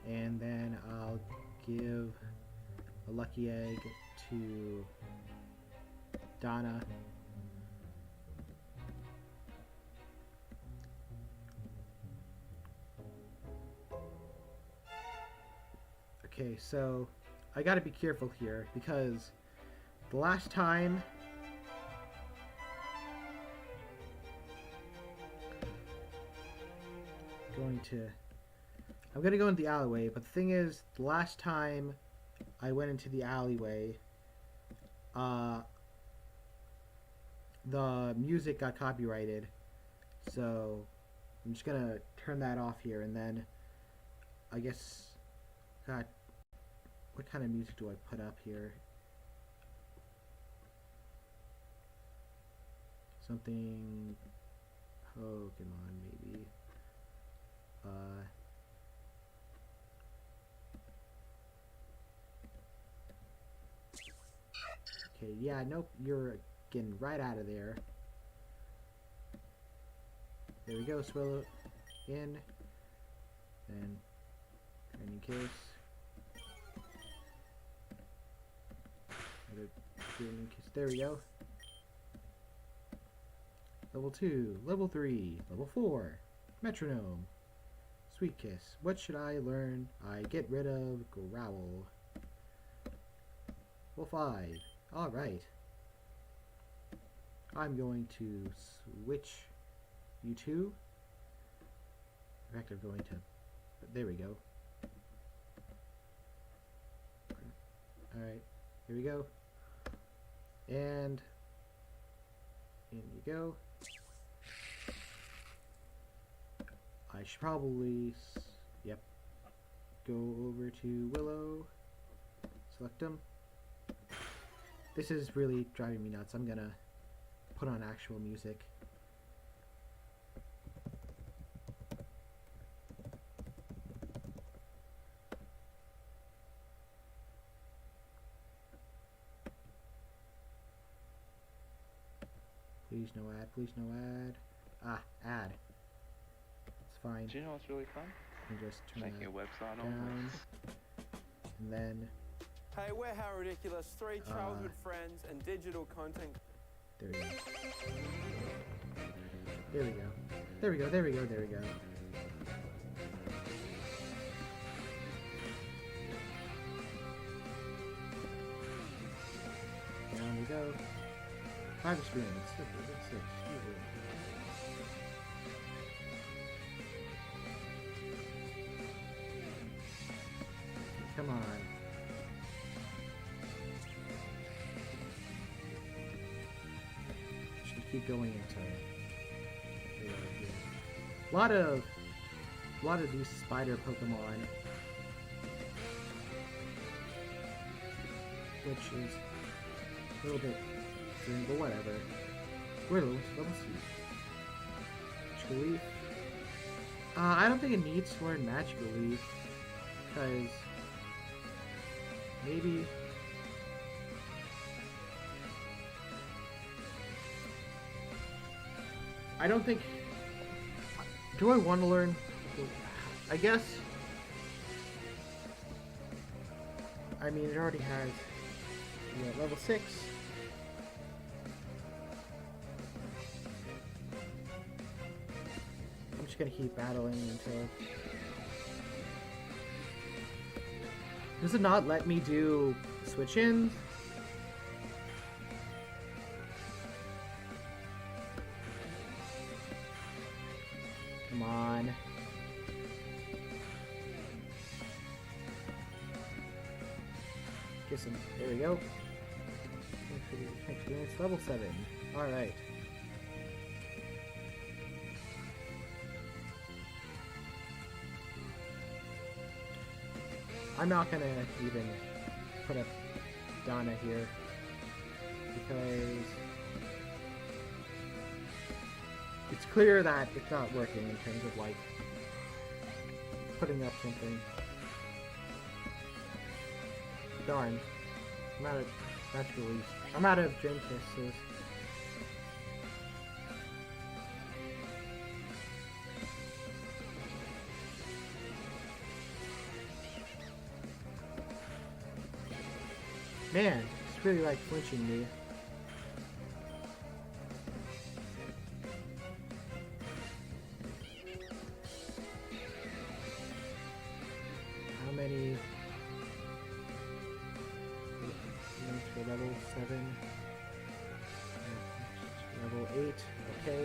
and then I'll give a lucky egg to Donna. Okay, so I gotta be careful here because the last time I'm gonna go into the alleyway, but the thing is, the last time I went into the alleyway, the music got copyrighted, so I'm just gonna turn that off here, and then I guess, God, what kind of music do I put up here? Something Pokemon, maybe. Okay, yeah, nope, you're getting right out of there. There we go, swallow in. Then, training case. Another training case. There we go. Level 2, Level 3, Level 4, Metronome, Sweet Kiss. What should I learn? I get rid of Growl. Level 5, alright. I'm going to switch you two. In fact, I'm going to, there we go. Alright, here we go. And in you go. I should probably, yep, go over to Willow, select him. This is really driving me nuts. I'm gonna put on actual music. Please no ad, please no ad. Ah, ad. It's fine.
Do you know what's really fun?
And just turn
Making a
that
website on
down.
this.
And then,
Hey, we're How Ridiculous, three childhood friends and digital content.
there we go. There we go. There we go, there we go, there we go. Down we go. 5 experience. Six. Come on. Should keep going into a lot of these spider Pokemon, which is a little bit green, but whatever. We're level C. Magical Leaf. I don't think it needs to learn Magical Leaf because maybe I don't think. Do I want to learn? I guess. I mean, it already has level 6. I'm just gonna keep battling until. Does it not let me do switch-ins? Come on. Get some. There we go. Experience level 7. Alright. I'm not gonna even put a Donna here because it's clear that it's not working in terms of like putting up something. Darn. I'm out of match release. I'm out of Dream Kisses. Man, it's really like flinching me. How many units for level 7? Level 8, okay.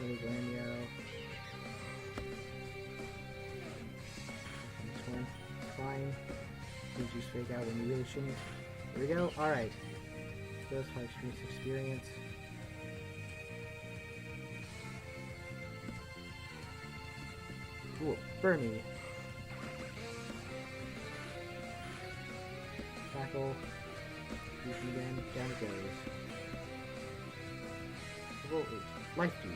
Really Glamio. This one, it's fine. You just fake out when you really shouldn't. Here we go. Alright. Those 5 streams experience. Ooh, Burmy. Tackle. Use again. Down it goes. Level 8. Life Deed.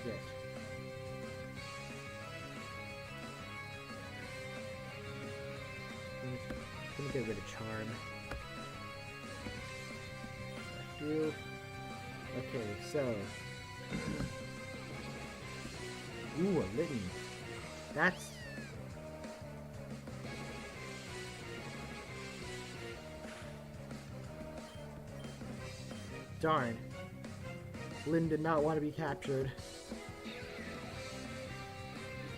Get. Let me get rid of Charm. Do. Okay, so. Ooh, a Litten. That's. Darn. Lynn did not want to be captured.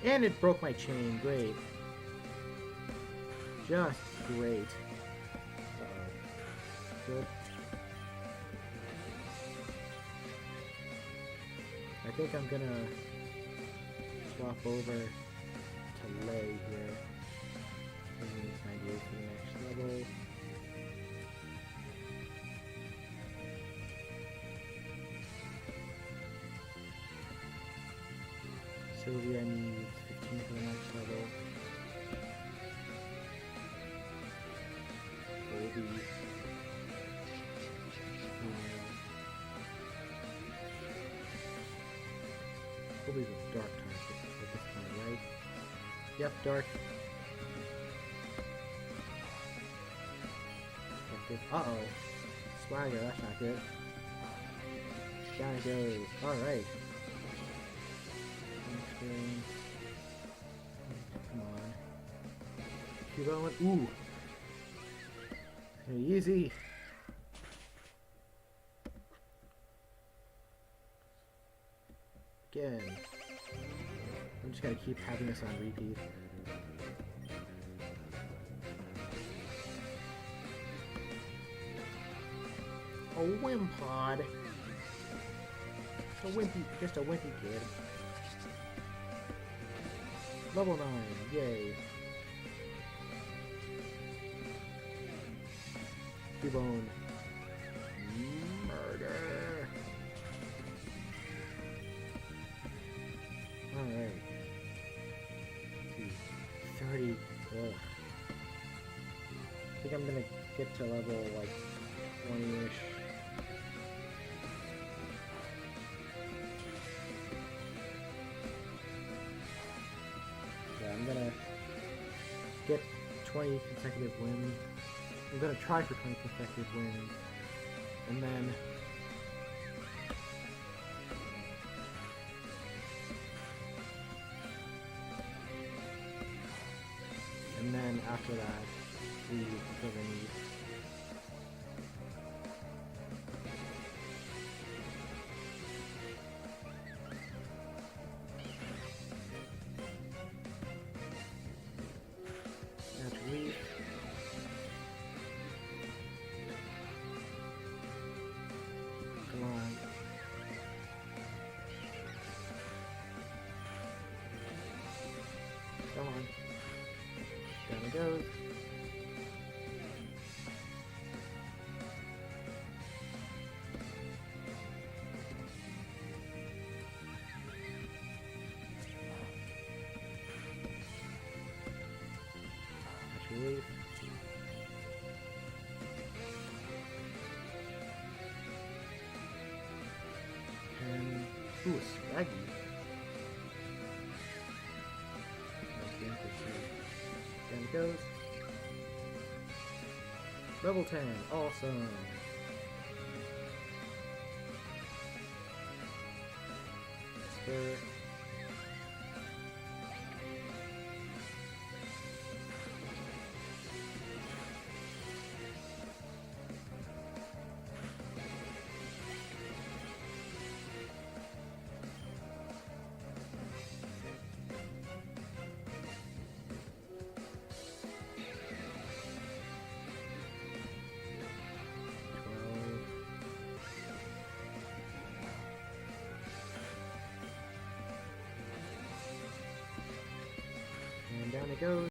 And it broke my chain. Great. Just great. Uh-oh. Good. I think I'm gonna swap over to Lay here. Bringing this 98 to the next level. Sylvia needs 15 for the next level. Goldie. Goldie's a dark target at this point, right? Yep, dark. Uh-oh. Swagger, that's not good. Down it goes. Alright. Come on. Keep going. Ooh. Easy. Again. I'm just gonna keep having this on repeat. A Wimpod. Just a wimpy kid. Level 9, yay. T-Bone. Murder. Alright. 30. Ugh. I think I'm gonna get to level like 20-ish. I'm gonna get 20 consecutive wins. I'm gonna try for 20 consecutive wins. And then after that, we until the need. Come on. Down it goes. Ooh, a Swaggy. Okay, down it goes. Level 10, awesome. Spur. And down it goes.